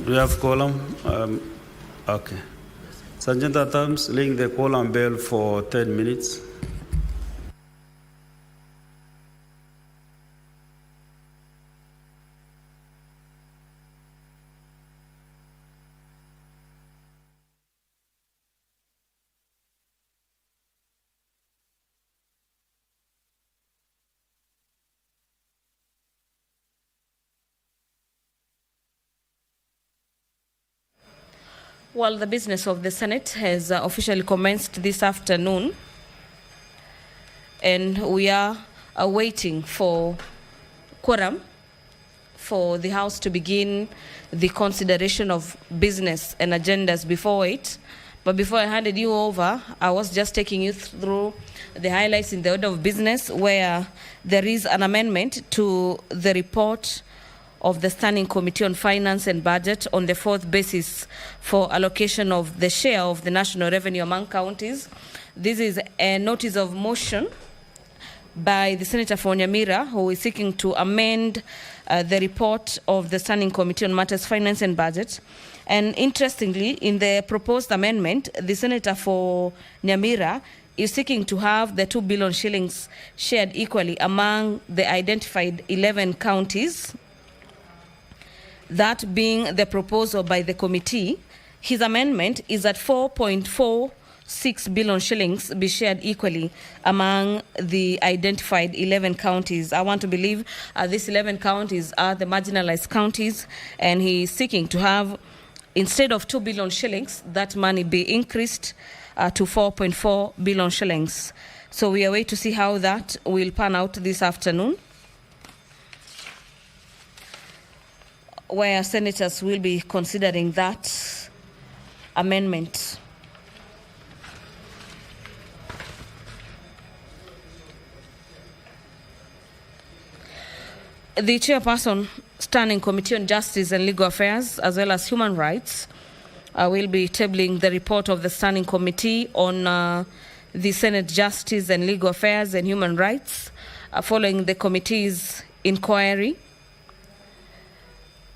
We have quorum. Okay. Sergeant at Arms, ring the quorum bell for 10 minutes. Well, the business of the Senate has officially commenced this afternoon, and we are waiting for quorum for the House to begin the consideration of business and agendas before it. But before I handed you over, I was just taking you through the highlights in the order of business, where there is an amendment to the report of the Standing Committee on Finance and Budget on the fourth basis for allocation of the share of the national revenue among counties. This is a notice of motion by the Senator for Nyamira, who is seeking to amend the report of the Standing Committee on Matters Finance and Budget. And interestingly, in the proposed amendment, the Senator for Nyamira is seeking to have the 2 billion shillings shared equally among the identified 11 counties. That being the proposal by the committee. His amendment is that 4.46 billion shillings be shared equally among the identified 11 counties. I want to believe these 11 counties are the marginalized counties, and he is seeking to have, instead of 2 billion shillings, that money be increased to 4.4 billion shillings. So we are waiting to see how that will pan out this afternoon, where senators will be considering that amendment. The chairperson, Standing Committee on Justice and Legal Affairs, as well as Human Rights, will be tabling the report of the Standing Committee on the Senate Justice and Legal Affairs and Human Rights, following the committee's inquiry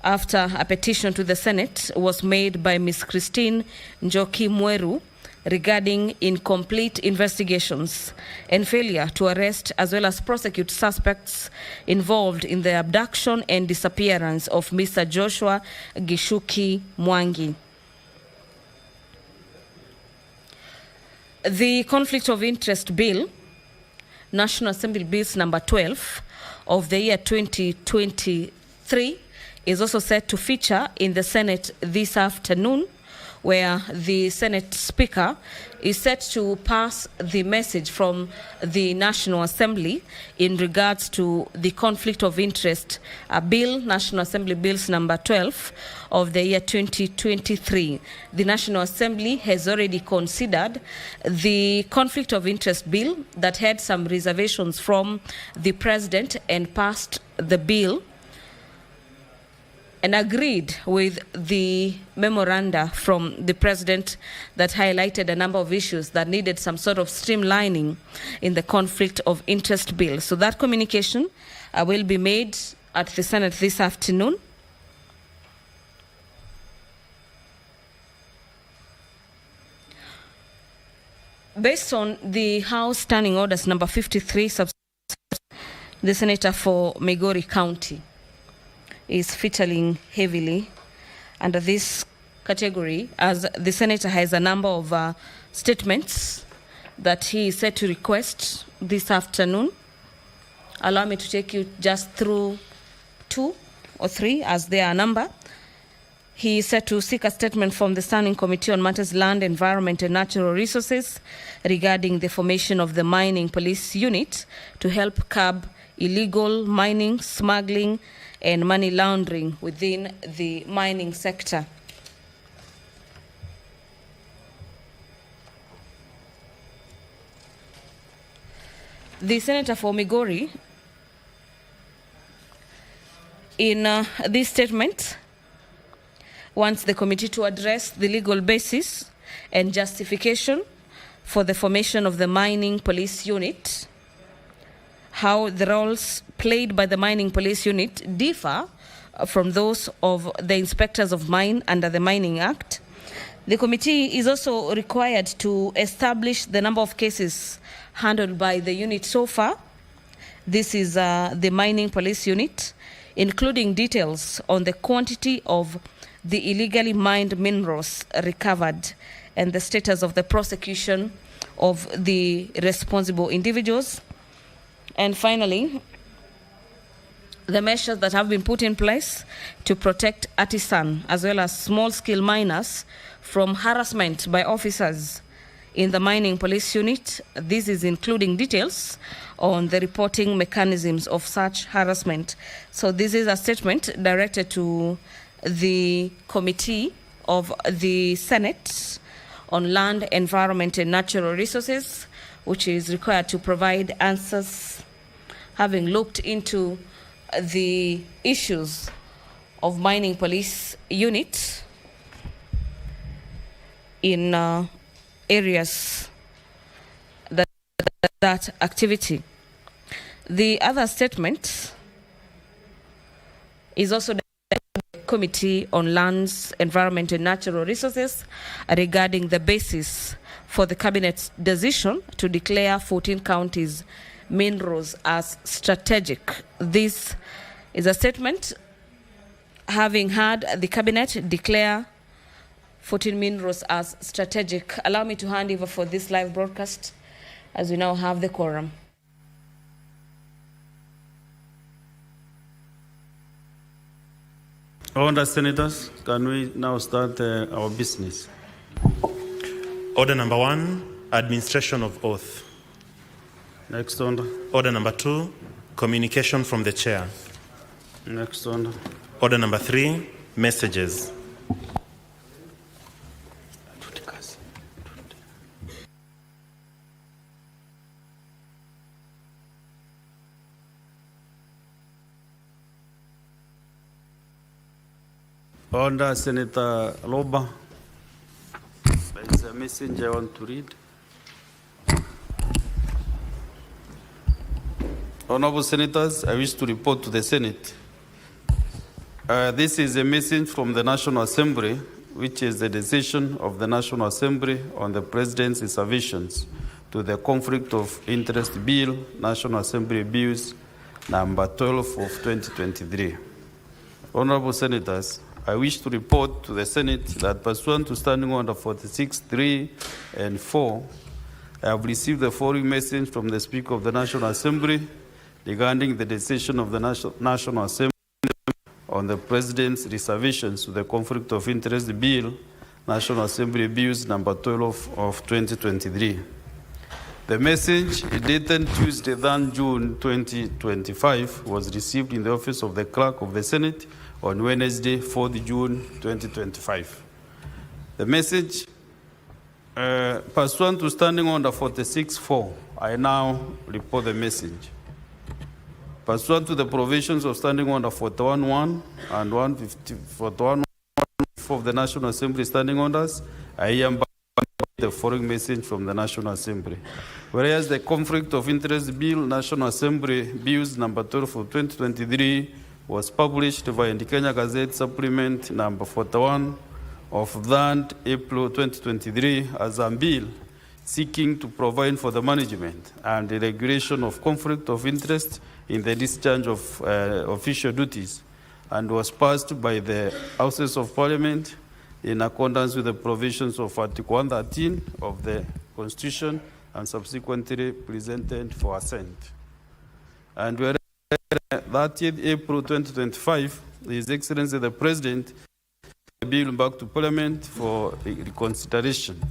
after a petition to the Senate was made by Ms. Christine Njoki Mweru regarding incomplete investigations and failure to arrest as well as prosecute suspects involved in the abduction and disappearance of Mr. Joshua Gishuki Mwangi. The Conflict of Interest Bill, National Assembly Bills number 12 of the year 2023, is also set to feature in the Senate this afternoon, where the Senate Speaker is set to pass the message from the National Assembly in regards to the Conflict of Interest Bill, National Assembly Bills number 12 of the year 2023. The National Assembly has already considered the Conflict of Interest Bill that had some reservations from the President and passed the bill and agreed with the memoranda from the President that highlighted a number of issues that needed some sort of streamlining in the Conflict of Interest Bill. So that communication will be made at the Senate this afternoon. Based on the House Standing Orders number 53, the Senator for Migori County is featuring heavily under this category, as the Senator has a number of statements that he is set to request this afternoon. Allow me to take you just through 2 or 3 as they are a number. He is set to seek a statement from the Standing Committee on Matters Land, Environment and Natural Resources regarding the formation of the Mining Police Unit to help curb illegal mining, smuggling and money laundering within the mining sector. The Senator for Migori, in this statement, wants the committee to address the legal basis and justification for the formation of the Mining Police Unit, how the roles played by the Mining Police Unit differ from those of the inspectors of mine under the Mining Act. The committee is also required to establish the number of cases handled by the unit so far. This is the Mining Police Unit, including details on the quantity of the illegally mined minerals recovered and the status of the prosecution of the responsible individuals. And finally, the measures that have been put in place to protect artisan as well as small-scale miners from harassment by officers in the Mining Police Unit. This is including details on the reporting mechanisms of such harassment. So this is a statement directed to the Committee of the Senate on Land, Environment and Natural Resources, which is required to provide answers, having looked into the issues of Mining Police Unit in areas that activity. The other statement is also the Committee on Lands, Environment and Natural Resources regarding the basis for the Cabinet's decision to declare 14 counties minerals as strategic. This is a statement having had the Cabinet declare 14 minerals as strategic. Allow me to hand over for this live broadcast as we now have the quorum. Honourable Senators, can we now start our business? Order number 1, administration of oath. Next order. Order number 2, communication from the chair. Next order. Order number 3, messages. Order, Senator Loba. There is a message I want to read. Honorable Senators, I wish to report to the Senate. This is a message from the National Assembly, which is the decision of the National Assembly on the President's reservations to the Conflict of Interest Bill, National Assembly Bills number 12 of 2023. Honorable Senators, I wish to report to the Senate that pursuant to Standing Order 46.3 and 4, I have received the following message from the Speaker of the National Assembly regarding the decision of the National Assembly on the President's reservations to the Conflict of Interest Bill, National Assembly Bills number 12 of 2023. The message, dated Tuesday, June 2025, was received in the office of the Clerk of the Senate on Wednesday, 4th June 2025. The message, pursuant to Standing Order 46.4, I now report the message. Pursuant to the provisions of Standing Order 41.1 and 141 of the National Assembly Standing Orders, I hereby the following message from the National Assembly. Whereas the Conflict of Interest Bill, National Assembly Bills number 12 of 2023 was published by the Kenya Gazette Supplement number 41 of that April 2023 as a bill seeking to provide for the management and the regulation of conflict of interest in the discharge of official duties, and was passed by the Houses of Parliament in accordance with the provisions of Article 113 of the Constitution and subsequently presented for assent. And whereas 30th April 2025, His Excellency the President the bill back to Parliament for reconsideration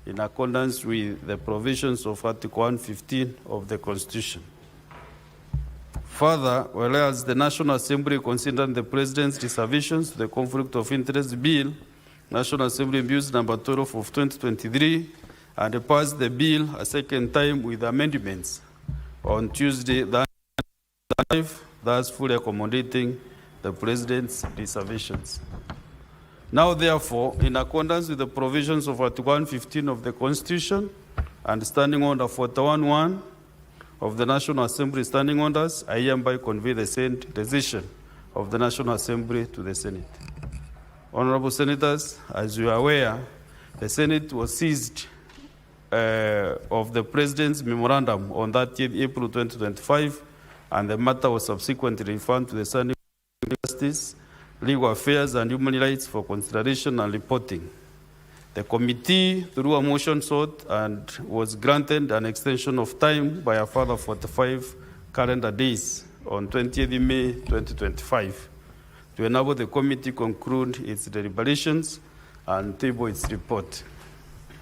in accordance with the provisions of Article 115 of the Constitution. Further, whereas the National Assembly considered the President's reservations to the Conflict of Interest Bill, National Assembly Bills number 12 of 2023, and passed the bill a second time with amendments on Tuesday, thus fully accommodating the President's reservations. Now, therefore, in accordance with the provisions of Article 115 of the Constitution and Standing Order 41.1 of the National Assembly Standing Orders, I hereby convey the same decision of the National Assembly to the Senate. Honorable Senators, as you are aware, the Senate was seized of the President's memorandum on 30th April 2025, and the matter was subsequently referred to the Standing Justice, Legal Affairs and Human Rights for consideration and reporting. The committee, through a motion, sought and was granted an extension of time by a further 45 calendar days on 20th May 2025 to enable the committee conclude its deliberations and table its report.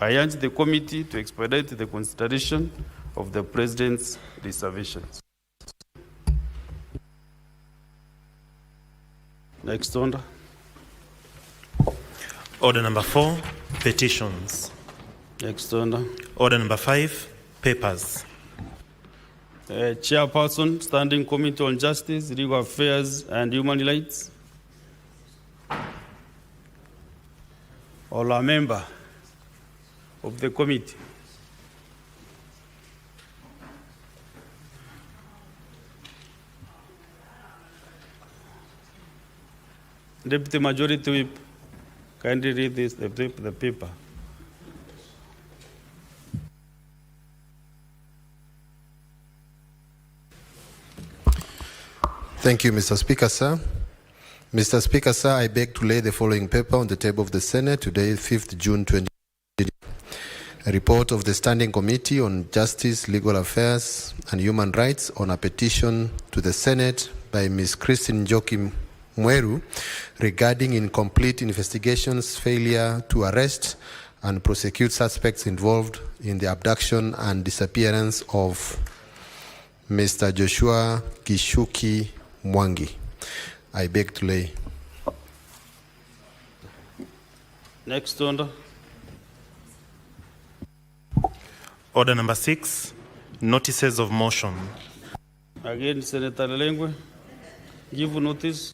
I urge the committee to expedite the consideration of the President's reservations. Next order. Order number 4, petitions. Next order. Order number 5, papers. Chairperson, Standing Committee on Justice, Legal Affairs and Human Rights. Or a member of the committee. Deputy Majority Whip, kindly read this, the paper. Thank you, Mr. Speaker, sir. Mr. Speaker, sir, I beg to lay the following paper on the table of the Senate today, 5th June 2020. A report of the Standing Committee on Justice, Legal Affairs and Human Rights on a petition to the Senate by Ms. Christine Njoki Mweru regarding incomplete investigations, failure to arrest and prosecute suspects involved in the abduction and disappearance of Mr. Joshua Gishuki Mwangi. I beg to lay. Next order. Order number 6, notices of motion. Again, Senator Lengwe, give notice.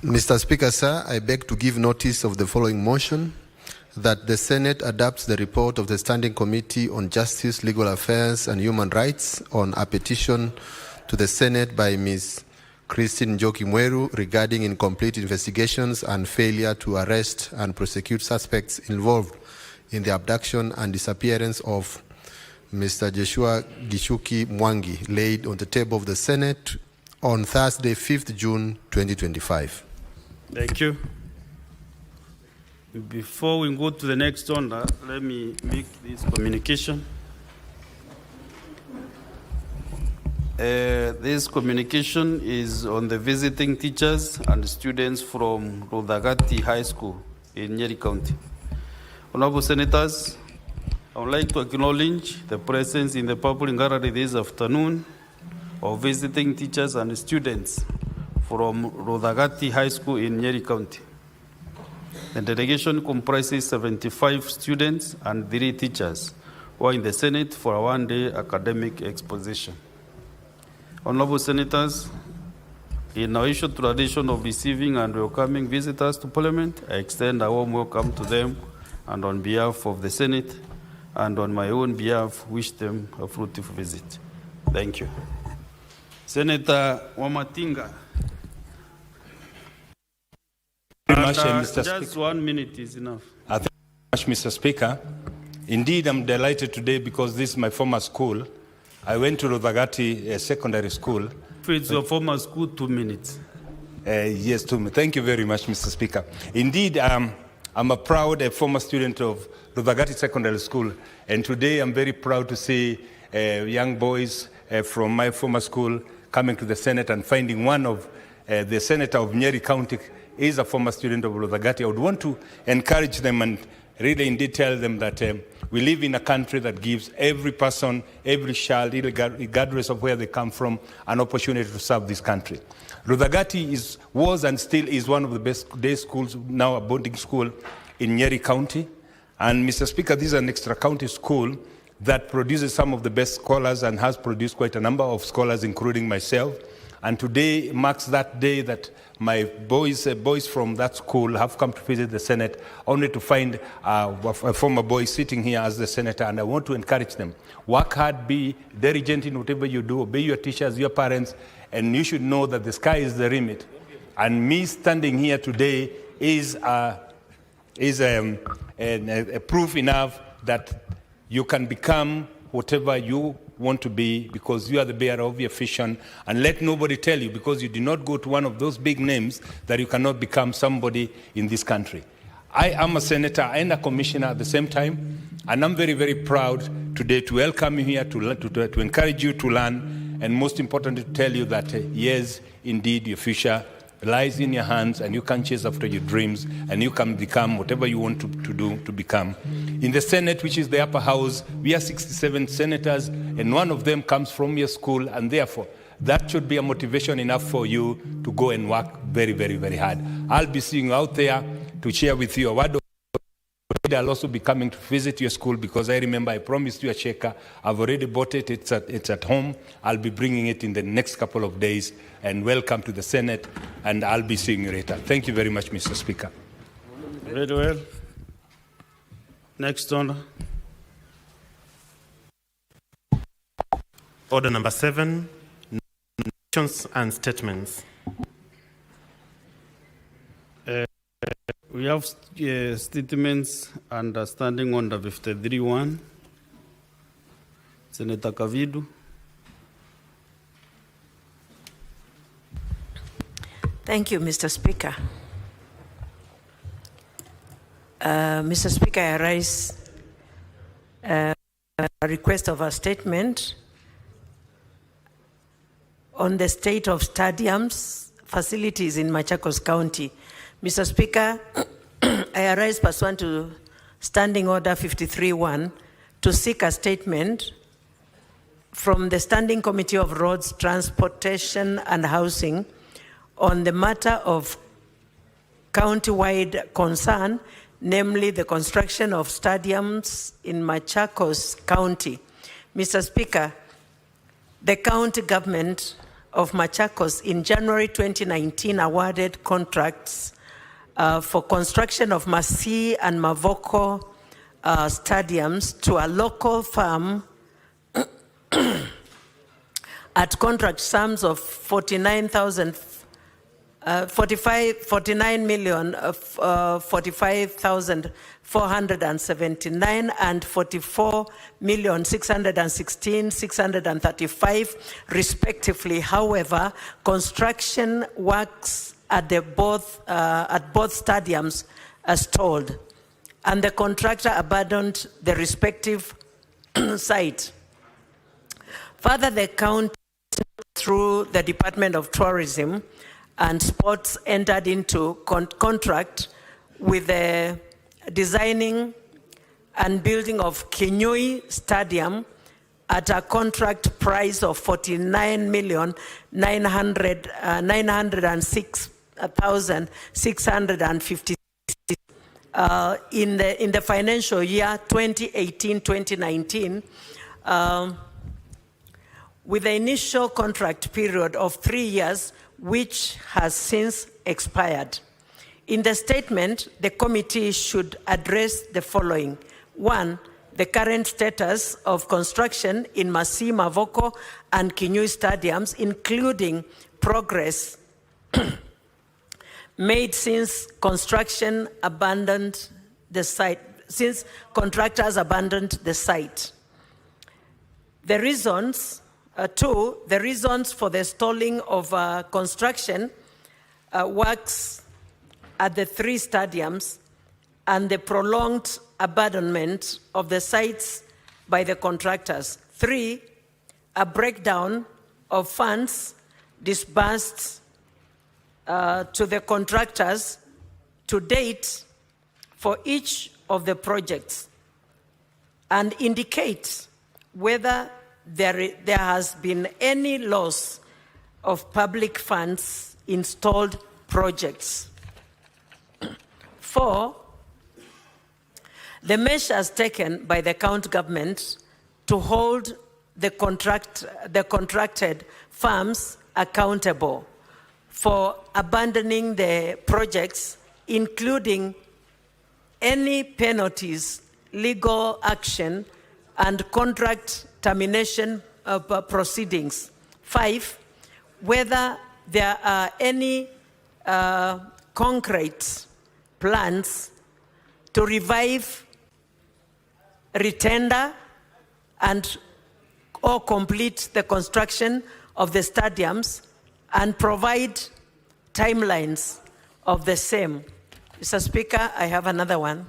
Mr. Speaker, sir, I beg to give notice of the following motion, that the Senate adopts the report of the Standing Committee on Justice, Legal Affairs and Human Rights on a petition to the Senate by Ms. Christine Njoki Mweru regarding incomplete investigations and failure to arrest and prosecute suspects involved in the abduction and disappearance of Mr. Joshua Gishuki Mwangi, laid on the table of the Senate on Thursday, 5th June 2025. Thank you. Before we go to the next order, let me make this communication. This communication is on the visiting teachers and students from Rodagati High School in Nyeri County. Honorable Senators, I would like to acknowledge the presence in the public gallery this afternoon of visiting teachers and students from Rodagati High School in Nyeri County. The delegation comprises 75 students and 3 teachers who are in the Senate for a one-day academic exposition. Honorable Senators, in our ancient tradition of receiving and welcoming visitors to Parliament, I extend a warm welcome to them, and on behalf of the Senate and on my own behalf, wish them a fruitful visit. Thank you. Senator Wamatinga. Mr. Just Speaker. 1 minute is enough. Thank you very much, Mr. Speaker. Indeed, I'm delighted today because this is my former school. I went to Rodagati Secondary School. If it's your former school, 2 minutes. Yes, thank you very much, Mr. Speaker. Indeed, I'm a proud former student of Rodagati Secondary School, and today I'm very proud to see young boys from my former school coming to the Senate and finding one of the Senator of Nyeri County is a former student of Rodagati. I would want to encourage them and really indeed tell them that we live in a country that gives every person, every child, regardless of where they come from, an opportunity to serve this country. Rodagati was and still is one of the best day schools, now a boarding school in Nyeri County. And Mr. Speaker, this is an extra-county school that produces some of the best scholars and has produced quite a number of scholars, including myself. And today marks that day that my boys from that school have come to visit the Senate, only to find a former boy sitting here as the senator. And I want to encourage them. Work hard, be diligent in whatever you do, obey your teachers, your parents, and you should know that the sky is the limit. And me standing here today is a proof enough that you can become whatever you want to be, because you are the bearer of your vision. And let nobody tell you, because you did not go to one of those big names, that you cannot become somebody in this country. I am a senator and a commissioner at the same time, and I'm very, very proud today to welcome you here, to encourage you to learn, and most importantly, to tell you that yes, indeed, your future lies in your hands, and you can chase after your dreams, and you can become whatever you want to do to become. In the Senate, which is the upper house, we are 67 senators, and one of them comes from your school, and therefore, that should be a motivation enough for you to go and work very, very, very hard. I'll be seeing you out there to share with you a word of I'll also be coming to visit your school, because I remember I promised you a checker. I've already bought it. It's at home. I'll be bringing it in the next couple of days. And welcome to the Senate. And I'll be seeing you later. Thank you very much, Mr. Speaker. Very well. Next order. Order number 7, nominations and statements. We have statements under Standing Order 53-1. Senator Kavidu. Thank you, Mr. Speaker. Mr. Speaker, I raise a request of a statement on the state of stadiums facilities in Machakos County. Mr. Speaker, I arise pursuant to Standing Order 53-1 to seek a statement from the Standing Committee of Roads, Transportation and Housing on the matter of county-wide concern, namely the construction of stadiums in Machakos County. Mr. Speaker, the county government of Machakos in January 2019 awarded contracts for construction of Masi and Mavoko stadiums to a local firm at contract sums of 49,479 and 44,616,635 respectively. However, construction works at both stadiums stalled, and the contractor abandoned the respective site. Further, the county, through the Department of Tourism and Sports, entered into contract with the designing and building of Kinyui Stadium at a contract price of 49,906,650 in the financial year 2018-2019, with the initial contract period of 3 years, which has since expired. In the statement, the committee should address the following. 1, the current status of construction in Masi, Mavoko, and Kinyui stadiums, including progress made since construction abandoned the site, since contractors abandoned the site. The reasons, 2, the reasons for the stalling of construction works at the 3 stadiums and the prolonged abandonment of the sites by the contractors. 3, a breakdown of funds disbursed to the contractors to date for each of the projects, and indicate whether there has been any loss of public funds in stalled projects. 4, The measures taken by the county government to hold the contracted firms accountable for abandoning the projects, including any penalties, legal action, and contract termination proceedings. 5, whether there are any concrete plans to revive, retender, and or complete the construction of the stadiums and provide timelines of the same. Mr. Speaker, I have another one.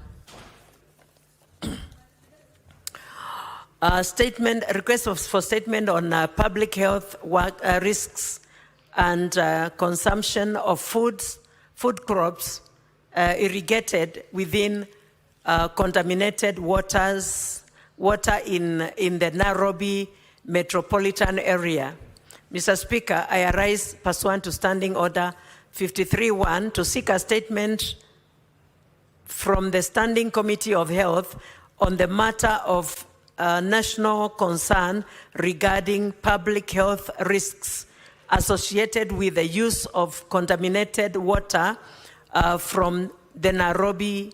Request for statement on public health risks and consumption of food crops irrigated within contaminated water in the Nairobi metropolitan area. Mr. Speaker, I arise pursuant to Standing Order 53-1 to seek a statement from the Standing Committee of Health on the matter of national concern regarding public health risks associated with the use of contaminated water from the Nairobi,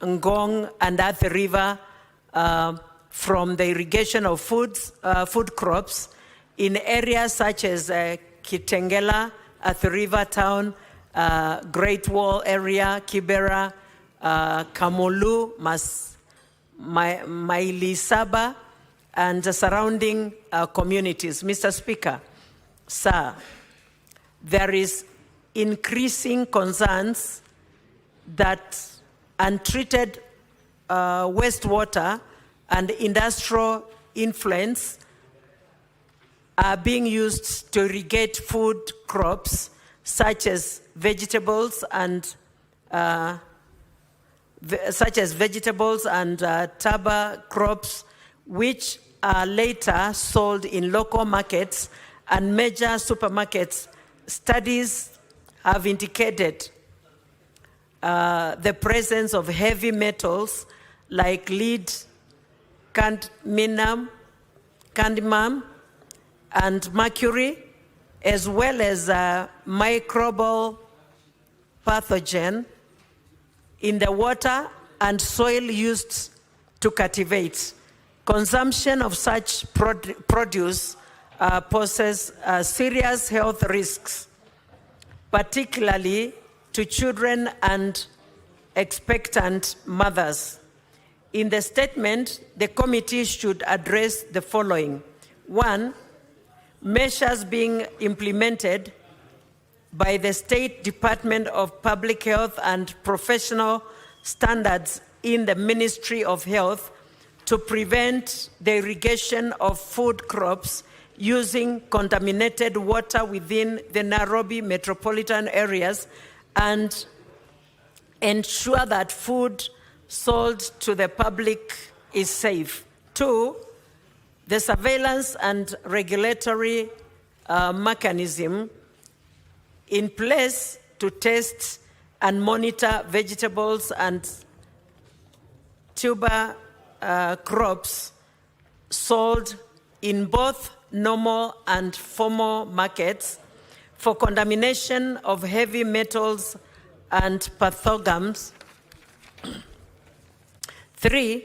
Ngong, and Athi River from the irrigation of food crops in areas such as Kitengela, Athi River Town, Great Wall area, Kibera, Kamulu, Mailisaba, and the surrounding communities. Mr. Speaker, sir, there is increasing concerns that untreated wastewater and industrial influents are being used to irrigate food crops such as vegetables and tuber crops, which are later sold in local markets and major supermarkets. Studies have indicated the presence of heavy metals like lead, cadmium, and mercury, as well as microbial pathogen in the water and soil used to cultivate. Consumption of such produce poses serious health risks, particularly to children and expectant mothers. In the statement, the committee should address the following. 1, measures being implemented by the State Department of Public Health and Professional Standards in the Ministry of Health to prevent the irrigation of food crops using contaminated water within the Nairobi metropolitan areas and ensure that food sold to the public is safe. 2, the surveillance and regulatory mechanism in place to test and monitor vegetables and tuber crops sold in both normal and formal markets for contamination of heavy metals and pathogens. 3,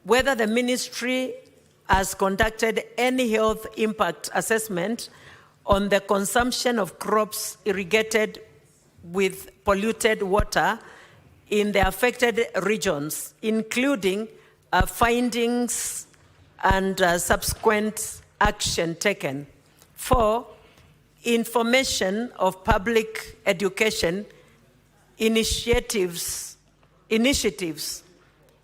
whether the ministry has conducted any health impact assessment on the consumption of crops irrigated with polluted water in the affected regions, including findings and subsequent action taken. 4, information of public education initiatives,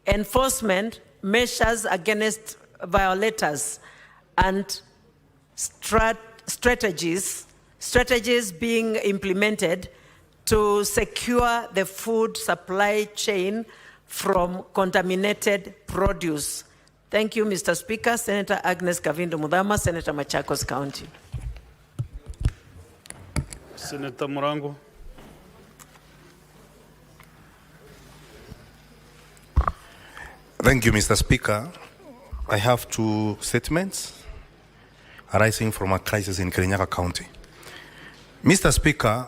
enforcement measures against violators, and strategies being implemented to secure the food supply chain from contaminated produce. Thank you, Mr. Speaker. Senator Agnes Kavindo Mudhama, Senator Machakos County. Senator Murango. Thank you, Mr. Speaker. I have two statements arising from a crisis in Kirinyaga County. Mr. Speaker,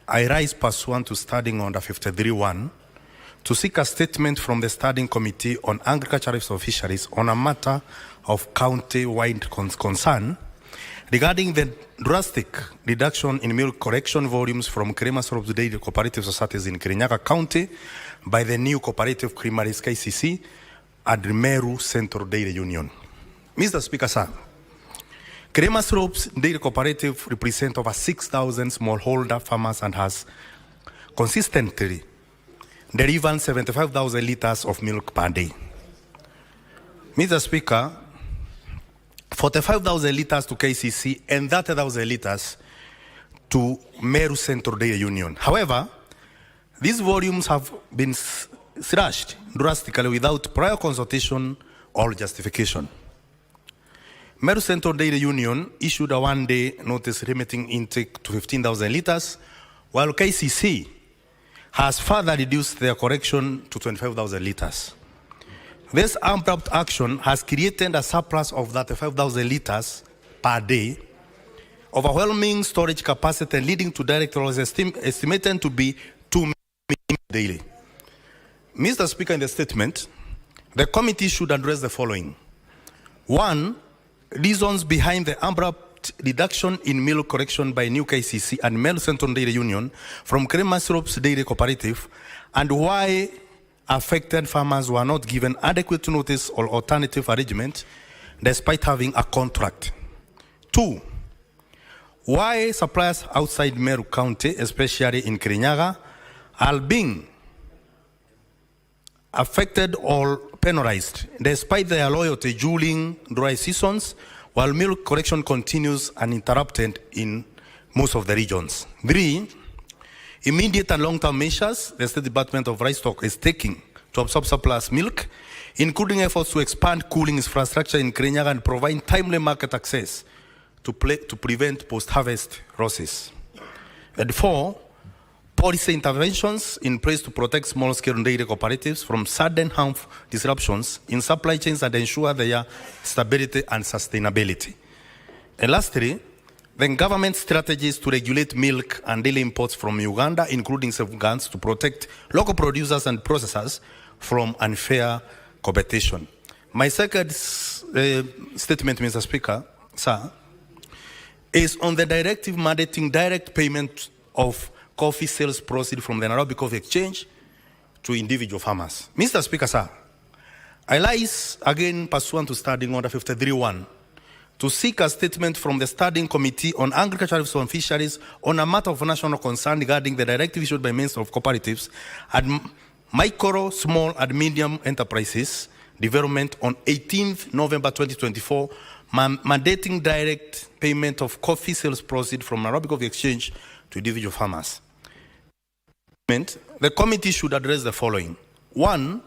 I rise pursuant to Standing Order 53.1 to seek a statement from the Standing Committee on Agricultural Fisheries on a matter of county-wide concern regarding the drastic reduction in milk collection volumes from Crema Syrup Dairy Cooperative Societies in Kirinyaga County by the new cooperative Creameries KCC at Meru Central Dairy Union. Mr. Speaker, sir, Crema Syrup Dairy Cooperative represents over 6,000 smallholder farmers and has consistently delivered 75,000 liters of milk per day. Mr. Speaker, 45,000 liters to KCC and 30,000 liters to Meru Central Dairy Union. However, these volumes have been slashed drastically without prior consultation or justification. Meru Central Dairy Union issued a one-day notice limiting intake to 15,000 liters, while KCC has further reduced their correction to 25,000 liters. This abrupt action has created a surplus of 35,000 liters per day, overwhelming storage capacity and leading to direct loss estimated to be 2 million daily. Mr. Speaker, in the statement, the committee should address the following. 1, reasons behind the abrupt reduction in milk correction by new KCC and Meru Central Dairy Union from Crema Syrup Dairy Cooperative, and why affected farmers were not given adequate notice or alternative arrangement despite having a contract. 2, why suppliers outside Meru County, especially in Kirinyaga, are being affected or penalized despite their loyalty during dry seasons, while milk collection continues uninterrupted in most of the regions. 3, immediate and long-term measures the State Department of Livestock is taking to absorb surplus milk, including efforts to expand cooling infrastructure in Kirinyaga and provide timely market access to prevent post-harvest losses. And 4, policy interventions in place to protect small-scale dairy cooperatives from sudden harmful disruptions in supply chains and ensure their stability and sustainability. And lastly, the government strategies to regulate milk and dairy imports from Uganda, including safeguards to protect local producers and processors from unfair competition. My second statement, Mr. Speaker, sir, is on the directive mandating direct payment of coffee sales proceeds from the Nairobi Coffee Exchange to individual farmers. Mr. Speaker, sir, I rise again pursuant to Standing Order 53.1 to seek a statement from the Standing Committee on Agricultural and Fisheries on a matter of national concern regarding the directive issued by Minister of Cooperatives and Micro, Small and Medium Enterprises Development on 18th November 2024, mandating direct payment of coffee sales proceeds from Nairobi Coffee Exchange to individual farmers. The committee should address the following. 1,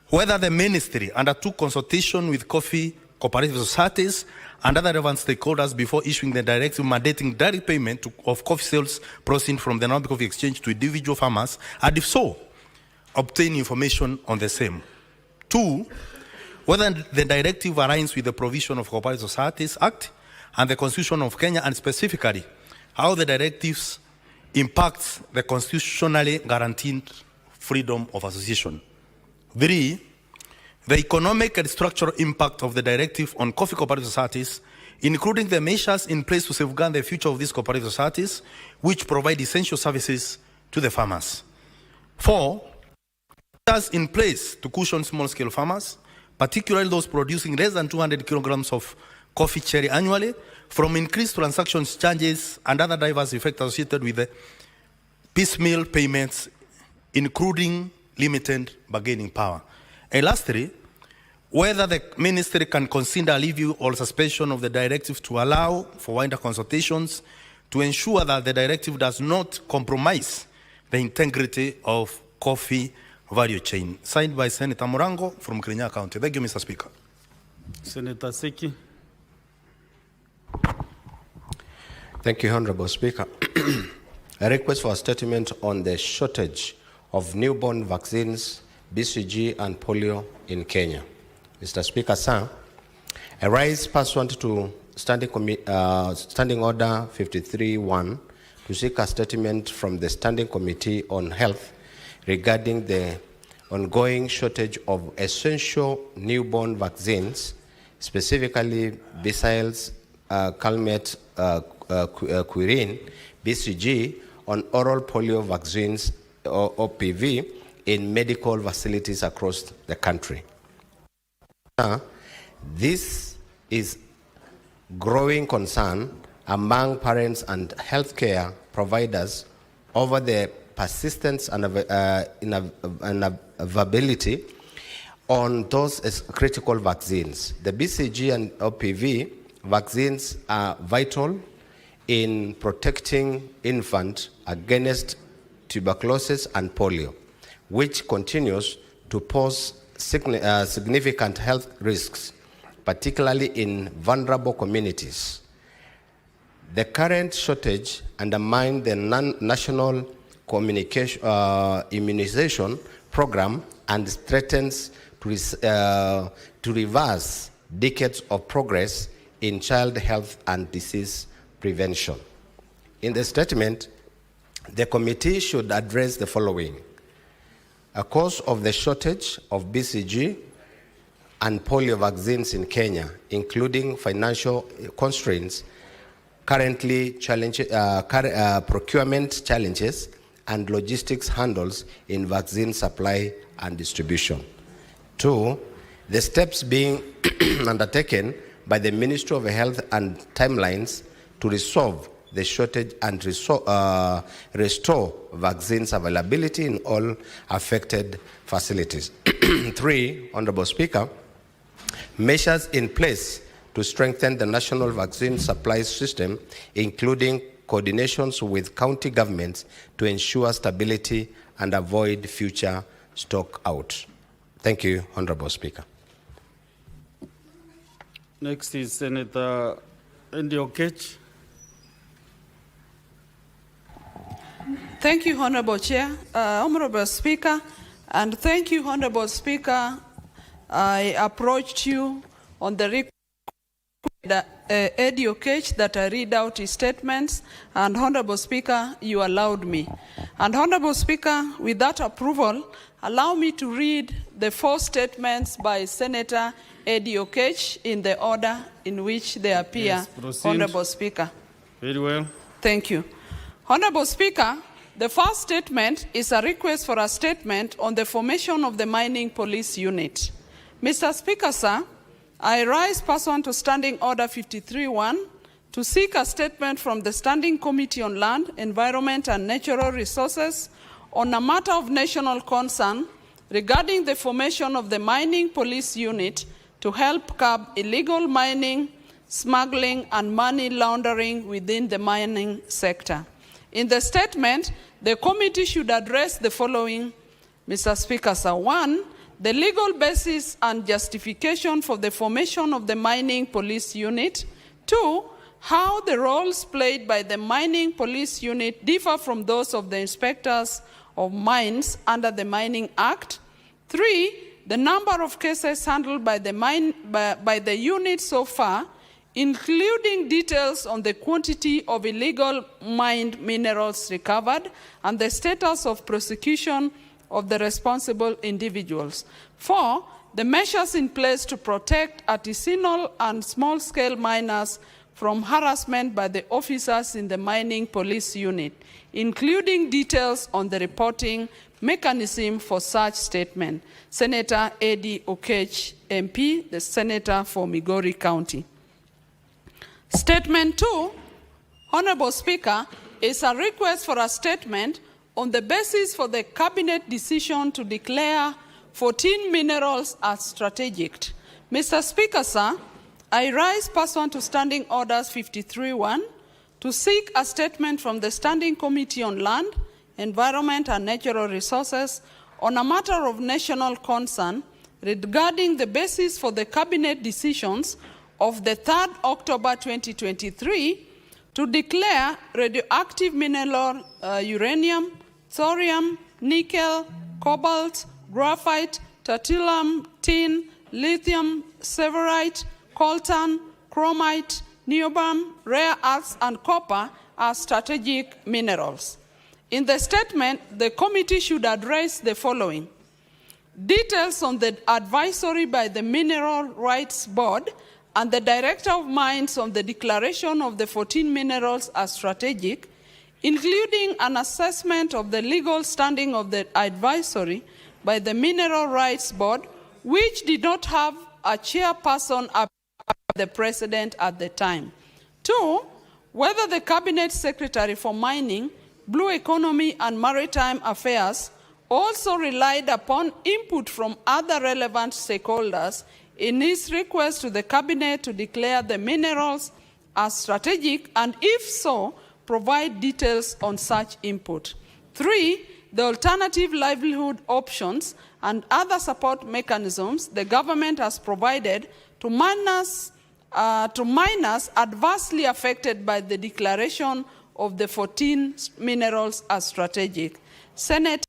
whether the ministry undertook consultation with coffee cooperative societies and other relevant stakeholders before issuing the directive mandating direct payment of coffee sales proceeds from the Nairobi Coffee Exchange to individual farmers, and if so, obtain information on the same. 2, whether the directive aligns with the provision of Cooperative Societies Act and the Constitution of Kenya, and specifically how the directives impacts the constitutionally guaranteed freedom of association. 3, the economic and structural impact of the directive on coffee cooperative societies, including the measures in place to safeguard the future of these cooperative societies, which provide essential services to the farmers. 4, measures in place to cushion small-scale farmers, particularly those producing less than 200 kilograms of coffee cherry annually, from increased transaction charges and other diverse effects associated with the piecemeal payments, including limited bargaining power. And lastly, whether the ministry can consider a review or suspension of the directive to allow for wider consultations to ensure that the directive does not compromise the integrity of coffee value chain. Signed by Senator Morango from Kirinyaga County. Thank you, Mr. Speaker. Senator Seki. Thank you, Honorable Speaker. A request for a statement on the shortage of newborn vaccines BCG, and polio in Kenya. Mr. Speaker, sir, I rise pursuant to Standing Order 53-1 to seek a statement from the Standing Committee on Health regarding the ongoing shortage of essential newborn vaccines, specifically Besiles, Calmette, Quirin, BCG, on oral polio vaccines, or OPV, in medical facilities across the country. This is growing concern among parents and healthcare providers over the persistence and availability on those critical vaccines. The BCG and OPV vaccines are vital in protecting infants against tuberculosis and polio, which continues to pose significant health risks, particularly in vulnerable communities. The current shortage undermines the national immunization program and threatens to reverse decades of progress in child health and disease prevention. In the statement, the committee should address the following: a cause of the shortage of BCG and polio vaccines in Kenya, including financial constraints, currently procurement challenges, and logistics handles in vaccine supply and distribution. 2, the steps being undertaken by the Ministry of Health and timelines to resolve the shortage and restore vaccines availability in all affected facilities. 3, Honorable Speaker, measures in place to strengthen the national vaccine supply system, including coordinations with county governments to ensure stability and avoid future stock out. Thank you, Honorable Speaker. Next is Senator Andy Okech. Thank you, Honorable Chair, Honorable Speaker, and thank you, Honorable Speaker. I approached you on the request Eddie Okech that I read out his statements, and Honorable Speaker, you allowed me. And Honorable Speaker, with that approval, allow me to read the 4 statements by Senator Eddie Okech in the order in which they appear. Yes, Honorable Speaker. Very well. Thank you. Honorable Speaker, the first statement is a request for a statement on the formation of the Mining Police Unit. Mr. Speaker, sir, I rise pursuant to Standing Order 53-1 to seek a statement from the Standing Committee on Land, Environment and Natural Resources on a matter of national concern regarding the formation of the Mining Police Unit to help curb illegal mining, smuggling and money laundering within the mining sector. In the statement, the committee should address the following, Mr. Speaker, sir. 1, the legal basis and justification for the formation of the Mining Police Unit. 2, how the roles played by the Mining Police Unit differ from those of the inspectors of mines under the Mining Act. 3, the number of cases handled by the unit so far, including details on the quantity of illegal mined minerals recovered and the status of prosecution of the responsible individuals. 4, the measures in place to protect artisanal and small-scale miners from harassment by the officers in the Mining Police Unit, including details on the reporting mechanism for such statement. Senator Eddie Okech, MP, the Senator for Migori County. Statement 2, Honorable Speaker, is a request for a statement on the basis for the Cabinet decision to declare 14 minerals as strategic. Mr. Speaker, sir, I rise pursuant to Standing Orders 53-1 to seek a statement from the Standing Committee on Land, Environment and Natural Resources on a matter of national concern regarding the basis for the Cabinet decisions of the 3rd October 2023 to declare radioactive mineral uranium, thorium, nickel, cobalt, graphite, tantalum, tin, lithium, severite, coltan, chromite, neobium, rare earths, and copper are strategic minerals. In the statement, the committee should address the following: details on the advisory by the Mineral Rights Board and the Director of Mines on the declaration of the 14 minerals as strategic, including an assessment of the legal standing of the advisory by the Mineral Rights Board, which did not have a chairperson appointed by the President at the time. 2, whether the Cabinet Secretary for Mining, Blue Economy and Maritime Affairs also relied upon input from other relevant stakeholders in his request to the Cabinet to declare the minerals as strategic, and if so, provide details on such input. 3, the alternative livelihood options and other support mechanisms the government has provided to miners adversely affected by the declaration of the 14 minerals as strategic. Senator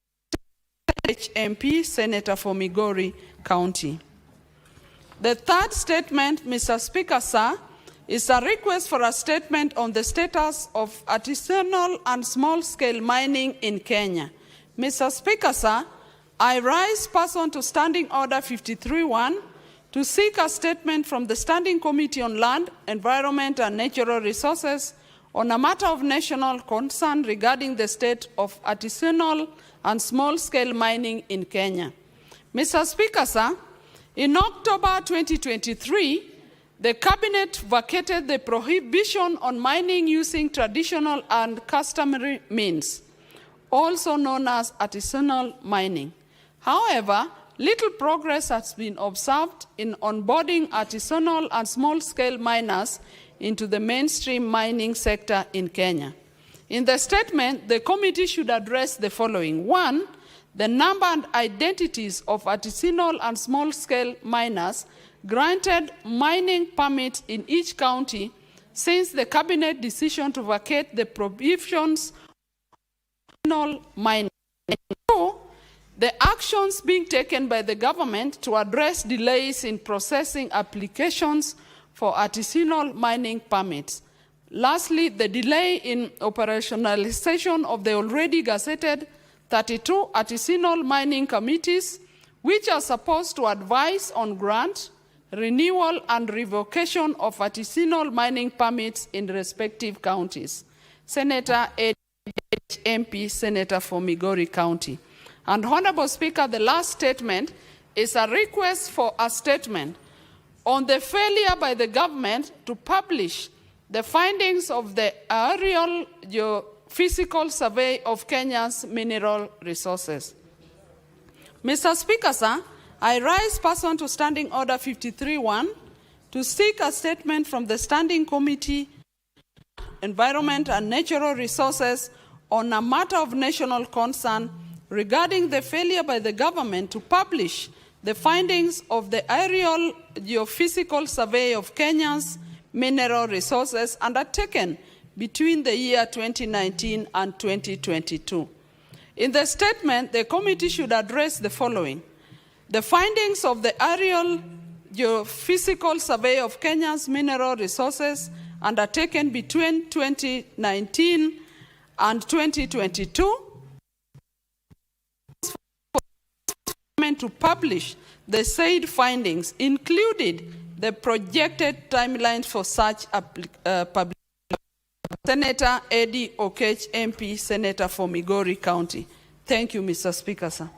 HMP, Senator for Migori County. The third statement, Mr. Speaker, sir, is a request for a statement on the status of artisanal and small-scale mining in Kenya. Mr. Speaker, sir, I rise pursuant to Standing Order 53-1 to seek a statement from the Standing Committee on Land, Environment and Natural Resources on a matter of national concern regarding the state of artisanal and small-scale mining in Kenya. Mr. Speaker, sir, in October 2023, the Cabinet vacated the prohibition on mining using traditional and customary means, also known as artisanal mining. However, little progress has been observed in onboarding artisanal and small-scale miners into the mainstream mining sector in Kenya. In the statement, the committee should address the following. 1, the number and identities of artisanal and small-scale miners granted mining permits in each county since the Cabinet decision to vacate the prohibitions on artisanal mining. 2, the actions being taken by the government to address delays in processing applications for artisanal mining permits. Lastly, the delay in operationalization of the already gazetted 32 artisanal mining committees, which are supposed to advise on grant, renewal, and revocation of artisanal mining permits in respective counties. Senator HMP, Senator for Migori County. And Honorable Speaker, the last statement is a request for a statement on the failure by the government to publish the findings of the aerial geophysical survey of Kenya's mineral resources. Mr. Speaker, sir, I rise pursuant to Standing Order 53-1 to seek a statement from the Standing Committee on Environment and Natural Resources on a matter of national concern regarding the failure by the government to publish the findings of the aerial geophysical survey of Kenya's mineral resources undertaken between the year 2019 and 2022. In the statement, the committee should address the following. The findings of the aerial geophysical survey of Kenya's mineral resources undertaken between 2019 and 2022 to publish the said findings, included the projected timelines for such publication. Senator Eddie Okech, MP, Senator for Migori County. Thank you, Mr. Speaker, sir.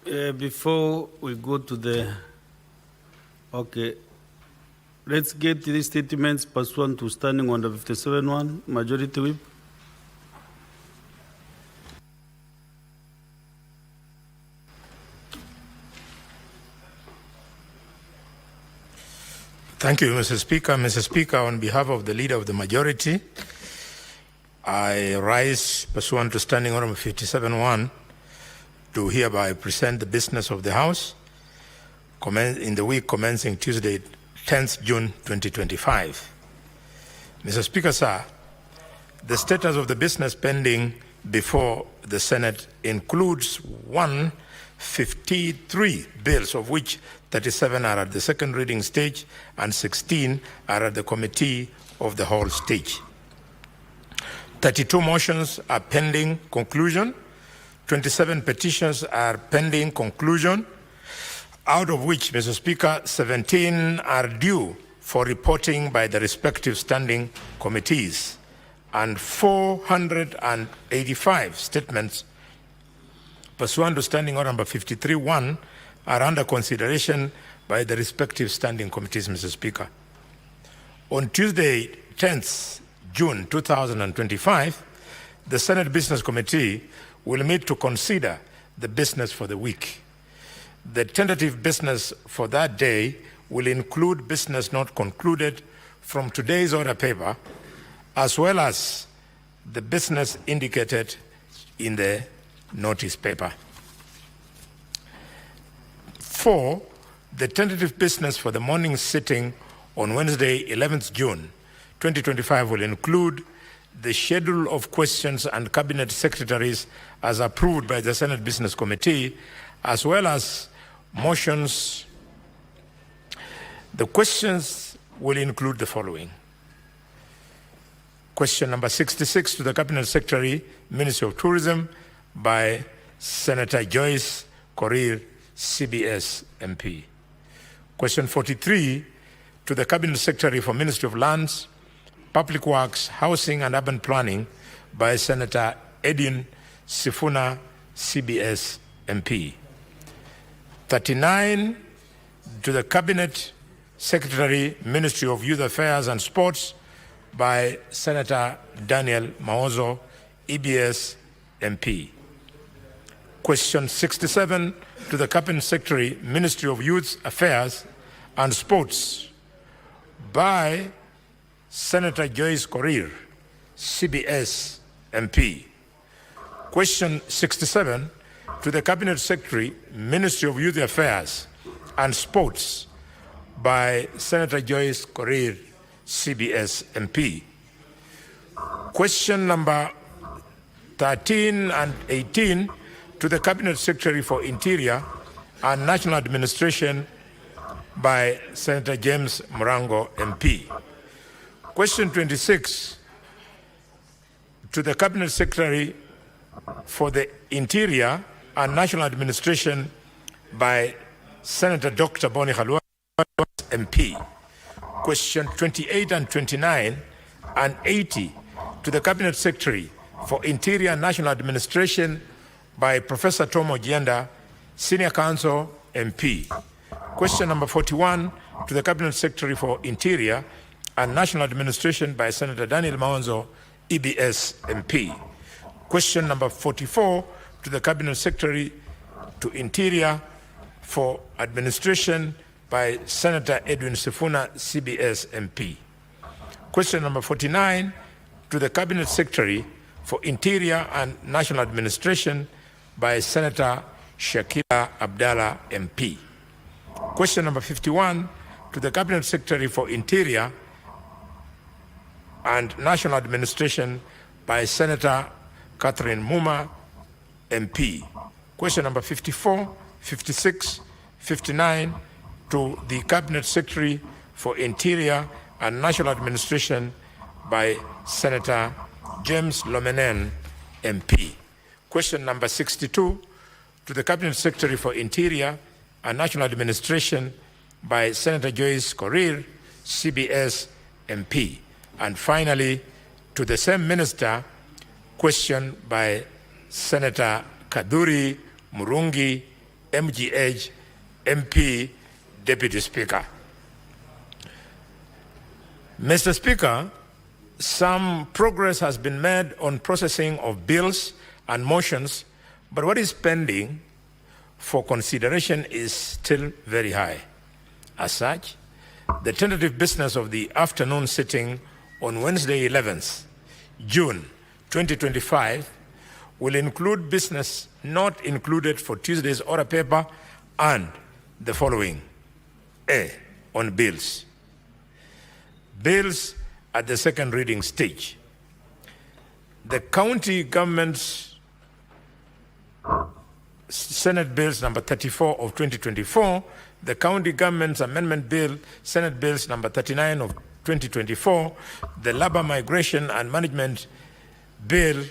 Before we go to the, let's get these statements pursuant to Standing Order 57-1, Majority Whip. Thank you, Mr. Speaker. Mr. Speaker, on behalf of the Leader of the Majority, I rise pursuant to Standing Order 57-1 to hereby present the business of the House in the week commencing Tuesday, 10th June 2025. Mr. Speaker, sir, The status of the business pending before the Senate includes 153 bills, of which 37 are at the second reading stage and 16 are at the committee of the whole stage. 32 motions are pending conclusion. 27 petitions are pending conclusion, out of which, Mr. Speaker, 17 are due for reporting by the respective standing committees, and 485 statements pursuant to Standing Order number 53-1 are under consideration by the respective standing committees, Mr. Speaker. On Tuesday, 10th June 2025, the Senate Business Committee will meet to consider the business for the week. The tentative business for that day will include business not concluded from today's order paper, as well as the business indicated in the notice paper. 4, the tentative business for the morning sitting on Wednesday, 11th June 2025 will include the schedule of questions and cabinet secretaries as approved by the Senate Business Committee, as well as motions. The questions will include the following. Question number 66 to the Cabinet Secretary, Ministry of Tourism, by Senator Joyce Korir, CBS MP. Question 43 to the Cabinet Secretary for Ministry of Lands, Public Works, Housing and Urban Planning, by Senator Edwin Sifuna, CBS MP. 39 to the Cabinet Secretary, Ministry of Youth Affairs and Sports, by Senator Daniel Maozo, EBS MP. Question 67 to the Cabinet Secretary, Ministry of Youth Affairs and Sports, by Senator Joyce Korir, CBS MP. Question 67 to the Cabinet Secretary, Ministry of Youth Affairs and Sports, by Senator Joyce Korir, CBS MP. Question number 13 and 18 to the Cabinet Secretary for Interior and National Administration, by Senator James Morango MP. Question 26 to the Cabinet Secretary for the Interior and National Administration, by Senator Dr. Boni Khalwa MP. Question 28 and 29 and 80 to the Cabinet Secretary for Interior and National Administration, by Professor Tom Ojienda, Senior Counsel MP. Question number 41 to the Cabinet Secretary for Interior and National Administration, by Senator Daniel Maonzo, EBS MP. Question number 44 to the Cabinet Secretary to Interior for Administration, by Senator Edwin Sifuna, CBS MP. Question number 49 to the Cabinet Secretary for Interior and National Administration, by Senator Shakila Abdallah MP. Question number 51 to the Cabinet Secretary for Interior and National Administration, by Senator Catherine Muma MP. Question number 54, 56, 59 to the Cabinet Secretary for Interior and National Administration, by Senator James Lomenen MP. Question number 62 to the Cabinet Secretary for Interior and National Administration, by Senator Joyce Korir, CBS MP. And finally, to the same minister, question by Senator Kaduri Murungi, MGH, MP, Deputy Speaker. Mr. Speaker, some progress has been made on processing of bills and motions, but what is pending for consideration is still very high. As such, the tentative business of the afternoon sitting on Wednesday, 11th June 2025 will include business not included for Tuesday's order paper and the following. A, on bills. Bills at the second reading stage. the county government's Senate Bills number 34 of 2024, the County Government's Amendment Bill, Senate Bills number 39 of 2024, the Labor Migration and Management Bill,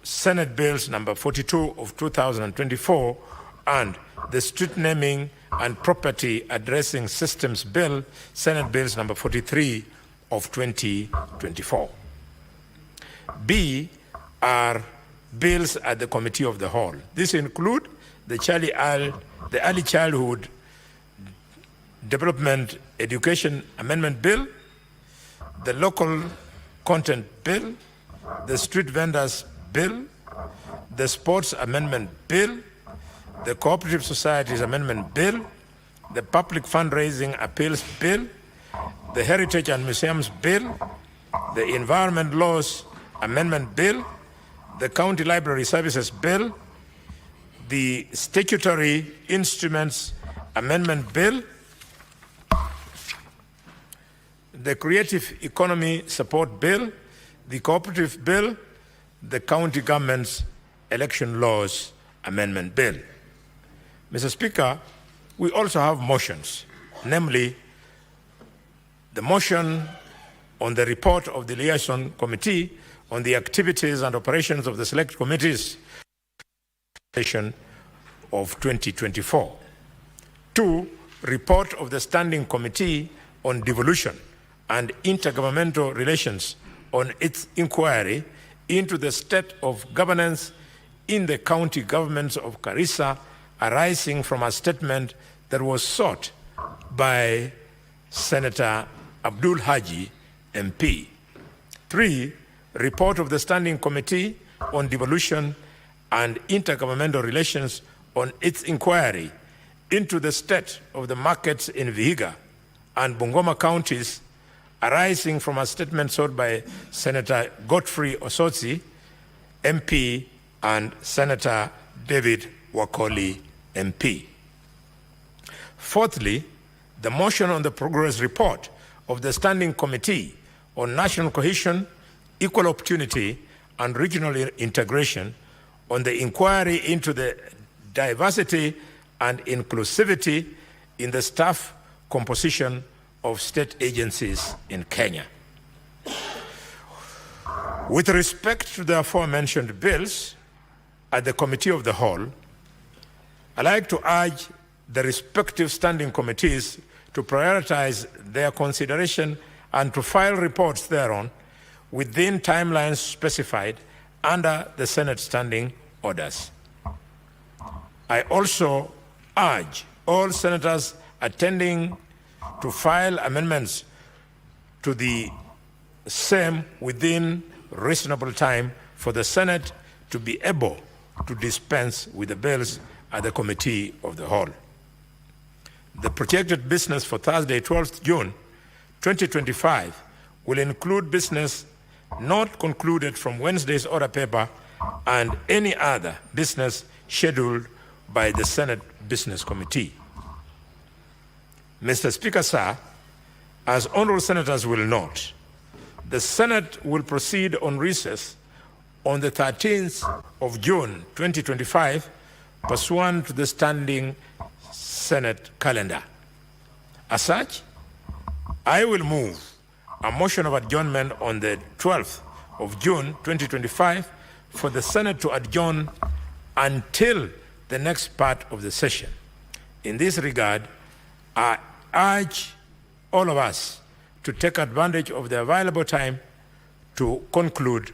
Senate Bills number 42 of 2024, and the Street Naming and Property Addressing Systems Bill, Senate Bills number 43 of 2024. B are bills at the Committee of the Whole. These include the Early Childhood Development Education Amendment Bill, the Local Content Bill, the Street Vendors Bill, the Sports Amendment Bill, the Cooperative Societies Amendment Bill, the Public Fundraising Appeals Bill, the Heritage and Museums Bill, the Environment Laws Amendment Bill, the County Library Services Bill, the Statutory Instruments Amendment Bill, the Creative Economy Support Bill, the Cooperative Bill, the County Government's Election Laws Amendment Bill. Mr. Speaker, we also have motions, namely the motion on the report of the Liaison Committee on the activities and operations of the Select Committees of 2024. 2, report of the Standing Committee on Devolution and Intergovernmental Relations on its inquiry into the state of governance in the county governments of Garissa arising from a statement that was sought by Senator Abdul Haji, MP. 3, report of the Standing Committee on Devolution and Intergovernmental Relations on its inquiry into the state of the markets in Vihiga and Bungoma counties arising from a statement sought by Senator Godfrey Osotsi, MP, and Senator David Wakoli, MP. Fourthly, the motion on the progress report of the Standing Committee on National Cohesion, Equal Opportunity, and Regional Integration on the inquiry into the diversity and inclusivity in the staff composition of state agencies in Kenya. With respect to the aforementioned bills at the Committee of the Whole, I'd like to urge the respective standing committees to prioritize their consideration and to file reports thereon within timelines specified under the Senate standing orders. I also urge all senators attending to file amendments to the same within reasonable time for the Senate to be able to dispense with the bills at the Committee of the Whole. The projected business for Thursday, 12th June 2025 will include business not concluded from Wednesday's order paper and any other business scheduled by the Senate Business Committee. Mr. Speaker, sir, as honorable senators will note, the Senate will proceed on recess on the 13th of June 2025 pursuant to the standing Senate calendar. As such, I will move a motion of adjournment on the 12th of June 2025 for the Senate to adjourn until the next part of the session. In this regard, I urge all of us to take advantage of the available time to conclude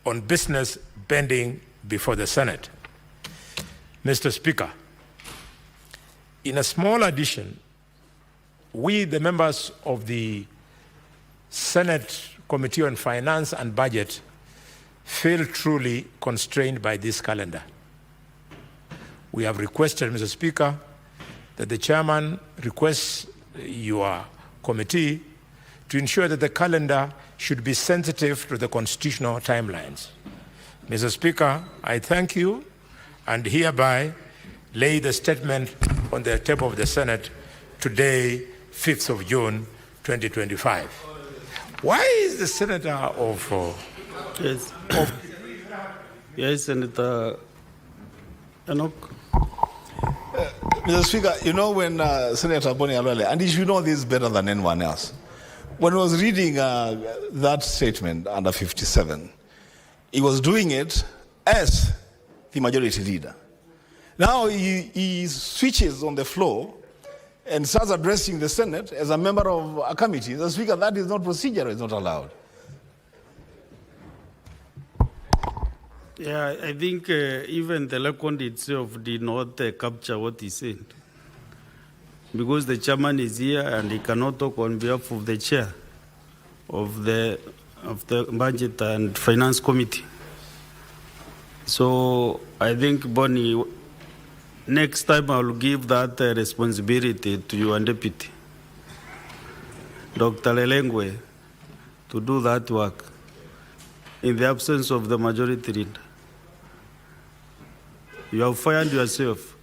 on business pending before the Senate. Mr. Speaker, in a small addition, we, the members of the Senate Committee on Finance and Budget, feel truly constrained by this calendar. We have requested, Mr. Speaker, that the chairman requests your committee to ensure that the calendar should be sensitive to the constitutional timelines. Mr. Speaker, I thank you and hereby lay the statement on the table of the Senate today, 5th of June, 2025. Why is the senator of Yes. Yes, Senator Enoch. Mr. Speaker, you know when Senator Boni Alwale, and you know this better than anyone else, when I was reading that statement under 57, he was doing it as the majority leader. Now he switches on the floor and starts addressing the Senate as a member of a committee. The Speaker, that is not procedural, it's not allowed. Yeah, I think even the Lekond itself did not capture what he said. Because the chairman is here and he cannot talk on behalf of the chair of the Budget and Finance Committee. So I think, Bonnie, next time I will give that responsibility to your deputy, Dr. Lelengwe, to do that work in the absence of the majority leader. You have fired yourself.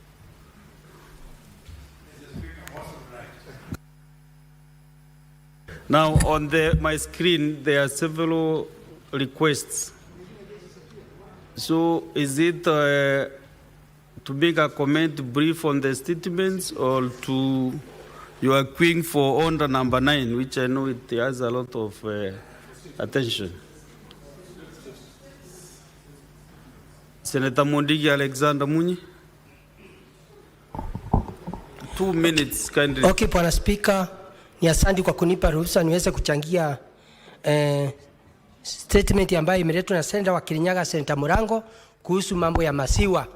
Now, on my screen, there are several requests. So, is it to make a comment brief on the statements, or you are queuing for order number 9, which I know it has a lot of attention? Senator Mondigi Alexander Munyi. 2 minutes, kindly. Okay, Bwana Speaker, ni asante kwa kunipa ruhusa niweze kuchangia statement ambayo imeletwa na Senator wa Kirinyaga, Senator Murango, kuhusu mambo ya masiwa.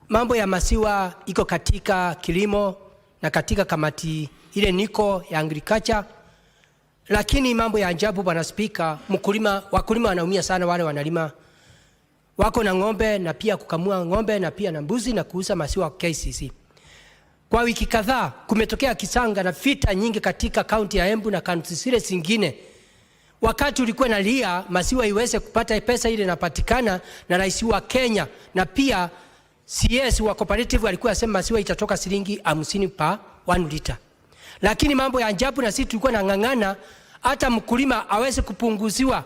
Mambo ya masiwa iko katika kilimo na katika kamati ile niko ya agriculture. Lakini mambo ya ajabu, Bwana Speaker, wakulima wanaumia sana, wale wanalima wako na ng'ombe na pia kukamua ng'ombe na pia na mbuzi na kuuza masiwa KCC. Kwa wiki kadhaa kumetokea kisanga na vita nyingi katika kaunti ya Embu na kaunti zile zingine. Wakati ulikuwa nalia masiwa iweze kupata pesa ile inapatikana na rais wa Kenya na pia CS wa cooperative alikuwa asema masiwa itatoka shilingi 50 pa 1 liter. Lakini mambo ya ajabu, na sisi tulikuwa nang'ang'ana hata mkulima aweze kupunguziwa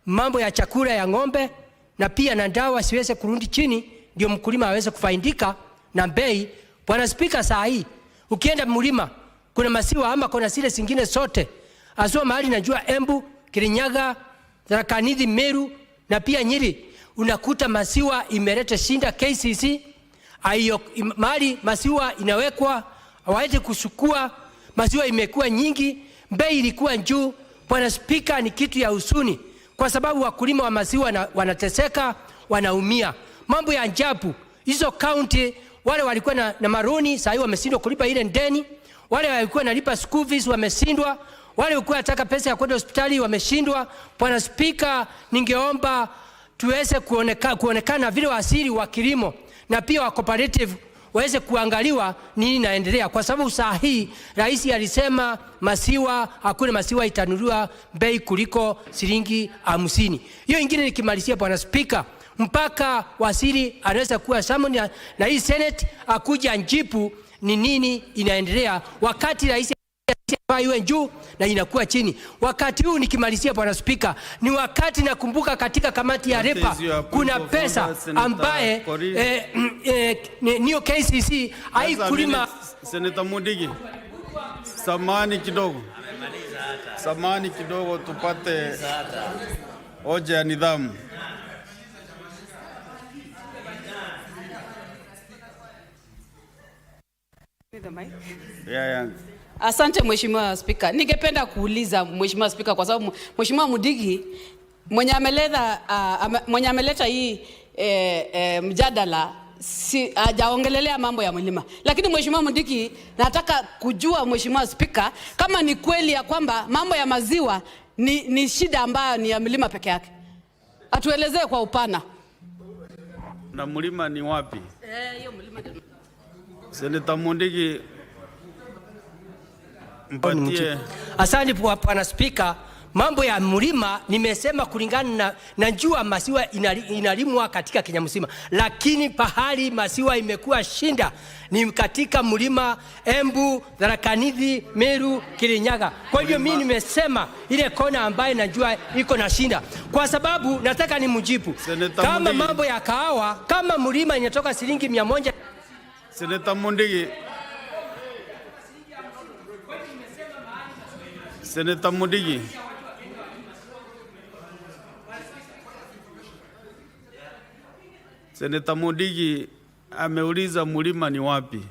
mambo ya chakula ya ng'ombe na pia na dawa siweze kurudi chini, ndio mkulima aweze kufaidika na bei. Bwana Speaker, saa hii ukienda mlima kuna masiwa ama kuna zile zingine zote, aswa mahali najua Embu, Kirinyaga, Tharaka Nithi, Meru na pia Nyeri, unakuta masiwa imeleta shinda KCC. Ayo mahali masiwa inawekwa hawaje kusukua, masiwa imekuwa nyingi, bei ilikuwa juu. Bwana Speaker, ni kitu ya usuni kwa sababu wakulima wa masiwa wanateseka, wanaumia. Mambo ya ajabu, hizo county wale walikuwa na maroni sasa wameshindwa kulipa ile ndeni, wale walikuwa nalipa school fees wameshindwa, wale walikuwa nataka pesa ya kwenda hospitali wameshindwa. Bwana Speaker, ningeomba tuweze kuonekana vile wasiri wa kilimo na pia wa cooperative waweze kuangaliwa nini inaendelea, kwa sababu saa hii rais alisema masiwa, hakuna masiwa itanunuliwa bei kuliko shilingi 50. Hiyo ingine nikimalizia, Bwana Speaker, mpaka wasiri anaweza kuwa summon na hii Senate akuja njipu ni nini inaendelea, wakati rais iwe juu na inakuwa chini. Wakati huu nikimalizia, Bwana Speaker, ni wakati nakumbuka katika kamati ya REPA kuna pesa ambaye niyo KCC haikulima. Senator Mundigi, samani kidogo tupate hoja ya nidhamu. Yeah. Asante Mheshimiwa Speaker. Ningependa kuuliza Mheshimiwa Speaker, kwa sababu Mheshimiwa Mudigi mwenye ameleta hii mjadala hajaongelelea mambo ya mlima. Lakini Mheshimiwa Mudigi, nataka kujua Mheshimiwa Speaker, kama ni kweli ya kwamba mambo ya maziwa ni shida ambayo ni ya mlima peke yake. Atuelezee kwa upana. Na mlima ni wapi? Hiyo mlima. Senator Mudigi, mpatie. Asante Bwana Speaker, mambo ya mlima nimesema kulingana na njua masiwa inalimwa katika Kenya mzima, lakini pahali masiwa imekuwa shinda ni katika mlima Embu, Tharaka Nithi, Meru, Kirinyaga. Kwa hivyo mimi nimesema ile kona ambaye najua iko na shinda, kwa sababu nataka nimjibu kama mambo ya kahawa, kama mlima inatoka shilingi 100. Senator Mundigi. Senator Mundigi. Senator Mundigi ameuliza mlima ni wapi?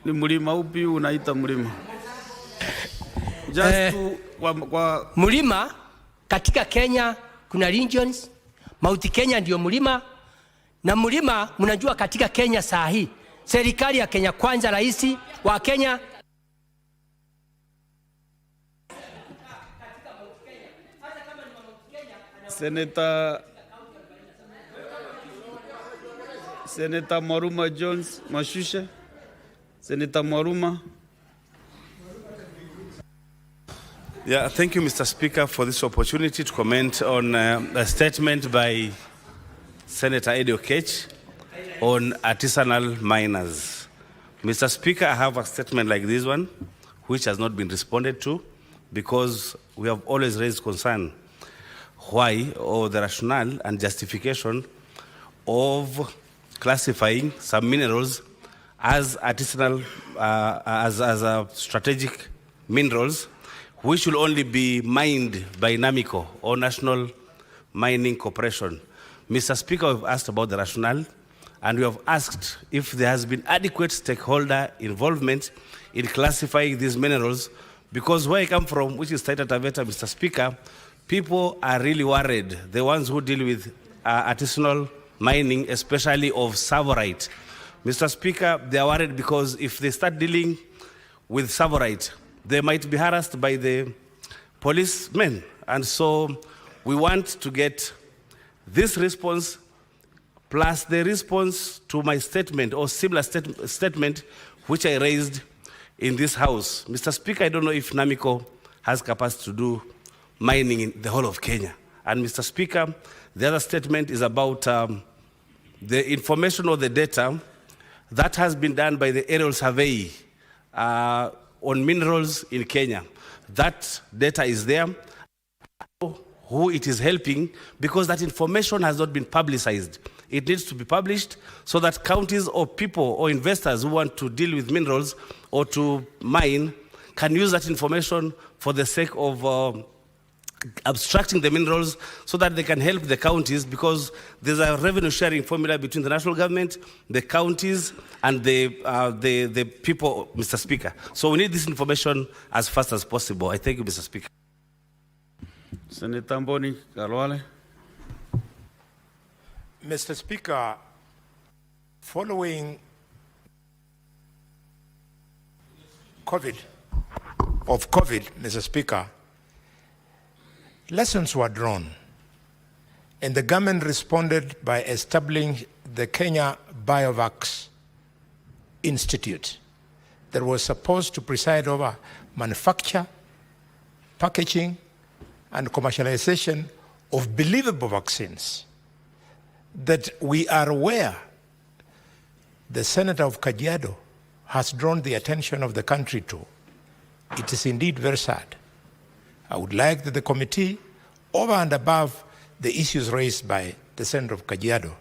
Ni mlima upi unaita mlima? Kwa mlima katika Kenya kuna regions. Mount Kenya ndio mlima, na mlima mnajua katika Kenya saa hii serikali ya Kenya Kwanza, rais wa Kenya Senator Mwaruma Jones Mashushe. Senator Mwaruma. Yeah, thank you, Mr. Speaker, for this opportunity to comment on a statement by Senator Eddie Okech on artisanal miners. Mr. Speaker, I have a statement like this one, which has not been responded to, because we have always raised concern why, or the rationale and justification of classifying some minerals as artisanal, as strategic minerals, which will only be mined by NAMICO, or National Mining Corporation. Mr. Speaker, we've asked about the rationale, and we have asked if there has been adequate stakeholder involvement in classifying these minerals, because where I come from, which is Taita Taveta, Mr. Speaker, people are really worried, the ones who deal with artisanal mining, especially of savorite. Mr. Speaker, they are worried because if they start dealing with savorite, they might be harassed by the policemen. And so we want to get this response plus the response to my statement or similar statement which I raised in this House. Mr. Speaker, I don't know if NAMICO has capacity to do mining in the whole of Kenya. And Mr. Speaker, the other statement is about the information or the data that has been done by the aerial survey on minerals in Kenya. That data is there. Who it is helping, because that information has not been publicized. It needs to be published so that counties or people or investors who want to deal with minerals or to mine can use that information for the sake of abstracting the minerals so that they can help the counties, because there's a revenue sharing formula between the national government, the counties, and the people, Mr. Speaker. So we need this information as fast as possible. I thank you, Mr. Speaker. Senator Mboni Kalwale. Mr. Speaker, following COVID, Mr. Speaker, lessons were drawn, and the government responded by establishing the Kenya Biovax Institute that was supposed to preside over manufacture, packaging, and commercialization of believable vaccines that we are aware the Senator of Kajiado has drawn the attention of the country to. It is indeed very sad. I would like that the committee, over and above the issues raised by the Senator of Kajiado,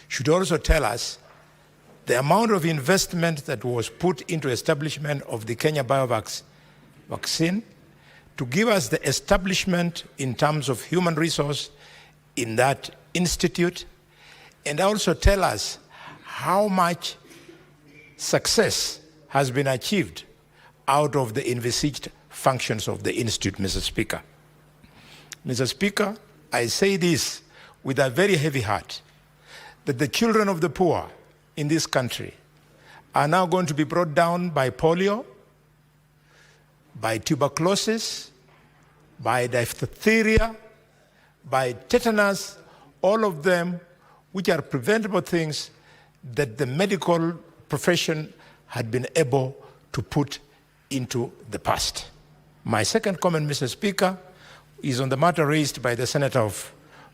should also tell us the amount of investment that was put into establishment of the Kenya Biovax vaccine, to give us the establishment in terms of human resource in that institute, and also tell us how much success has been achieved out of the envisaged functions of the institute, Mr. Speaker. Mr. Speaker, I say this with a very heavy heart, that the children of the poor in this country are now going to be brought down by polio, by tuberculosis, by diphtheria, by tetanus, all of them which are preventable things that the medical profession had been able to put into the past. My second comment, Mr. Speaker, is on the matter raised by the Senator of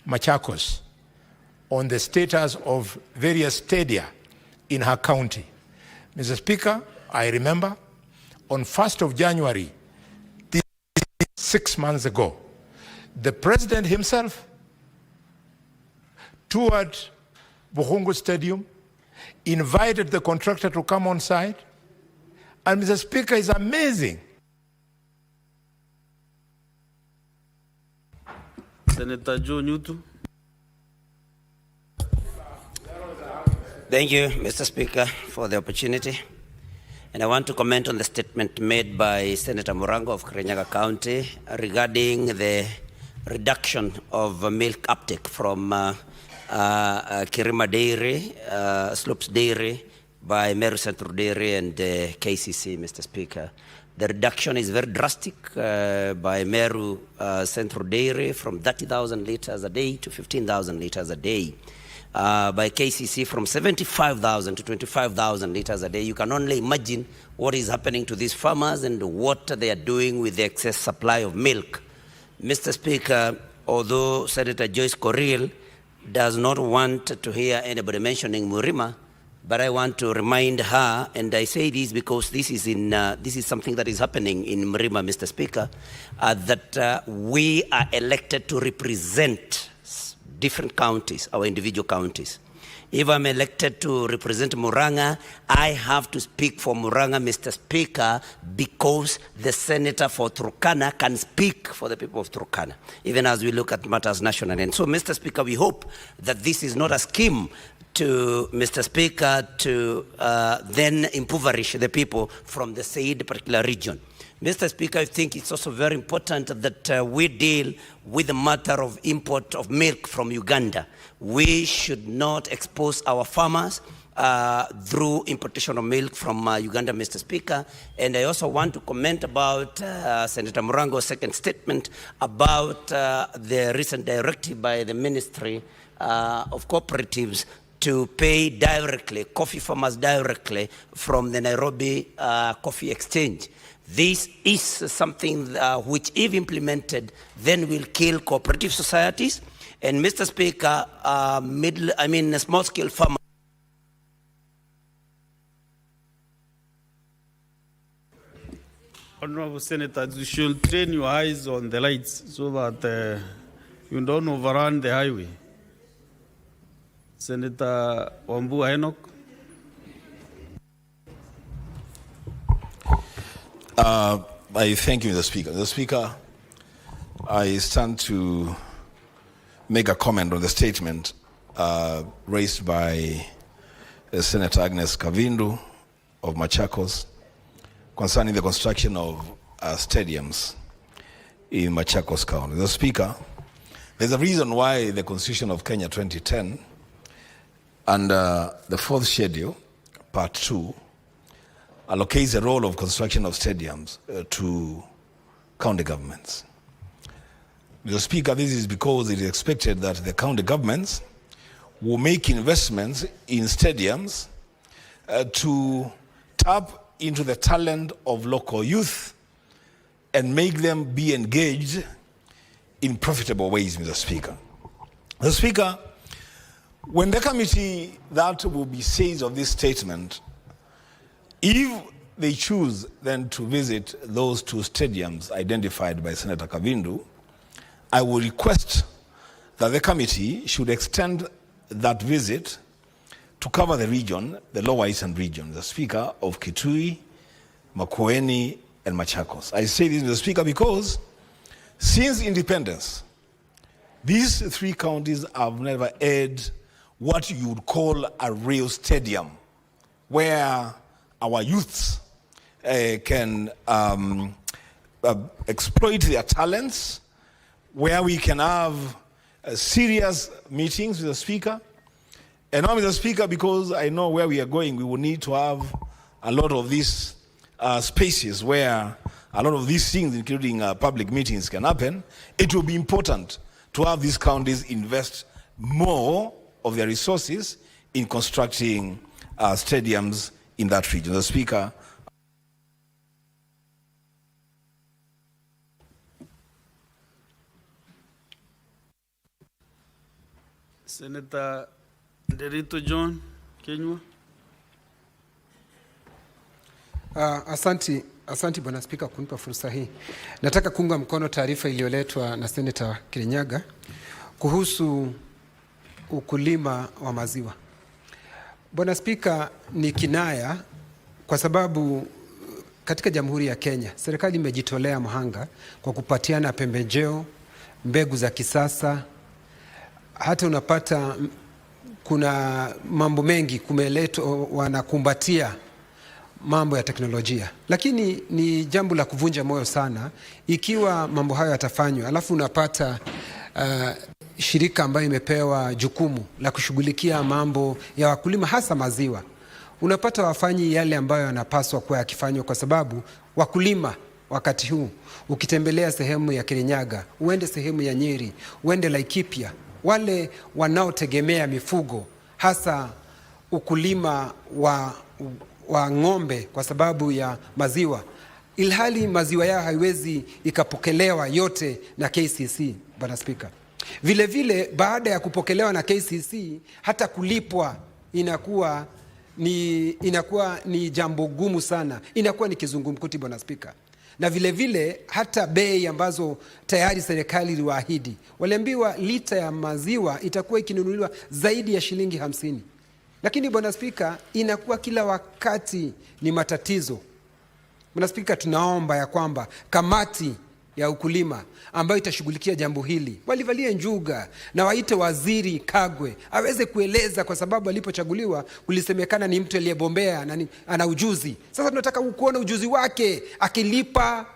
Machakos on the status of various stadia in her county. Mr. Speaker, I remember on 1st of January, 6 months ago, the President himself toured Buhungu Stadium, invited the contractor to come on site, and Mr. Speaker, it's amazing. Senator Joe Newton. Thank you, Mr. Speaker, for the opportunity. And I want to comment on the statement made by Senator Murango of Kirinyaga County regarding the reduction of milk uptake from Kirima Dairy, Slopes Dairy, by Meru Central Dairy and KCC, Mr. Speaker. The reduction is very drastic by Meru Central Dairy from 30,000 liters a day to 15,000 liters a day. By KCC from 75,000 to 25,000 liters a day. You can only imagine what is happening to these farmers and what they are doing with the excess supply of milk. Mr. Speaker, although Senator Joyce Corriel does not want to hear anybody mentioning Murima, but I want to remind her, and I say this because this is something that is happening in Murima, Mr. Speaker, that we are elected to represent different counties, our individual counties. If I'm elected to represent Muranga, I have to speak for Muranga, Mr. Speaker, because the senator for Turkana can speak for the people of Turkana, even as we look at matters nationally. And so, Mr. Speaker, we hope that this is not a scheme to, Mr. Speaker, to then impoverish the people from the said particular region. Mr. Speaker, I think it's also very important that we deal with the matter of import of milk from Uganda. We should not expose our farmers through importation of milk from Uganda, Mr. Speaker. And I also want to comment about Senator Murango's second statement about the recent directive by the Ministry of Cooperatives to pay directly, coffee farmers directly from the Nairobi Coffee Exchange. This is something which, if implemented, then will kill cooperative societies. And Mr. Speaker, small-scale farmers. Honorable Senator, you should train your eyes on the lights so that you don't overrun the highway. Senator Wambua Enoch. I thank you, Mr. Speaker. Mr. Speaker, I stand to make a comment on the statement raised by Senator Agnes Kavindu of Machakos concerning the construction of stadiums in Machakos County. Mr. Speaker, there's a reason why the Constitution of Kenya 2010 and the fourth schedule, part 2, allocates the role of construction of stadiums to county governments. Mr. Speaker, this is because it is expected that the county governments will make investments in stadiums to tap into the talent of local youth and make them be engaged in profitable ways, Mr. Speaker. Mr. Speaker, when the committee that will be seized of this statement, if they choose then to visit those two stadiums identified by Senator Kavindu, I will request that the committee should extend that visit to cover the region, the Lower Eastern region, the Speaker, of Kitui, Makueni, and Machakos. I say this, Mr. Speaker, because since independence, these three counties have never had what you would call a real stadium, where our youths can exploit their talents, where we can have serious meetings with the Speaker. And now, Mr. Speaker, because I know where we are going, we will need to have a lot of these spaces where a lot of these things, including public meetings, can happen. It will be important to have these counties invest more of their resources in constructing stadiums in that region. The Speaker. Senator Derito John Kenywa. Asanti Bwana Spika kunipa fursa hii. Nataka kuunga mkono taarifa iliyoletwa na Senator Kirinyaga kuhusu ukulima wa maziwa. Bwana Spika, ni kinaya kwa sababu katika Jamhuri ya Kenya serikali imejitolea mhanga kwa kupatiana pembejeo, mbegu za kisasa. Hata unapata kuna mambo mengi kumeletwa, wanakumbatia mambo ya teknolojia, lakini ni jambo la kuvunja moyo sana ikiwa mambo hayo yatafanywa alafu unapata shirika ambayo imepewa jukumu la kushughulikia mambo ya wakulima hasa maziwa, unapata wafanyi yale ambayo yanapaswa kuwa yakifanywa, kwa sababu wakulima wakati huu ukitembelea sehemu ya Kirinyaga, uende sehemu ya Nyeri, uende Laikipia, wale wanaotegemea mifugo hasa ukulima wa ng'ombe kwa sababu ya maziwa, ilhali maziwa yao haiwezi ikapokelewa yote na KCC. Bwana Spika, vile vile baada ya kupokelewa na KCC hata kulipwa inakuwa ni jambo gumu sana, inakuwa ni kizungumkuti Bwana Spika. Na vile vile hata bei ambazo tayari serikali iliwaahidi, waliambiwa lita ya maziwa itakuwa ikinunuliwa zaidi ya shilingi 50. Lakini Bwana Spika, inakuwa kila wakati ni matatizo. Bwana Spika, tunaomba ya kwamba kamati ya ukulima ambayo itashughulikia jambo hili walivalie njuga na waite Waziri Kagwe aweze kueleza, kwa sababu alipochaguliwa kulisemekana ni mtu aliyebombea na ana ujuzi. Sasa tunataka kuona ujuzi wake akilipa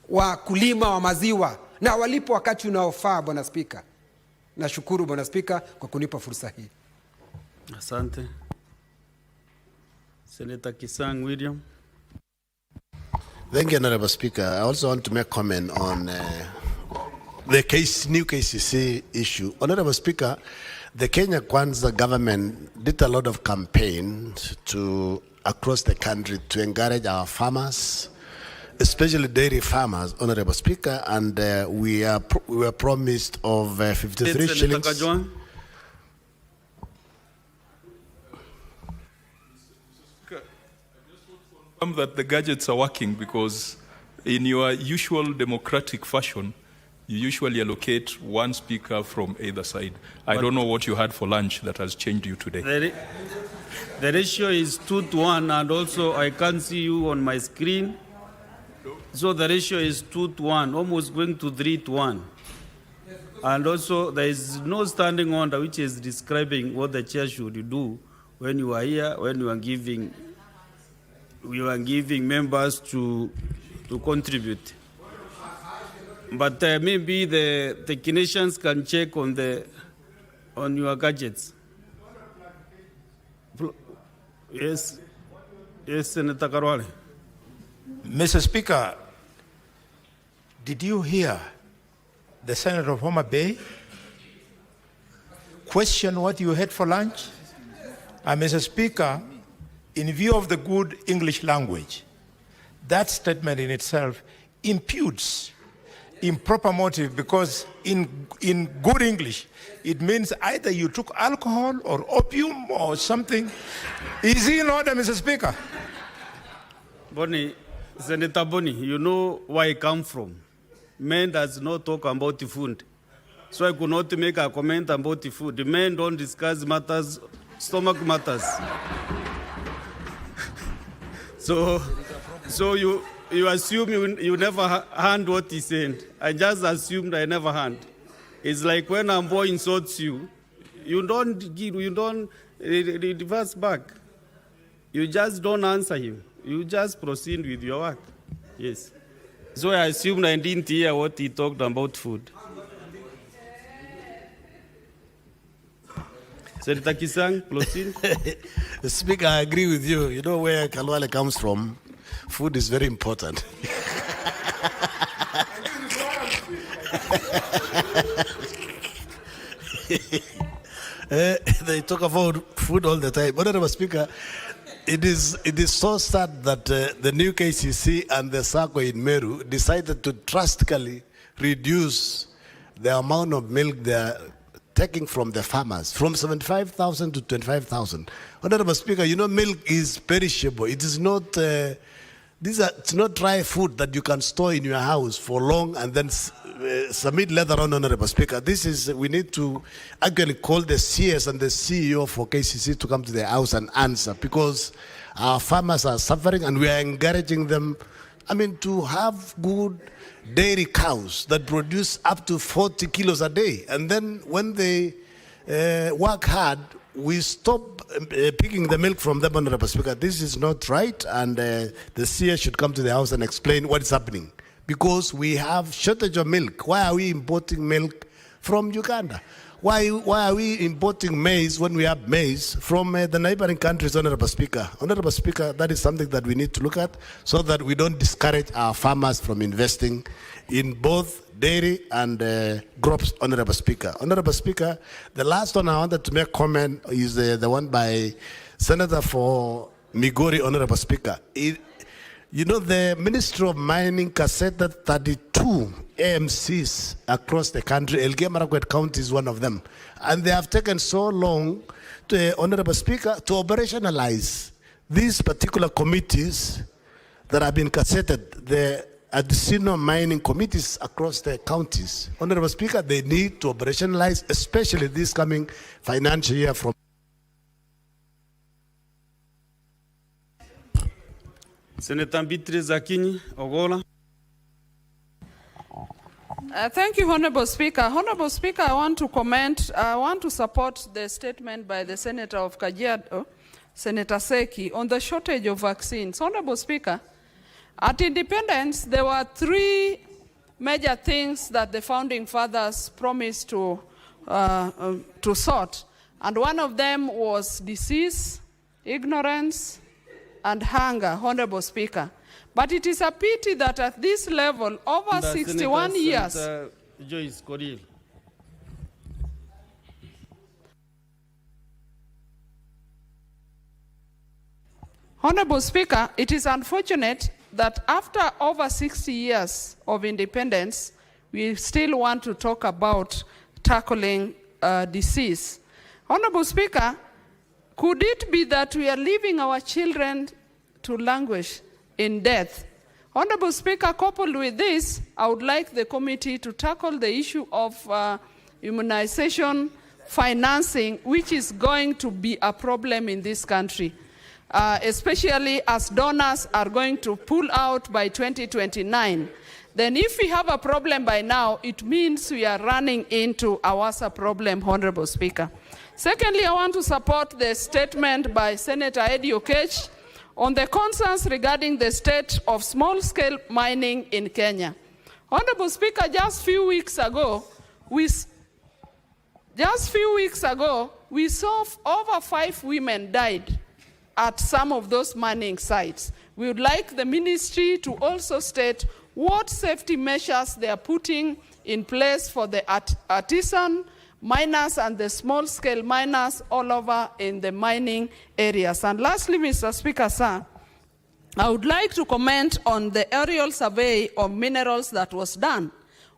wakulima wa maziwa na walipo wakati unaofaa. Bwana Spika, nashukuru Bwana Spika kwa kunipa fursa hii. Asante. Senator Kisang William. Thank you, Honorable Speaker. I also want to make comment on the new KCC issue. Honorable Speaker, the Kenya Kwanza government did a lot of campaigns across the country to encourage our farmers, especially dairy farmers, Honorable Speaker, and we were promised of 53 shillings. That the gadgets are working, because in your usual democratic fashion, you usually allocate one speaker from either side. I don't know what you had for lunch that has changed you today. The ratio is 2-1, and also I can't see you on my screen. So the ratio is 2-1, almost going to 3-1. And also there is no standing order which is describing what the chair should do when you are here, when you are giving members to contribute. But maybe the technicians can check on your gadgets. Yes, Senator Karwale. Mr. Speaker, did you hear the Senator of Homa Bay question what you had for lunch? And Mr. Speaker, in view of the good English language, that statement in itself imputes improper motive, because in good English, it means either you took alcohol or opium or something. Is he in order, Mr. Speaker? Bonnie, Senator Bonnie, you know where I come from. Men does not talk about the food. So I could not make a comment about the food. The men don't discuss matters, stomach matters. So you assume you never heard what he said. I just assumed I never heard. It's like when a boy insults you, you don't reverse back. You just don't answer him. You just proceed with your work. Yes. So I assumed I didn't hear what he talked about food. Senator Kisang, proceed. Speaker, I agree with you. You know where Kalwale comes from. Food is very important. They talk about food all the time. Honorable Speaker, it is so sad that the new KCC and the SACCO in Meru decided to drastically reduce the amount of milk they are taking from the farmers, from 75,000 to 25,000. Honorable Speaker, you know, milk is perishable. It is not, it's not dry food that you can store in your house for long and then submit later on, Honorable Speaker. We need to actually call the CS and the CEO for KCC to come to the house and answer, because our farmers are suffering and we are encouraging them, to have good dairy cows that produce up to 40 kilos a day. And then when they work hard, we stop picking the milk from them, Honorable Speaker. This is not right, and the CS should come to the house and explain what is happening. Because we have shortage of milk. Why are we importing milk from Uganda? Why are we importing maize when we have maize from the neighboring countries, Honorable Speaker? Honorable Speaker, that is something that we need to look at so that we don't discourage our farmers from investing in both dairy and crops, Honorable Speaker. Honorable Speaker, the last one I wanted to make comment is the one by Senator for Migori, Honorable Speaker. You know, the Ministry of Mining cassetted 32 AMCs across the country. Elgeyo-Marakwet County is one of them. And they have taken so long, Honorable Speaker, to operationalize these particular committees that have been cassetted, the additional mining committees across the counties. Honorable Speaker, they need to operationalize, especially this coming financial year from Senator Beatrice Akinyi Ogola. Thank you, Honorable Speaker. Honorable Speaker, I want to support the statement by the Senator of Kajiado, Senator Seki, on the shortage of vaccines. Honorable Speaker, at independence, there were 3 major things that the founding fathers promised to sort. And one of them was disease, ignorance, and hunger, Honorable Speaker. But it is a pity that at this level, over 61 years... Joyce Coril. Honorable Speaker, it is unfortunate that after over 60 years of independence, we still want to talk about tackling disease. Honorable Speaker, could it be that we are leaving our children to languish in death? Honorable Speaker, coupled with this, I would like the committee to tackle the issue of immunization financing, which is going to be a problem in this country, especially as donors are going to pull out by 2029. Then if we have a problem by now, it means we are running into a worse problem, Honorable Speaker. Secondly, I want to support the statement by Senator Eddie Okech on the concerns regarding the state of small-scale mining in Kenya. Honorable Speaker, just a few weeks ago, we saw over 5 women died at some of those mining sites. We would like the ministry to also state what safety measures they are putting in place for the artisan miners and the small-scale miners all over in the mining areas. And lastly, Mr. Speaker, sir, I would like to comment on the aerial survey of minerals that was done.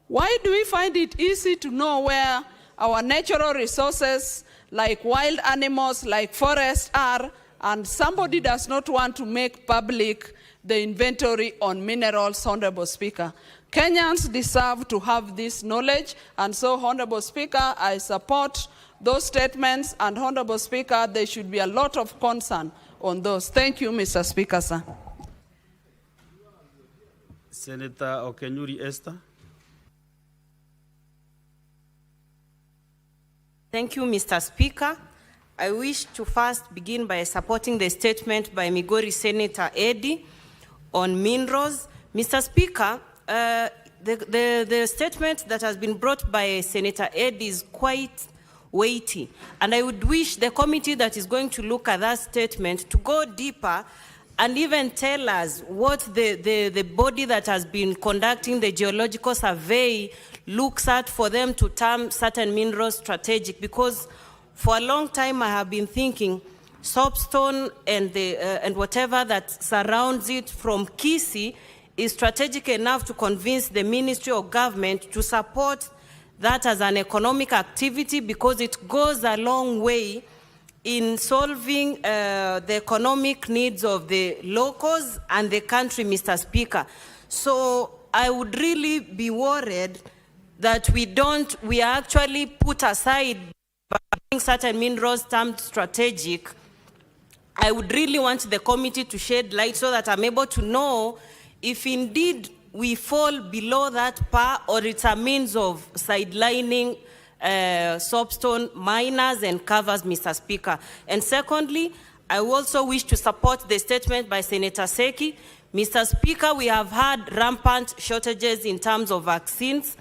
Why do we find it easy to know where our natural resources, like wild animals, like forests are, and somebody does not want to make public the inventory on minerals, Honorable Speaker? Kenyans deserve to have this knowledge, and so, Honorable Speaker, I support those statements, and Honorable Speaker, there should be a lot of concern on those. Thank you, Mr. Speaker, sir. Senator Okenyuri Esther. Thank you, Mr. Speaker. I wish to first begin by supporting the statement by Migori Senator Eddie on minerals. Mr. Speaker, the statement that has been brought by Senator Eddie is quite weighty, and I would wish the committee that is going to look at that statement to go deeper and even tell us what the body that has been conducting the geological survey looks at for them to term certain minerals strategic, because for a long time I have been thinking soapstone and whatever that surrounds it from Kisii is strategic enough to convince the Ministry of Government to support that as an economic activity because it goes a long way in solving the economic needs of the locals and the country, Mr. Speaker. So I would really be worried that we actually put aside by certain minerals termed strategic. I would really want the committee to shed light so that I'm able to know if indeed we fall below that par or it's a means of sidelining soapstone miners and covers, Mr. Speaker. And secondly, I also wish to support the statement by Senator Seki. Mr. Speaker, we have had rampant shortages in terms of vaccines,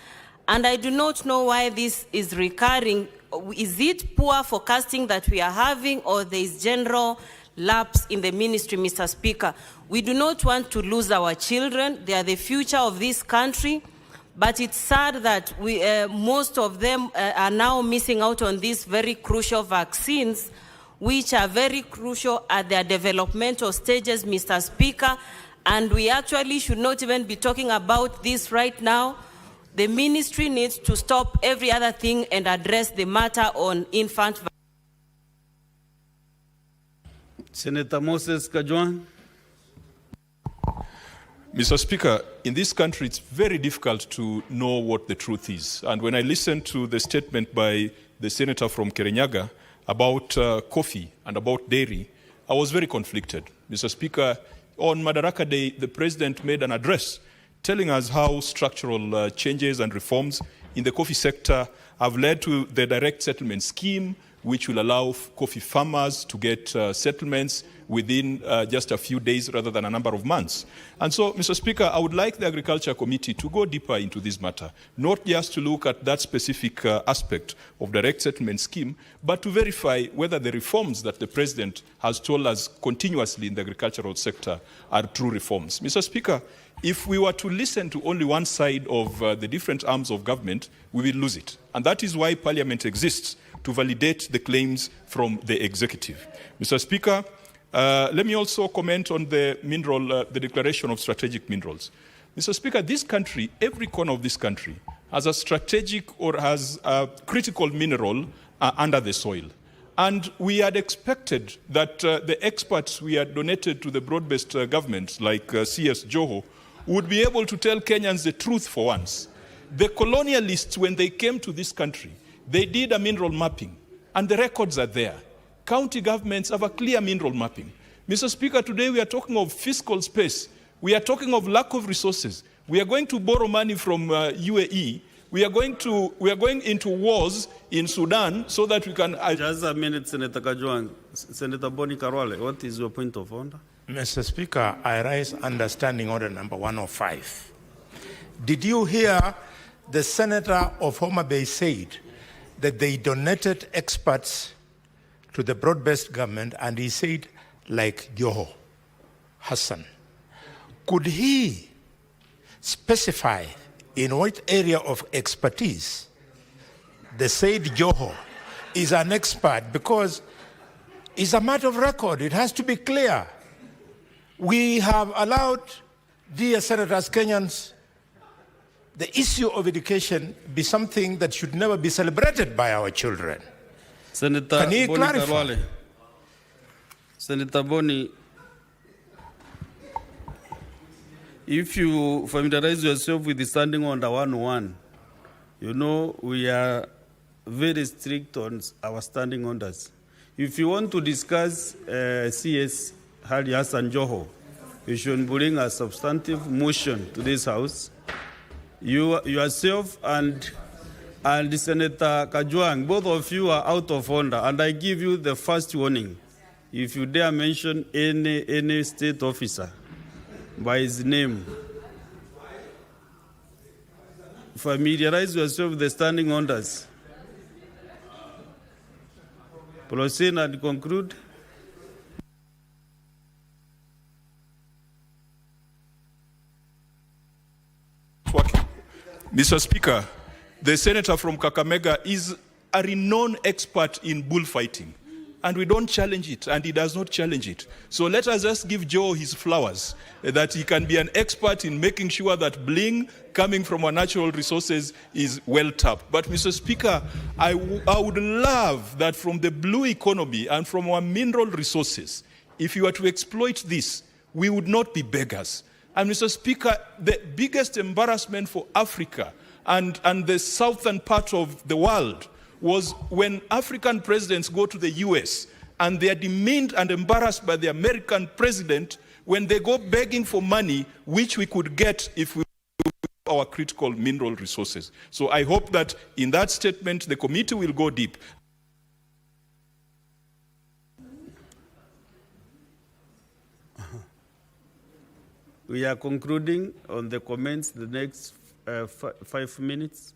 and I do not know why this is recurring. Is it poor forecasting that we are having, or there is general lapse in the ministry, Mr. Speaker? We do not want to lose our children. They are the future of this country. But it's sad that most of them are now missing out on these very crucial vaccines, which are very crucial at their developmental stages, Mr. Speaker. And we actually should not even be talking about this right now. The ministry needs to stop every other thing and address the matter on infant vaccine. Senator Moses Kajwang. Mr. Speaker, in this country, it's very difficult to know what the truth is. And when I listened to the statement by the senator from Kirinyaga about coffee and about dairy, I was very conflicted. Mr. Speaker, on Madaraka Day, the president made an address telling us how structural changes and reforms in the coffee sector have led to the direct settlement scheme, which will allow coffee farmers to get settlements within just a few days rather than a number of months. And so, Mr. Speaker, I would like the Agriculture Committee to go deeper into this matter, not just to look at that specific aspect of direct settlement scheme, but to verify whether the reforms that the President has told us continuously in the agricultural sector are true reforms. Mr. Speaker, if we were to listen to only one side of the different arms of government, we will lose it. And that is why Parliament exists, to validate the claims from the executive. Mr. Speaker, let me also comment on the mineral, the declaration of strategic minerals. Mr. Speaker, this country, every corner of this country, has a strategic or has a critical mineral under the soil. And we had expected that the experts we had donated to the broad-based government, like CS Joho, would be able to tell Kenyans the truth for once. The colonialists, when they came to this country, they did a mineral mapping, and the records are there. County governments have a clear mineral mapping. Mr. Speaker, today we are talking of fiscal space. We are talking of lack of resources. We are going to borrow money from UAE. We are going into wars in Sudan so that we can... Just a minute, Senator Kajwang. Senator Boni Karwale, what is your point of order? Mr. Speaker, I rise under Standing Order number 105. Did you hear the senator of Homa Bay said that they donated experts to the broad-based government, and he said, like Joho Hassan. Could he specify in what area of expertise the said Joho is an expert? Because it's a matter of record. It has to be clear. We have allowed, dear senators, Kenyans, the issue of education be something that should never be celebrated by our children. Senator Can you Boni clarify? Karwale. Senator Boni, if you familiarize yourself with the Standing Order 101, you know we are very strict on our standing orders. If you want to discuss CS Hali Hassan Joho, you should bring a substantive motion to this House. You yourself and Senator Kajwang, both of you are out of order, and I give you the first warning. If you dare mention any state officer by his name, familiarize yourself with the standing orders. Proceed and conclude. Mr. Speaker, the senator from Kakamega is a renowned expert in bullfighting. and we don't challenge it, and he does not challenge it. So let us just give Joe his flowers, that he can be an expert in making sure that bling coming from our natural resources is well tapped. But Mr. Speaker, I would love that from the blue economy and from our mineral resources, if you were to exploit this, we would not be beggars. And Mr. Speaker, the biggest embarrassment for Africa and the southern part of the world was when African presidents go to the US and they are demeaned and embarrassed by the American president when they go begging for money, which we could get if we our critical mineral resources. So I hope that in that statement, the committee will go deep. We are concluding on the comments the next 5 minutes.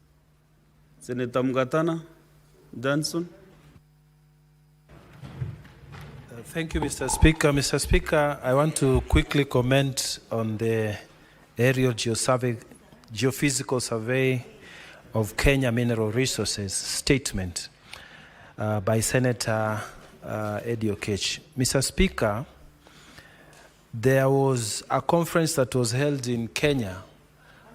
Senator Mgatana Johnson. Thank you, Mr. Speaker. Mr. Speaker, I want to quickly comment on the aerial geophysical survey of Kenya mineral resources statement by Senator Eddie Oketch. Mr. Speaker, there was a conference that was held in Kenya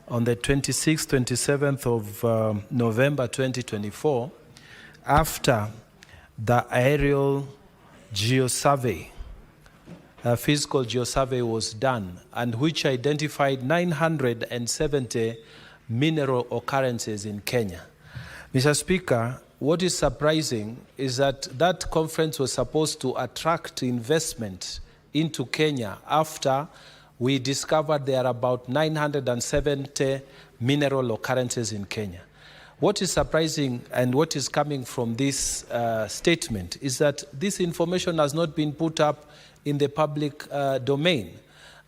on the 26th, 27th of November 2024 after the aerial geosurvey, physical geosurvey was done, and which identified 970 mineral occurrences in Kenya. Mr. Speaker, what is surprising is that that conference was supposed to attract investment into Kenya after we discovered there are about 970 mineral occurrences in Kenya. What is surprising and what is coming from this statement is that this information has not been put up in the public domain.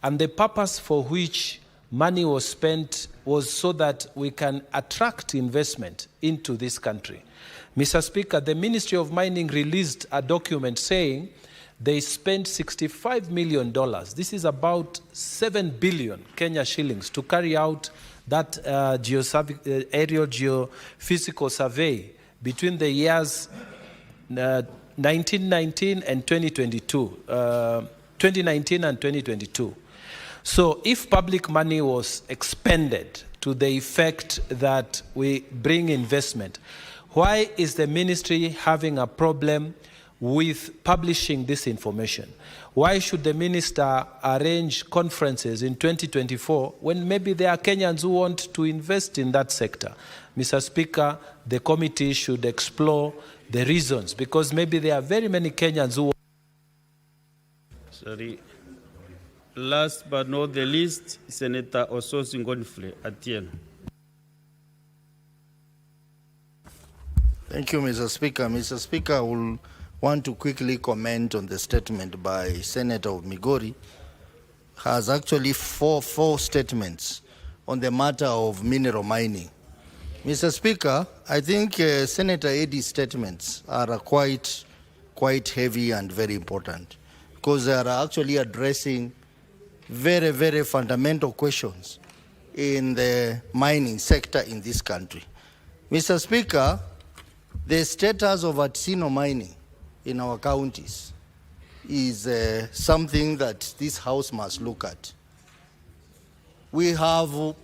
And the purpose for which money was spent was so that we can attract investment into this country. Mr. Speaker, the Ministry of Mining released a document saying they spent $65 million. This is about 7 billion Kenya shillings to carry out that aerial geophysical survey between the years 1919 and 2022, 2019 and 2022. So if public money was expended to the effect that we bring investment, why is the ministry having a problem with publishing this information? Why should the minister arrange conferences in 2024 when maybe there are Kenyans who want to invest in that sector? Mr. Speaker, the committee should explore the reasons, because maybe there are very many Kenyans who... Sorry. Last but not the least, Senator Ososi Ngonfle, Atieno. Thank you, Mr. Speaker. Mr. Speaker, I will want to quickly comment on the statement by Senator of Migori. Has actually four statements on the matter of mineral mining. Mr. Speaker, I think Senator Eddie's statements are quite heavy and very important, because they are actually addressing very, very fundamental questions in the mining sector in this country. Mr. Speaker, the status of artisanal mining in our counties is something that this House must look at. We have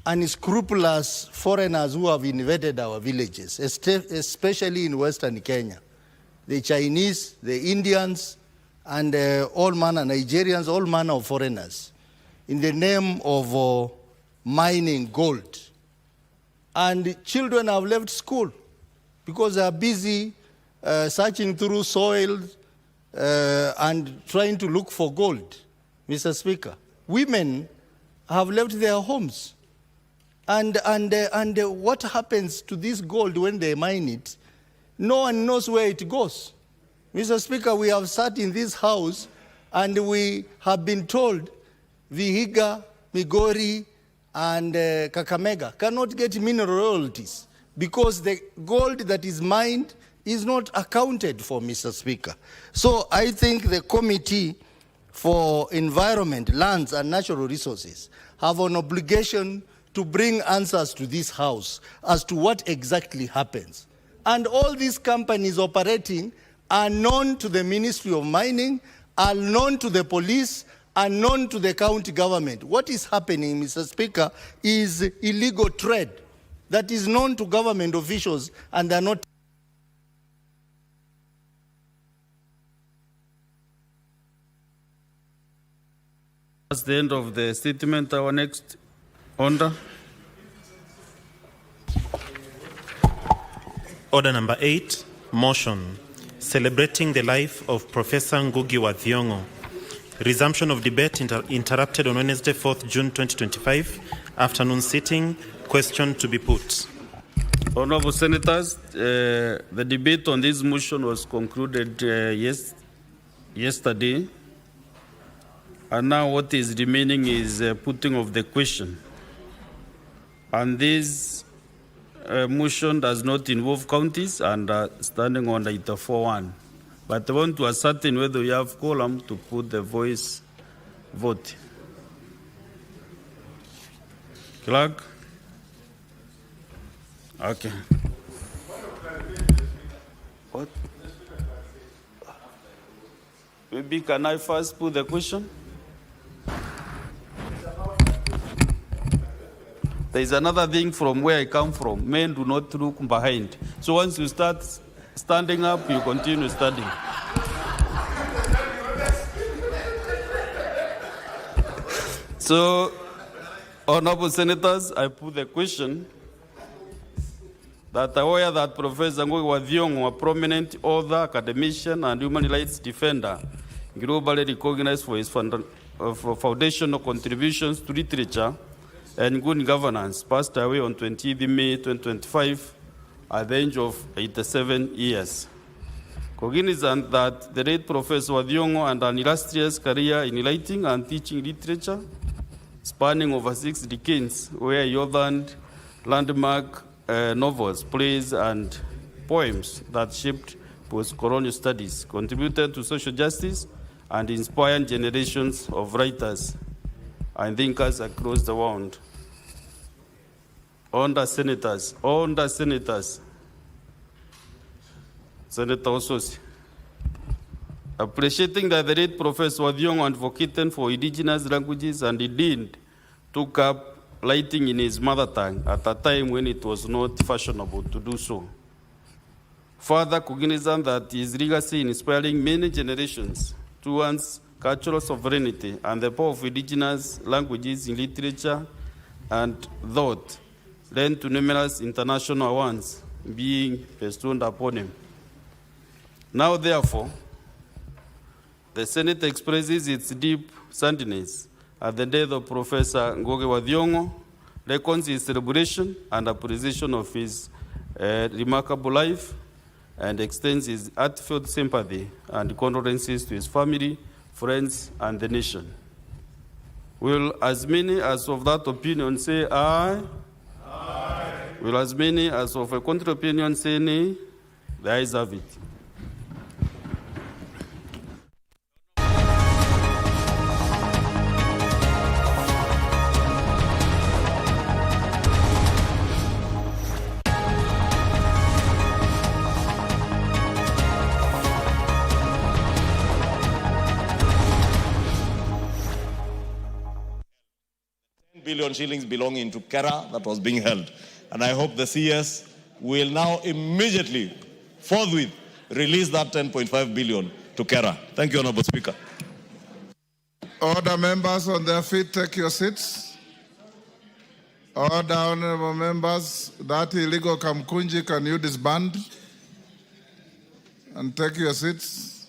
unscrupulous foreigners who have invaded our villages, especially in Western Kenya. The Chinese, the Indians, and all manner, Nigerians, all manner of foreigners, in the name of mining gold. And children have left school because they are busy searching through soil and trying to look for gold, Mr. Speaker. Women have left their homes. And what happens to this gold when they mine it? No one knows where it goes. Mr. Speaker, we have sat in this House and we have been told Vihiga, Migori, and Kakamega cannot get mineral royalties because the gold that is mined is not accounted for, Mr. Speaker. So I think the Committee for Environment, Lands and Natural Resources have an obligation to bring answers to this House as to what exactly happens. And all these companies operating are known to the Ministry of Mining, are known to the police, are known to the county government. What is happening, Mr. Speaker, is illegal trade that is known to government officials, and they are not. That's the end of the statement. Our next order. Order number 8, motion celebrating the life of Professor Ngugi wa Thiong'o. Resumption of debate interrupted on Wednesday, 4th June 2025. Afternoon sitting. Question to be put. Honorable Senators, the debate on this motion was concluded yesterday. And now what is remaining is putting of the question. And this motion does not involve counties and standing on item 4.1. But I want to ascertain whether we have quorum to put the voice vote. Clerk? Okay. What? Maybe can I first put the question? There is another thing from where I come from. Men do not look behind. So once you start standing up, you continue standing. So, Honorable Senators, I put the question that aware that Professor Ngugi wa Thiong'o, a prominent author, academician, and human rights defender, globally recognized for his foundational contributions to literature and good governance, passed away on 20th May 2025 at the age of 87 years. Cognizant that the late Professor wa Thiong'o had an illustrious career in writing and teaching literature, spanning over 6 decades, where he authored landmark novels, plays, and poems that shaped post-colonial studies, contributed to social justice, and inspired generations of writers and thinkers across the world. Honored Senators, Senator Ososi, appreciating that the late Professor wa Thiong'o advocated for indigenous languages and indeed took up writing in his mother tongue at a time when it was not fashionable to do so. Further, cognizant that his legacy in inspiring many generations towards cultural sovereignty and the power of indigenous languages in literature and thought led to numerous international awards being bestowed upon him. Now, therefore, the Senate expresses its deep sadness at the death of Professor Ngugi wa Thiong'o, reckons his celebration and appreciation of his remarkable life, and extends his heartfelt sympathy and condolences to his family, friends, and the nation. Will as many as of that opinion say aye? Aye. Will as many as of a contrary opinion say nay? The ayes have it. Billion shillings belonging to Kera that was being held. And I hope the CS will now immediately, forthwith, release that 10.5 billion to Kera. Thank you, Honorable Speaker. Order, members on their feet, take your seats. Order, honorable members, that illegal Kamkunji, can you disband and take your seats?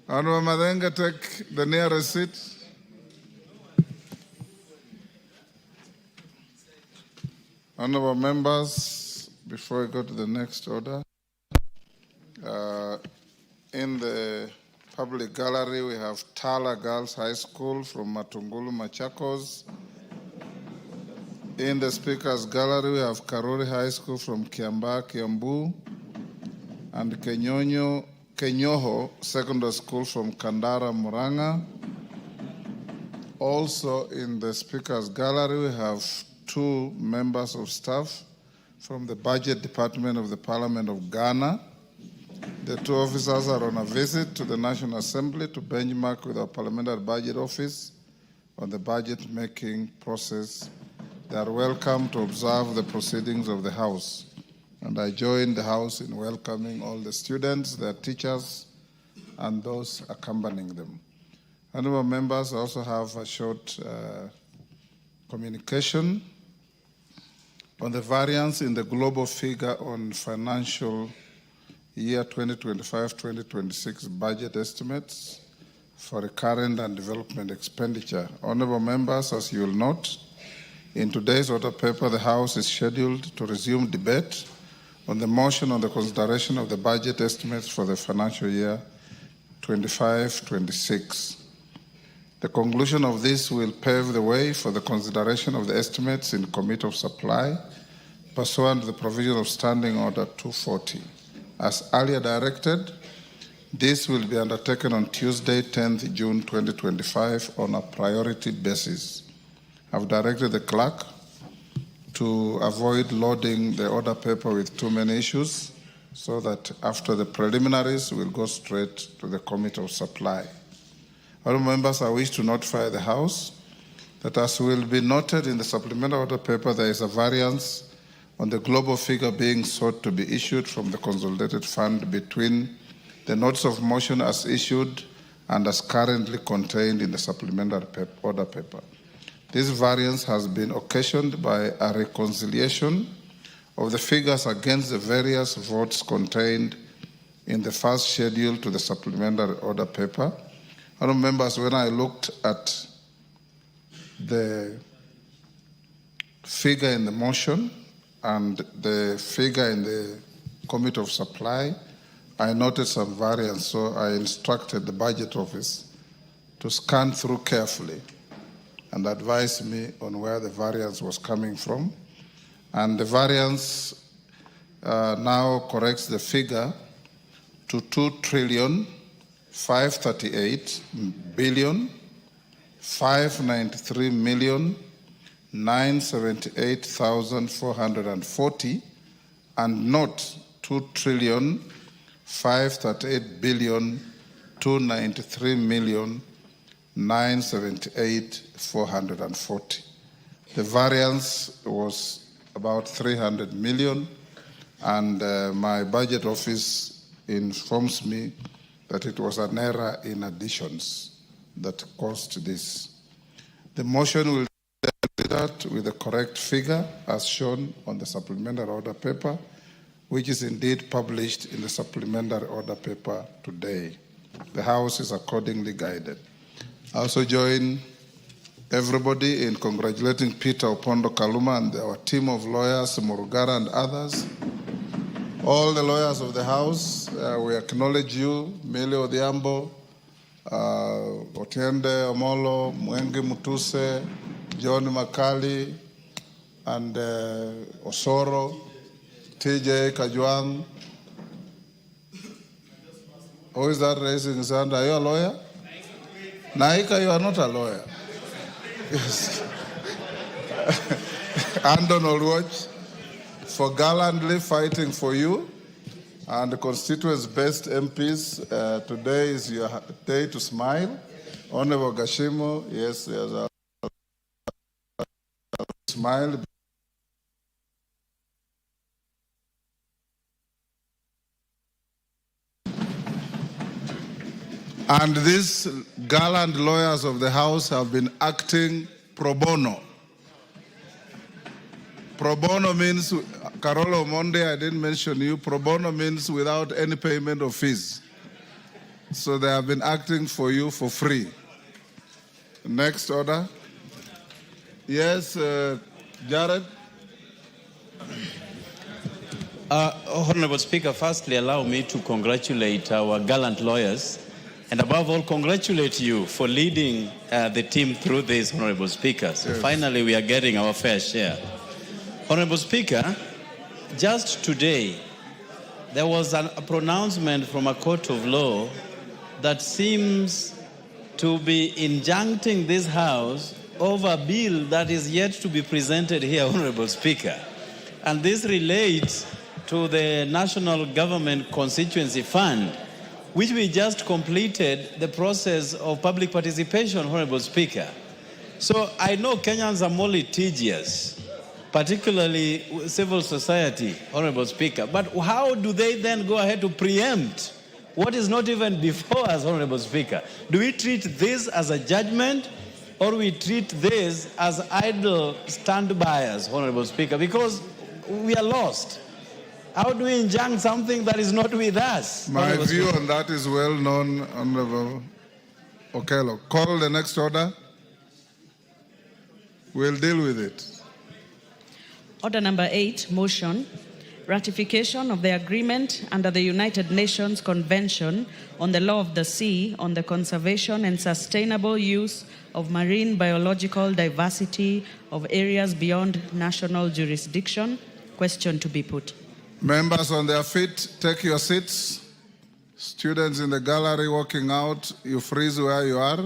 Honorable Madenga, take the nearest seat. Honorable members, before we go to the next order, in the public gallery we have Tala Girls High School from Matungulu, Machakos. In the speakers gallery we have Karori High School from Kiambaa, Kiambu, and Kenyoho Secondary School from Kandara, Muranga. Also in the speakers gallery we have 2 members of staff from the Budget Department of the Parliament of Ghana. The two officers are on a visit to the National Assembly to benchmark with our Parliamentary Budget Office on the budget-making process. They are welcome to observe the proceedings of the House. And I join the House in welcoming all the students, their teachers, and those accompanying them. Honourable members, I also have a short communication on the variance in the global figure on financial year 2025-2026 budget estimates for recurrent and development expenditure. Honourable members, as you will note, in today's order paper, the House is scheduled to resume debate on the motion on the consideration of the budget estimates for the financial year 25-26. The conclusion of this will pave the way for the consideration of the estimates in Committee of Supply pursuant to the provision of Standing Order 240. As earlier directed, this will be undertaken on Tuesday, 10th June 2025 on a priority basis. I've directed the clerk to avoid loading the order paper with too many issues so that after the preliminaries, we'll go straight to the Committee of Supply. Honourable members, I wish to notify the House that as will be noted in the supplemental order paper, there is a variance on the global figure being sought to be issued from the Consolidated Fund between the notice of motion as issued and as currently contained in the supplementary order paper. This variance has been occasioned by a reconciliation of the figures against the various votes contained in the first schedule to the supplementary order paper. Honourable members, when I looked at the figure in the motion and the figure in the Committee of Supply, I noted some variance, so I instructed the Budget Office to scan through carefully and advise me on where the variance was coming from. And the variance now corrects the figure to 2,538,593,978,440 and not 2,538,293,978,440. The variance was about 300 million, and my budget office informs me that it was an error in additions that caused this. The motion will be that with the correct figure as shown on the supplementary order paper, which is indeed published in the supplementary order paper today. The House is accordingly guided. I also join everybody in congratulating Peter Opondo Kaluma and our team of lawyers, Murugara and others. All the lawyers of the House, we acknowledge you, Mele Odhiambo, Otiende Omolo, Mwengi Mutuse, John Makali, and Osoro, TJ Kajwang. Who is that raising his hand? Are you a lawyer? Naika, you are not a lawyer. Yes. Andon Olwach, for gallantly fighting for you and the constituents' best MPs. Today is your day to smile. Honorable Gashimo, yes, there's a smile. And these gallant lawyers of the House have been acting pro bono. Pro bono means, Carolo Monde, I didn't mention you, pro bono means without any payment of fees. So they have been acting for you for free. Next order. Yes, Jared. Honorable Speaker, firstly allow me to congratulate our gallant lawyers and above all congratulate you for leading the team through this, Honorable Speaker. So finally we are getting our fair share. Honorable Speaker, just today there was a pronouncement from a court of law that seems to be injuncting this House over a bill that is yet to be presented here, Honorable Speaker. And this relates to the National Government Constituency Fund, which we just completed the process of public participation, Honorable Speaker. So I know Kenyans are more litigious, particularly civil society, Honorable Speaker. But how do they then go ahead to preempt what is not even before us, Honorable Speaker? Do we treat this as a judgment, or we treat this as idle stand-byers, Honorable Speaker? Because we are lost. How do we injunct something that is not with us? My view on that is well known, Honorable Okello. Call the next order. We'll deal with it. Order number 8, motion. Ratification of the agreement under the United Nations Convention on the Law of the Sea on the conservation and sustainable use of marine biological diversity of areas beyond national jurisdiction. Question to be put. Members on their feet, take your seats. Students in the gallery walking out, you freeze where you are.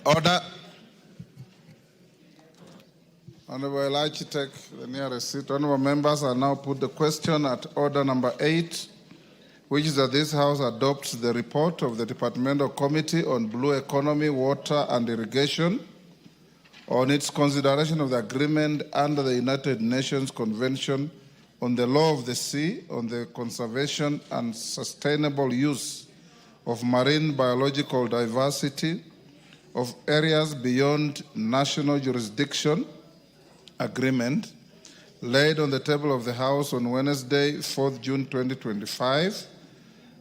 Order. Honorable Elachi, take the nearest seat. Honorable members, I now put the question at order number 8, which is that this House adopts the report of the Departmental Committee on Blue Economy, Water and Irrigation on its consideration of the agreement under the United Nations Convention on the Law of the Sea on the conservation and sustainable use of marine biological diversity of areas beyond national jurisdiction agreement laid on the table of the House on Wednesday, 4th June 2025,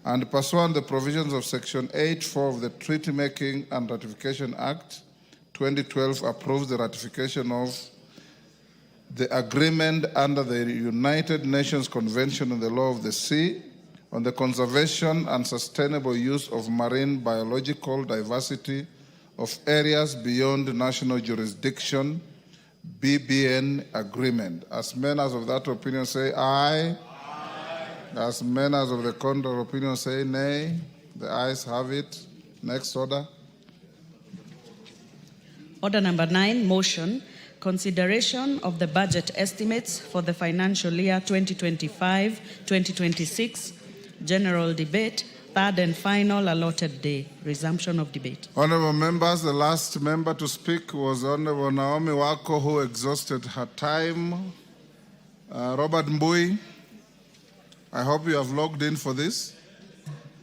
and pursuant to the provisions of Section 8(4) of the Treaty Making and Ratification Act 2012 approves the ratification of the agreement under the United Nations Convention on the Law of the Sea on the conservation and sustainable use of marine biological diversity of areas beyond national jurisdiction, BBN agreement. As many as of that opinion say aye. Aye. As many as of the contrary opinion say nay. The ayes have it. Next order. Order number 9, motion. Consideration of the budget estimates for the financial year 2025-2026. General debate. Third and final allotted day. Resumption of debate. Honorable members, the last member to speak was Honorable Naomi Wako, who exhausted her time. Robert Mbui, I hope you have logged in for this.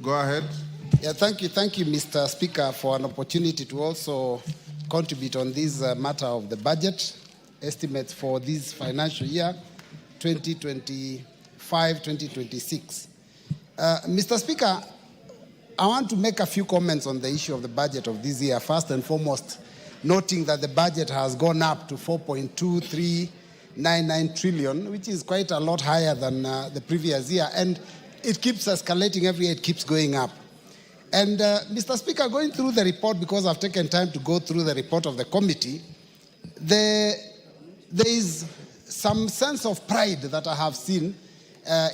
Go ahead. Yeah, thank you, Mr. Speaker, for an opportunity to also contribute on this matter of the budget estimates for this financial year, 2025-2026. Mr. Speaker, I want to make a few comments on the issue of the budget of this year. First and foremost, noting that the budget has gone up to 4.2399 trillion, which is quite a lot higher than the previous year, and it keeps escalating every year, it keeps going up. And Mr. Speaker, going through the report, because I've taken time to go through the report of the committee, there is some sense of pride that I have seen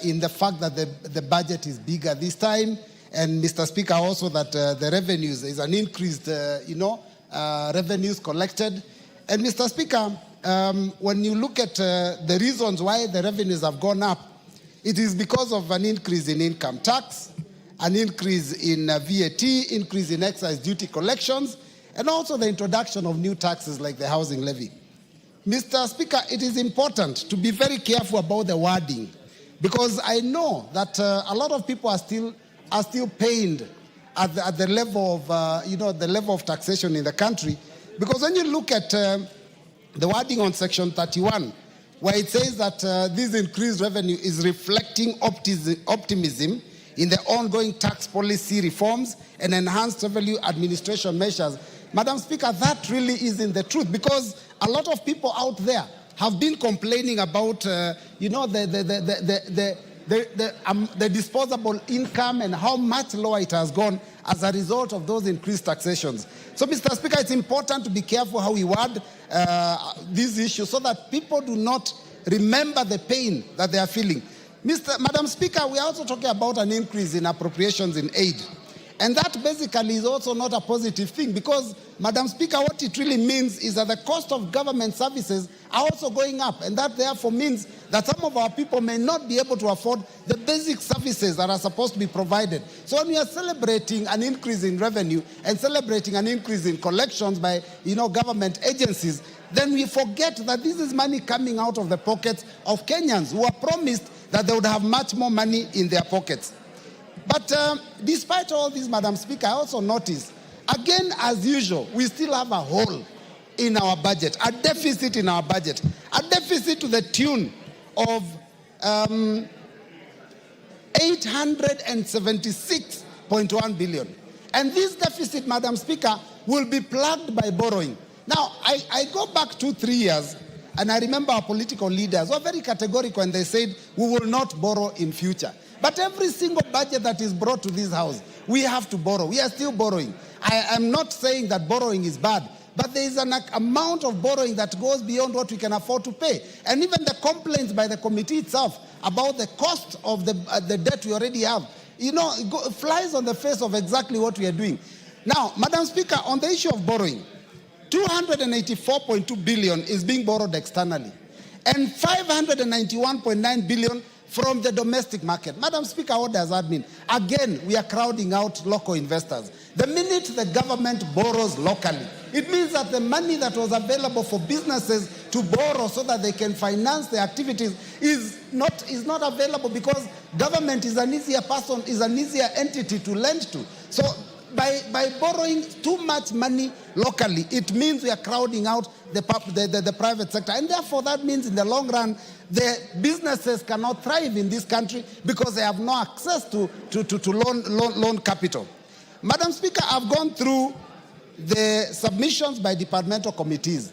in the fact that the budget is bigger this time, and Mr. Speaker, also that the revenues is an increased, revenues collected. And Mr. Speaker, when you look at the reasons why the revenues have gone up, it is because of an increase in income tax, an increase in VAT, increase in excise duty collections, and also the introduction of new taxes like the housing levy. Mr. Speaker, it is important to be very careful about the wording, because I know that a lot of people are still pained at the level of the level of taxation in the country, because when you look at the wording on Section 31, where it says that this increased revenue is reflecting optimism in the ongoing tax policy reforms and enhanced revenue administration measures. Madam Speaker, that really isn't the truth, because a lot of people out there have been complaining about, the disposable income and how much lower it has gone as a result of those increased taxations. So, Mr. Speaker, it's important to be careful how we word these issues so that people do not remember the pain that they are feeling. Madam Speaker, we are also talking about an increase in appropriations in aid. And that basically is also not a positive thing because, Madam Speaker, what it really means is that the cost of government services are also going up. And that therefore means that some of our people may not be able to afford the basic services that are supposed to be provided. So when we are celebrating an increase in revenue and celebrating an increase in collections by, government agencies, then we forget that this is money coming out of the pockets of Kenyans who are promised that they would have much more money in their pockets. But despite all this, Madam Speaker, I also notice, again, as usual, we still have a hole in our budget, a deficit in our budget, a deficit to the tune of 876.1 billion. And this deficit, Madam Speaker, will be plugged by borrowing. Now, I go back 2-3 years, and I remember our political leaders were very categorical when they said, we will not borrow in future. But every single budget that is brought to this house, we have to borrow. We are still borrowing. I am not saying that borrowing is bad, but there is an amount of borrowing that goes beyond what we can afford to pay. And even the complaints by the committee itself about the cost of the debt we already have, it flies on the face of exactly what we are doing. Now, Madam Speaker, on the issue of borrowing, 284.2 billion is being borrowed externally, and 591.9 billion from the domestic market. Madam Speaker, what does that mean? Again, we are crowding out local investors. The minute the government borrows locally, it means that the money that was available for businesses to borrow so that they can finance their activities is not available because government is an easier entity to lend to. So by borrowing too much money locally, it means we are crowding out the private sector. And therefore, that means in the long run, the businesses cannot thrive in this country because they have no access to loan capital. Madam Speaker, I've gone through the submissions by departmental committees,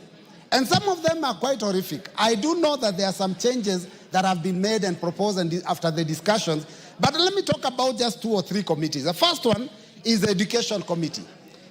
and some of them are quite horrific. I do know that there are some changes that have been made and proposed after the discussions, but let me talk about just 2 or 3 committees. The first one is the Education Committee.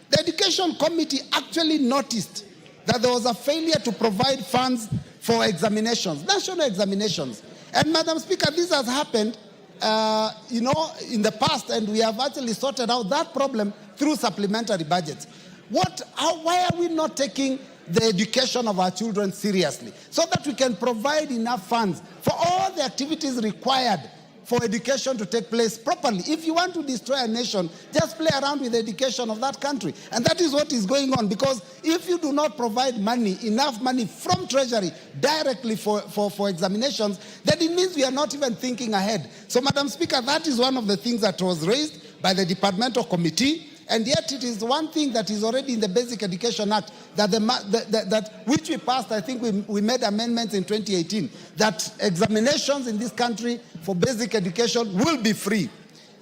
The Education Committee actually noticed that there was a failure to provide funds for examinations, national examinations. And Madam Speaker, this has happened, in the past, and we have actually sorted out that problem through supplementary budgets. Why are we not taking the education of our children seriously so that we can provide enough funds for all the activities required for education to take place properly? If you want to destroy a nation, just play around with the education of that country. And that is what is going on, because if you do not provide enough money from Treasury directly for examinations, then it means we are not even thinking ahead. So, Madam Speaker, that is one of the things that was raised by the departmental committee. And yet it is one thing that is already in the Basic Education Act that which we passed. I think we made amendments in 2018 that examinations in this country for basic education will be free.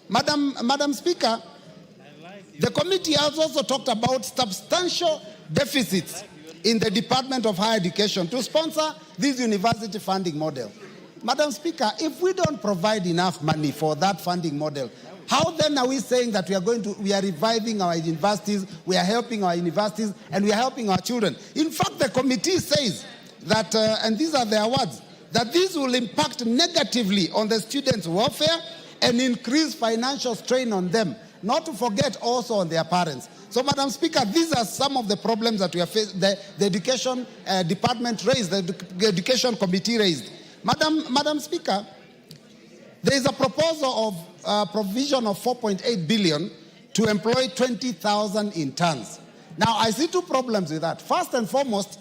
Madam Speaker, the committee has also talked about substantial deficits in the Department of Higher Education to sponsor this university funding model. Madam Speaker, if we don't provide enough money for that funding model, how then are we saying that we are reviving our universities, we are helping our universities, and we are helping our children? In fact, the committee says that, and these are their words, that this will impact negatively on the students' welfare and increase financial strain on them, not to forget also on their parents. So, Madam Speaker, these are some of the problems that we are facing, the Education Department raised, the Education Committee raised. Madam Speaker, there is a proposal of provision of 4.8 billion to employ 20,000 interns. Now, I see 2 problems with that. First and foremost,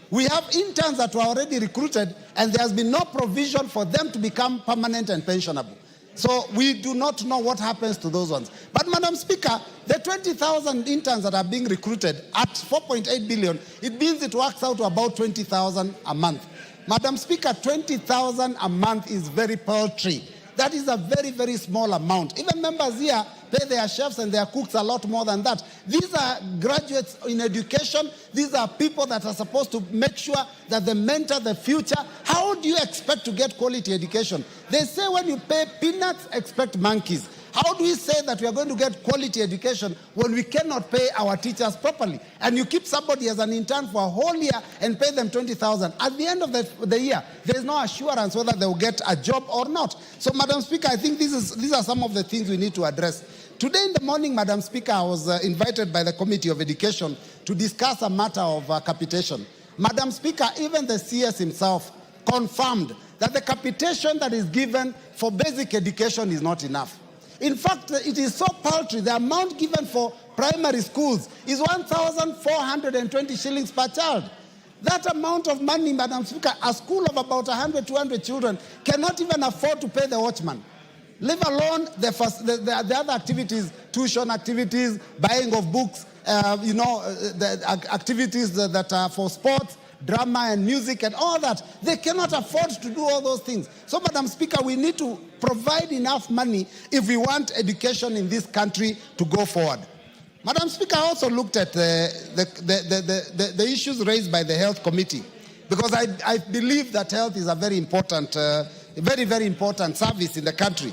we have interns that were already recruited, and there has been no provision for them to become permanent and pensionable. So we do not know what happens to those ones. But, Madam Speaker, the 20,000 interns that are being recruited at 4.8 billion, it means it works out to about 20,000 a month. Madam Speaker, 20,000 a month is very paltry. That is a very, very small amount. Even members here pay their chefs and their cooks a lot more than that. These are graduates in education. These are people that are supposed to make sure that they mentor the future. How do you expect to get quality education? They say when you pay peanuts, expect monkeys. How do we say that we are going to get quality education when we cannot pay our teachers properly? And you keep somebody as an intern for a whole year and pay them 20,000. At the end of the year, there is no assurance whether they will get a job or not. So, Madam Speaker, I think these are some of the things we need to address. Today in the morning, Madam Speaker, I was invited by the Committee of Education to discuss a matter of capitation. Madam Speaker, even the CS himself confirmed that the capitation that is given for basic education is not enough. In fact, it is so paltry. The amount given for primary schools is 1,420 shillings per child. That amount of money, Madam Speaker, a school of about 100, 200 children cannot even afford to pay the watchman. Leave alone the other activities, tuition activities, buying of books, the activities that are for sports, drama and music and all that. They cannot afford to do all those things. So, Madam Speaker, we need to provide enough money if we want education in this country to go forward. Madam Speaker, I also looked at the issues raised by the Health Committee, because I believe that health is a very important, very important service in the country.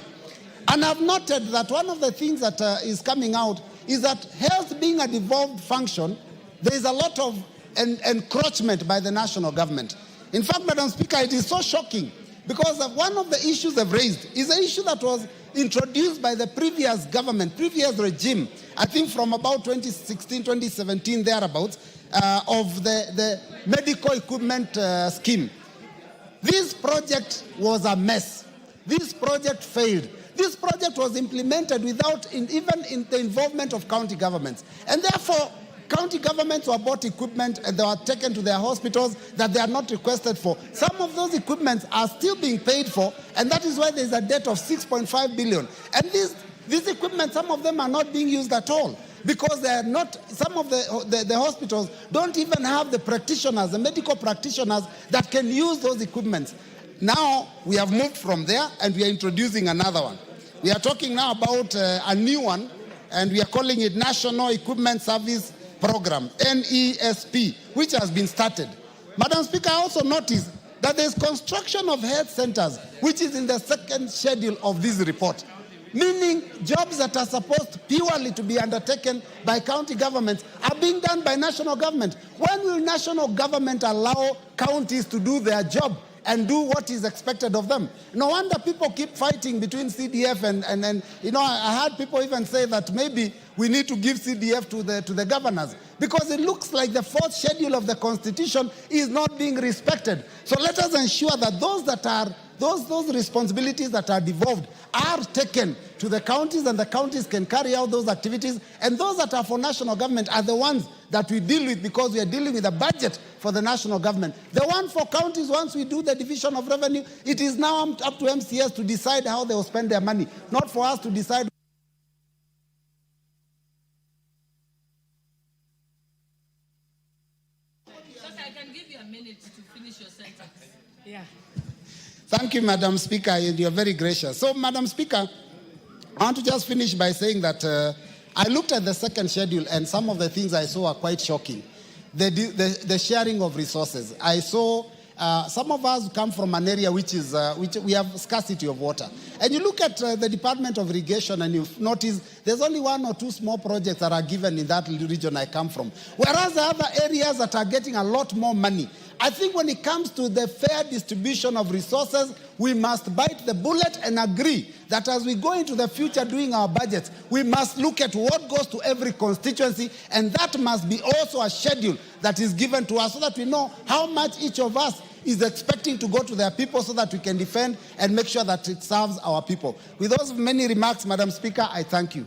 And I've noted that one of the things that is coming out is that health being a devolved function, there is a lot of encroachment by the national government. In fact, Madam Speaker, it is so shocking because one of the issues they've raised is an issue that was introduced by the previous government, previous regime, I think from about 2016, 2017, thereabouts, of the medical equipment scheme. This project was a mess. This project failed. This project was implemented without even in the involvement of county governments. And therefore, county governments were bought equipment and they were taken to their hospitals that they are not requested for. Some of those equipments are still being paid for, and that is why there is a debt of 6.5 billion. And these equipment, some of them are not being used at all, because they are not, some of the hospitals don't even have the practitioners, the medical practitioners that can use those equipments. Now, we have moved from there and we are introducing another one. We are talking now about a new one, and we are calling it National Equipment Service Program, NESP, which has been started. Madam Speaker, I also noticed that there is construction of health centers, which is in the second schedule of this report, meaning jobs that are supposed purely to be undertaken by county governments are being done by national government. When will national government allow counties to do their job and do what is expected of them? No wonder people keep fighting between CDF and I heard people even say that maybe we need to give CDF to the governors, because it looks like the fourth schedule of the Constitution is not being respected. So let us ensure that those responsibilities that are devolved are taken to the counties, and the counties can carry out those activities, and those that are for national government are the ones that we deal with, because we are dealing with a budget for the national government. The one for counties, once we do the division of revenue, it is now up to MCS to decide how they will spend their money, not for us to decide. I can give you a minute to finish your sentence. Yeah. Thank you, Madam Speaker. You're very gracious. So, Madam Speaker, I want to just finish by saying that I looked at the second schedule, and some of the things I saw are quite shocking. The sharing of resources. I saw some of us come from an area which we have scarcity of water. And you look at the Department of Irrigation and you notice there's only one or two small projects that are given in that region I come from. Whereas the other areas that are getting a lot more money. I think when it comes to the fair distribution of resources, we must bite the bullet and agree that as we go into the future doing our budgets, we must look at what goes to every constituency, and that must be also a schedule that is given to us so that we know how much each of us is expecting to go to their people, so that we can defend and make sure that it serves our people. With those many remarks, Madam Speaker, I thank you.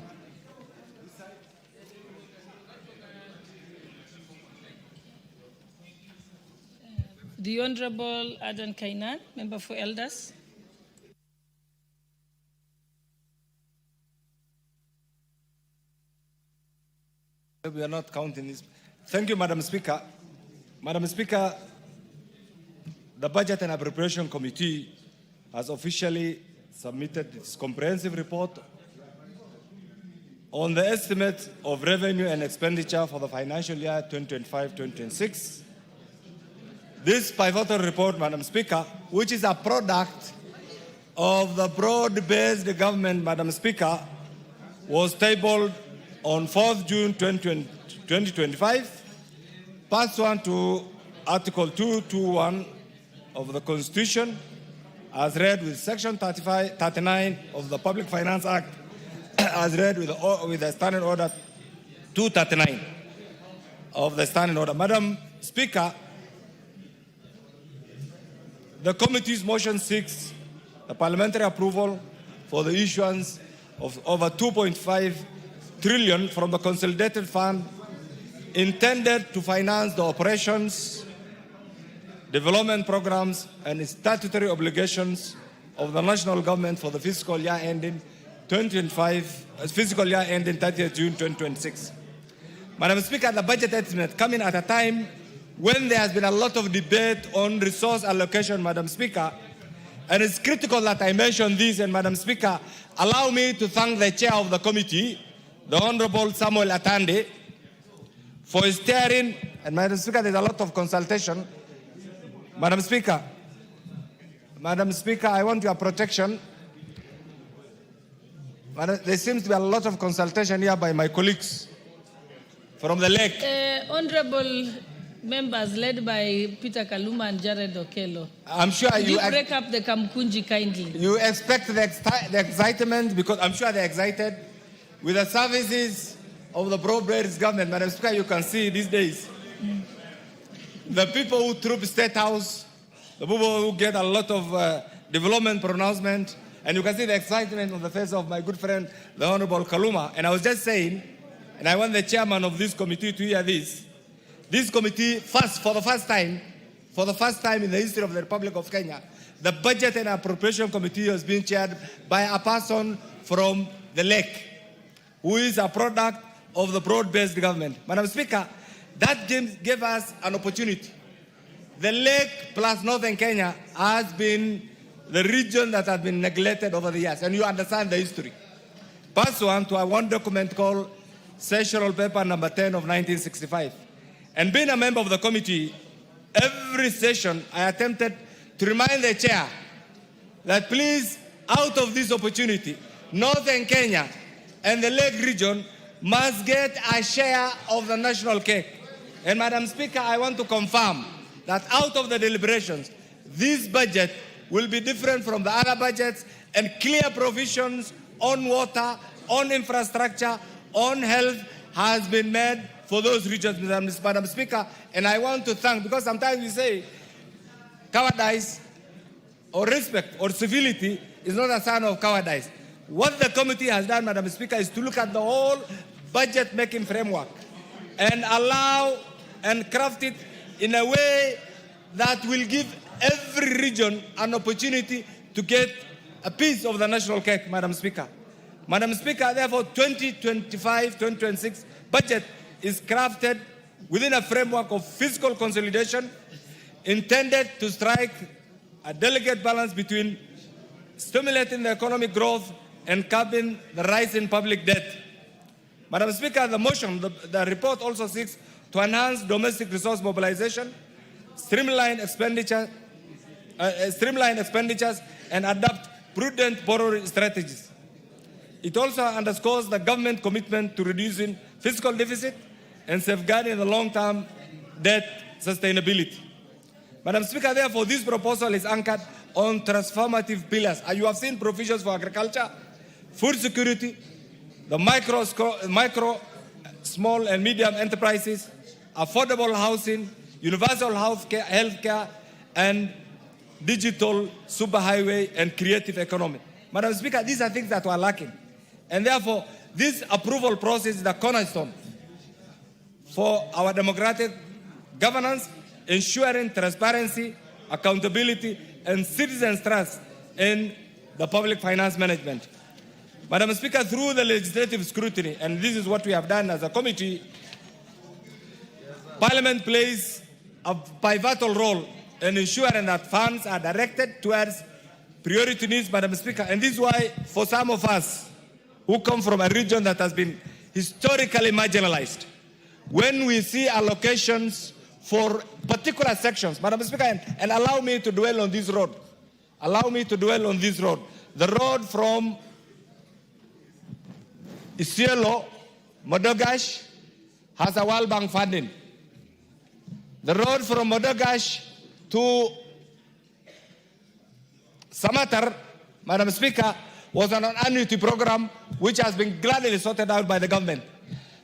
The Honorable Adan Kainan, Member for Elders. We are not counting this. Thank you, Madam Speaker. Madam Speaker, the Budget and Appropriation Committee has officially submitted its comprehensive report on the estimate of revenue and expenditure for the financial year 2025-2026. This pivotal report, Madam Speaker, which is a product of the broad-based government, Madam Speaker, was tabled on 4th June 2025, pursuant to Article 221 of the Constitution, as read with Section 39 of the Public Finance Act, as read with the Standing Order 239 of the Standing Order. Madam Speaker, the committee's motion seeks the parliamentary approval for the issuance of over 2.5 trillion from the consolidated fund intended to finance the operations, development programs, and statutory obligations of the national government for the fiscal year ending 2025, fiscal year ending 30th June 2026. Madam Speaker, the budget estimate coming at a time when there has been a lot of debate on resource allocation, Madam Speaker, and it's critical that I mention this. And Madam Speaker, allow me to thank the chair of the committee, the Honorable Samuel Atande, for steering. And Madam Speaker, there's a lot of consultation. Madam Speaker, I want your protection. There seems to be a lot of consultation here by my colleagues from the lake. Honorable members led by Peter Kaluma and Jared Okello. I'm sure you break up the Kamkunji kindly. You expect the excitement, because I'm sure they're excited with the services of the broad-based government. Madam Speaker, you can see these days the people who troop State House, the people who get a lot of development pronouncement, and you can see the excitement on the face of my good friend, the Honorable Kaluma. And I was just saying, and I want the chairman of this committee to hear this. This committee, for the first time in the history of the Republic of Kenya, the Budget and Appropriation Committee has been chaired by a person from the lake, who is a product of the broad-based government. Madam Speaker, that gave us an opportunity. The lake plus Northern Kenya has been the region that has been neglected over the years, and you understand the history. Pursuant to one document called Sessional Paper Number 10 of 1965. And being a member of the committee, every session I attempted to remind the chair that please, out of this opportunity, Northern Kenya and the Lake region must get a share of the national cake. And Madam Speaker, I want to confirm that out of the deliberations, this budget will be different from the other budgets, and clear provisions on water, on infrastructure, on health has been made for those regions, Madam Speaker. And I want to thank, because sometimes we say cowardice or respect or civility is not a sign of cowardice. What the committee has done, Madam Speaker, is to look at the whole budget-making framework and allow and craft it in a way that will give every region an opportunity to get a piece of the national cake, Madam Speaker. Madam Speaker, therefore, 2025-2026 budget is crafted within a framework of fiscal consolidation intended to strike a delicate balance between stimulating the economic growth and curbing the rise in public debt. Madam Speaker, the report also seeks to enhance domestic resource mobilization, streamline expenditures, and adopt prudent borrowing strategies. It also underscores the government commitment to reducing fiscal deficit and safeguarding the long-term debt sustainability. Madam Speaker, therefore, this proposal is anchored on transformative pillars. You have seen provisions for agriculture, food security, the micro, small and medium enterprises, affordable housing, universal health care, and digital superhighway and creative economy. Madam Speaker, these are things that were lacking. And therefore, this approval process is the cornerstone for our democratic governance, ensuring transparency, accountability, and citizens' trust in the public finance management. Madam Speaker, through the legislative scrutiny, and this is what we have done as a committee, Parliament plays a pivotal role in ensuring that funds are directed towards priority needs, Madam Speaker. And this is why, for some of us who come from a region that has been historically marginalized, when we see allocations for particular sections, Madam Speaker, and allow me to dwell on this road. Allow me to dwell on this road. The road from Isiolo, Modogash has a World Bank funding. The road from Modogash to Samatar, Madam Speaker, was on an annuity program which has been gladly sorted out by the government.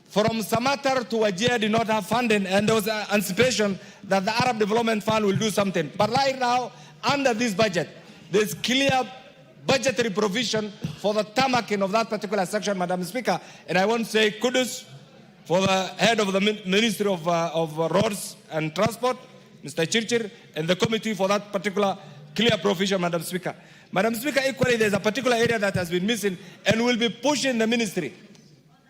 From Samatar to Wajir did not have funding, and there was anticipation that the Arab Development Fund will do something. But right now, under this budget, there's clear budgetary provision for the tamaking of that particular section, Madam Speaker. And I want to say kudos for the head of the Ministry of Roads and Transport, Mr. Chirchir, and the committee for that particular clear provision, Madam Speaker. Madam Speaker, equally, there's a particular area that has been missing, and we'll be pushing the Ministry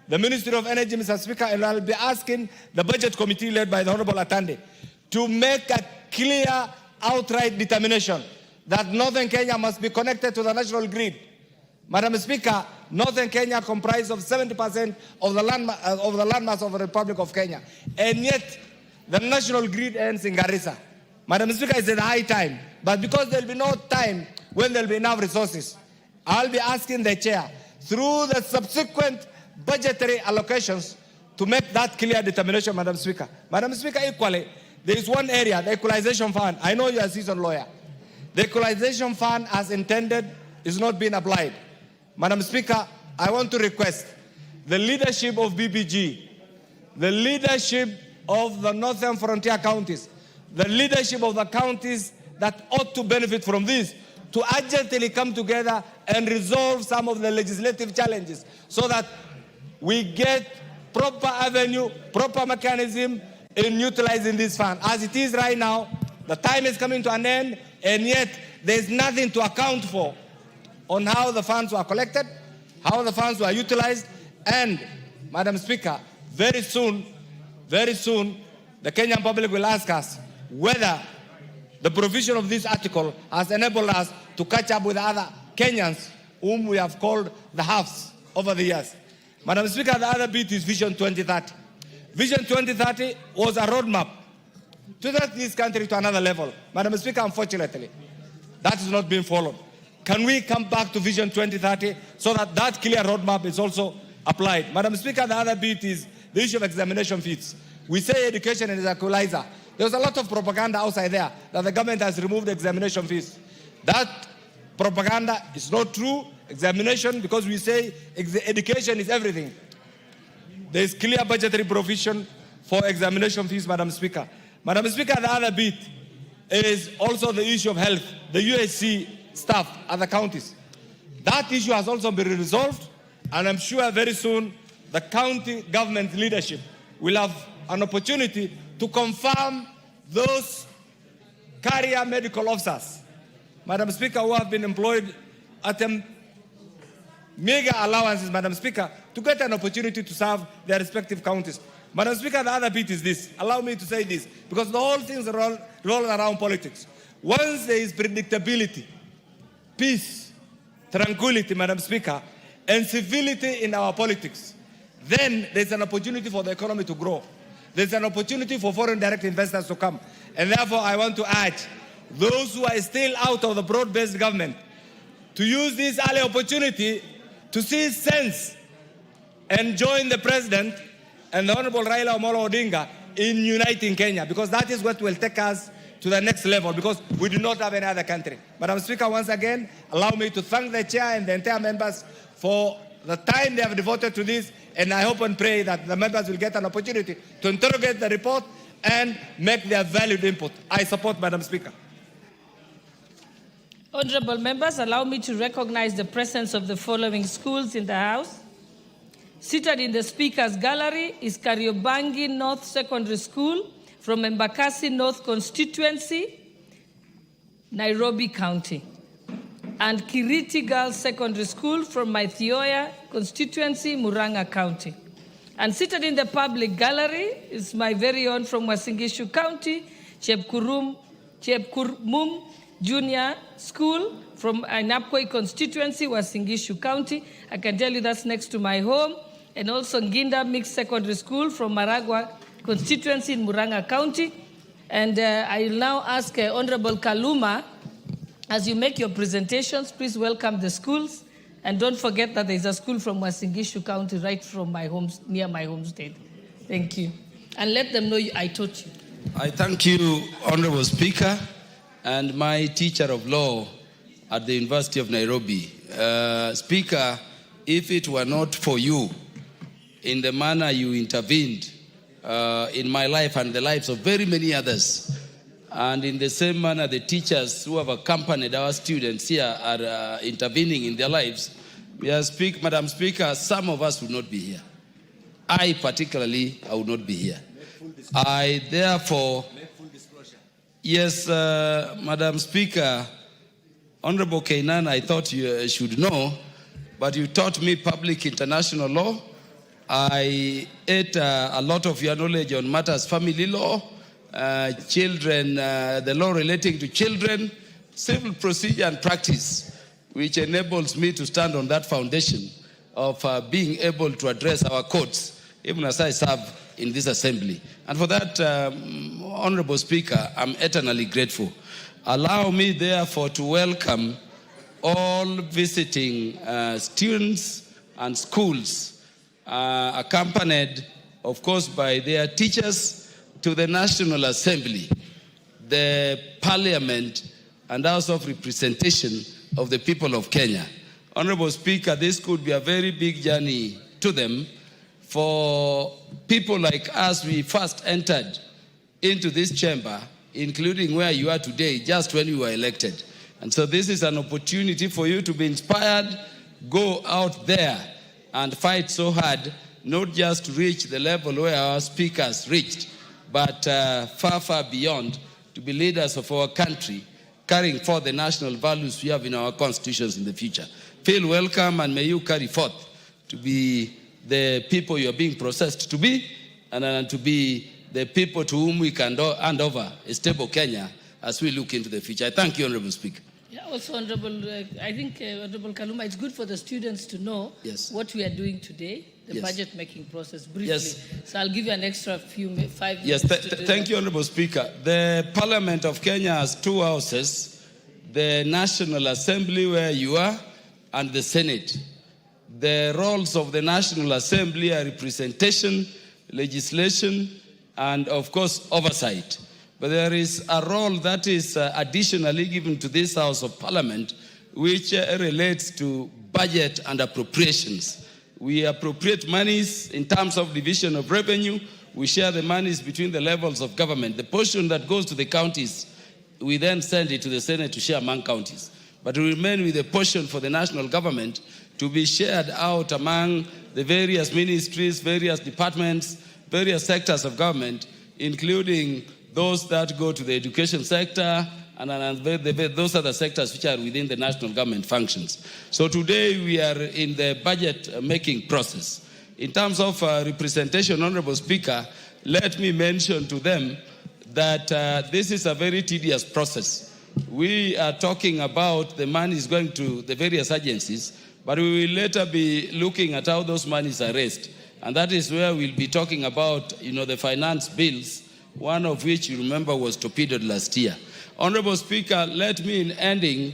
of Energy, Mr. Speaker, and I'll be asking the Budget Committee led by the Honorable Atande to make a clear, outright determination that Northern Kenya must be connected to the national grid. Madam Speaker, Northern Kenya comprises of 70% of the landmass of the Republic of Kenya, and yet the national grid ends in Garissa. Madam Speaker, it's a high time, but because there'll be no time when there'll be enough resources, I'll be asking the chair through the subsequent budgetary allocations to make that clear determination, Madam Speaker. Madam Speaker, equally, there is one area, the equalization fund. I know you're a seasoned lawyer. The equalization fund, as intended, is not being applied. Madam Speaker, I want to request the leadership of BBG, the leadership of the Northern Frontier counties, the leadership of the counties that ought to benefit from this, to urgently come together and resolve some of the legislative challenges so that we get proper avenue, proper mechanism in utilizing this fund. As it is right now, the time is coming to an end, and yet there's nothing to account for on how the funds were collected, how the funds were utilized, and, Madam Speaker, very soon, the Kenyan public will ask us whether the provision of this article has enabled us to catch up with other Kenyans whom we have called the halves over the years. Madam Speaker, the other bit is Vision 2030. Vision 2030 was a roadmap to take this country to another level. Madam Speaker, unfortunately, that is not being followed. Can we come back to Vision 2030 so that that clear roadmap is also applied? Madam Speaker, the other bit is the issue of examination fees. We say education is an equalizer. There's a lot of propaganda outside there that the government has removed examination fees. That propaganda is not true. Examination, because we say education is everything. There is clear budgetary provision for examination fees, Madam Speaker. Madam Speaker, the other bit is also the issue of health, the UHC staff at the counties. That issue has also been resolved, and I'm sure very soon the county government leadership will have an opportunity to confirm those career medical officers, Madam Speaker, who have been employed at mega allowances, Madam Speaker, to get an opportunity to serve their respective counties. Madam Speaker, the other bit is this. Allow me to say this, because the whole thing revolves around politics. Once there is predictability, peace, tranquility, Madam Speaker, and civility in our politics, then there's an opportunity for the economy to grow. There's an opportunity for foreign direct investors to come. And therefore, I want to urge those who are still out of the broad-based government to use this early opportunity to see sense and join the President and the Honorable Raila Amolo Odinga in uniting Kenya, because that is what will take us to the next level, because we do not have any other country. Madam Speaker, once again, allow me to thank the Chair and the entire members for the time they have devoted to this, and I hope and pray that the members will get an opportunity to interrogate the report and make their valued input. I support, Madam Speaker. Honorable members, allow me to recognize the presence of the following schools in the House. Seated in the Speaker's gallery is Kariobangi North Secondary School from Embakasi North Constituency, Nairobi County, and Kiriti Girls Secondary School from Maithioya Constituency, Murang'a County. And seated in the public gallery is my very own from Wasingishu County, Chepkurmum Junior School from Ainapkoi constituency, Wasingishu County. I can tell you that's next to my home. And also Nginda Mixed Secondary School from Maragua constituency in Murang'a County. And I will now ask Honorable Kaluma, as you make your presentations, please welcome the schools And don't forget that there's a school from Wasingishu County right from my home, near my homestead. Thank you. And let them know I taught you. I thank you, Honorable Speaker, and my teacher of law at the University of Nairobi. Speaker, if it were not for you, in the manner you intervened in my life and the lives of very many others, and in the same manner the teachers who have accompanied our students here are intervening in their lives, Madam Speaker, some of us would not be here. I particularly, I would not be here. I therefore, yes, Madam Speaker, Honorable Kainan, I thought you should know, but you taught me public international law. I ate a lot of your knowledge on matters family law, children, the law relating to children, civil procedure and practice, which enables me to stand on that foundation of being able to address our courts, even as I serve in this assembly. And for that, Honorable Speaker, I'm eternally grateful. Allow me, therefore, to welcome all visiting students and schools, accompanied, of course, by their teachers, to the National Assembly, the Parliament, and House of Representation of the people of Kenya. Honorable Speaker, this could be a very big journey to them. For people like us, we first entered into this chamber, including where you are today, just when you were elected. And so this is an opportunity for you to be inspired, go out there and fight so hard, not just to reach the level where our speakers reached, but far, far beyond, to be leaders of our country, carrying forth the national values we have in our constitutions in the future. Feel welcome, and may you carry forth to be the people you are being processed to be, and to be the people to whom we can hand over a stable Kenya as we look into the future. I thank you, Honorable Speaker. Yeah, also, Honorable, I think, Honorable Kaluma, it's good for the students to know what we are doing today, the budget making process, briefly. Yes. So I'll give you an extra 5 minutes. Yes, thank you, Honorable Speaker. The Parliament of Kenya has two houses, the National Assembly, where you are, and the Senate. The roles of the National Assembly are representation, legislation, and of course oversight. But there is a role that is additionally given to this House of Parliament, which relates to budget and appropriations. We appropriate monies in terms of division of revenue. We share the monies between the levels of government. The portion that goes to the counties, we then send it to the Senate to share among counties. But we remain with a portion for the national government to be shared out among the various ministries, various departments, various sectors of government, including those that go to the education sector and those other sectors which are within the national government functions. So today we are in the budget making process. In terms of representation, Honorable Speaker, let me mention to them that this is a very tedious process. We are talking about the money is going to the various agencies, but we will later be looking at how those monies are raised. And that is where we'll be talking about, the finance bills, one of which you remember was torpedoed last year. Honorable Speaker, let me, in ending,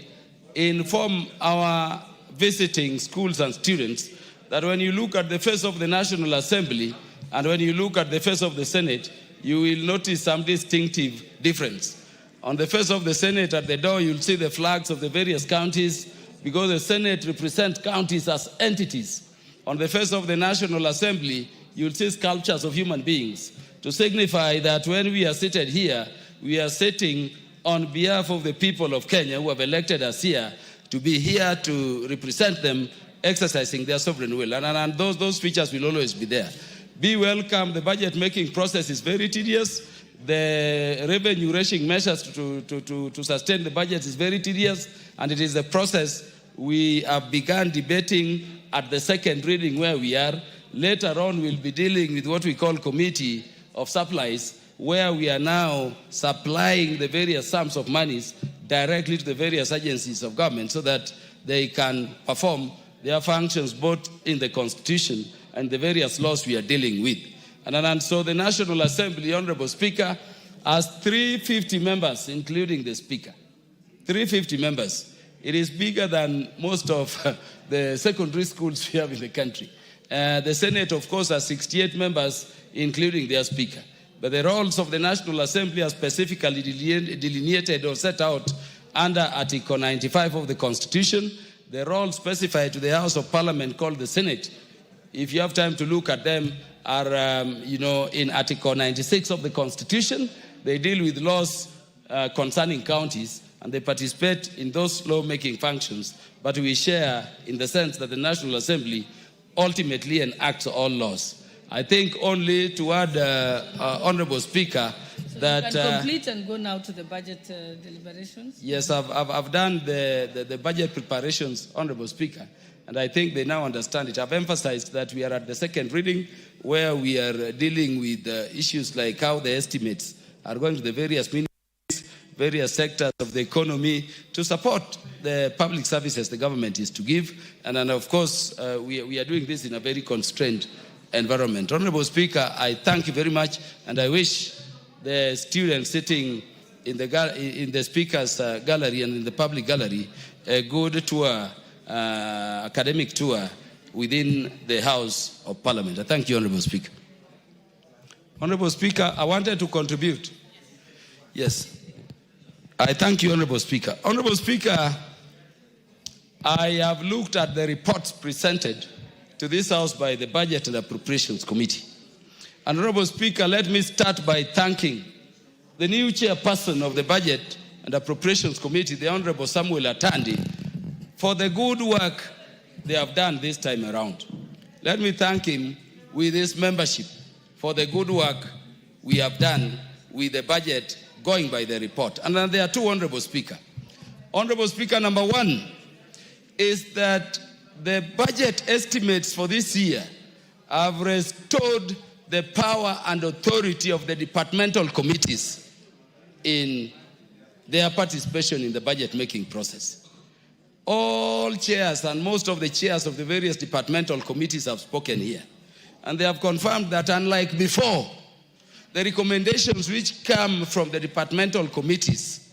inform our visiting schools and students that when you look at the face of the National Assembly and when you look at the face of the Senate, you will notice some distinctive difference. On the face of the Senate, at the door, you'll see the flags of the various counties because the Senate represents counties as entities. On the face of the National Assembly, you'll see sculptures of human beings to signify that when we are seated here, we are sitting on behalf of the people of Kenya who have elected us here to be here to represent them, exercising their sovereign will. And those features will always be there. Be welcome. The budget making process is very tedious. The revenue rationing measures to sustain the budget is very tedious, and it is a process we have begun debating at the second reading where we are. Later on, we'll be dealing with what we call Committee of Supplies, where we are now supplying the various sums of monies directly to the various agencies of government so that they can perform their functions both in the Constitution and the various laws we are dealing with. And so the National Assembly, Honorable Speaker, has 350 members, including the Speaker. 350 members. It is bigger than most of the secondary schools we have in the country. The Senate, of course, has 68 members, including their Speaker. But the roles of the National Assembly are specifically delineated or set out under Article 95 of the Constitution. The roles specified to the House of Parliament called the Senate, if you have time to look at them, are in Article 96 of the Constitution. They deal with laws concerning counties, and they participate in those law-making functions. But we share in the sense that the National Assembly ultimately enacts all laws. I think only to add, Honorable Speaker, that... You can complete and go now to the budget deliberations. Yes, I've done the budget preparations, Honorable Speaker, and I think they now understand it. I've emphasized that we are at the second reading where we are dealing with issues like how the estimates are going to the various ministries, various sectors of the economy to support the public services the government is to give. And then, of course, we are doing this in a very constrained environment. Honorable Speaker, I thank you very much, and I wish the students sitting in the Speaker's gallery and in the public gallery a good tour, academic tour within the House of Parliament. I thank you, Honorable Speaker. Honorable Speaker, I wanted to contribute. Yes. I thank you, Honorable Speaker. Honorable Speaker, I have looked at the reports presented to this House by the Budget and Appropriations Committee. And Honorable Speaker, let me start by thanking the new chairperson of the Budget and Appropriations Committee, the Honorable Samuel Atandi, for the good work they have done this time around. Let me thank him with his membership for the good work we have done with the budget going by the report. And then there are two, Honorable Speaker. Honorable Speaker, number one is that the budget estimates for this year have restored the power and authority of the departmental committees in their participation in the budget-making process. All chairs and most of the chairs of the various departmental committees have spoken here. And they have confirmed that unlike before, the recommendations which come from the departmental committees,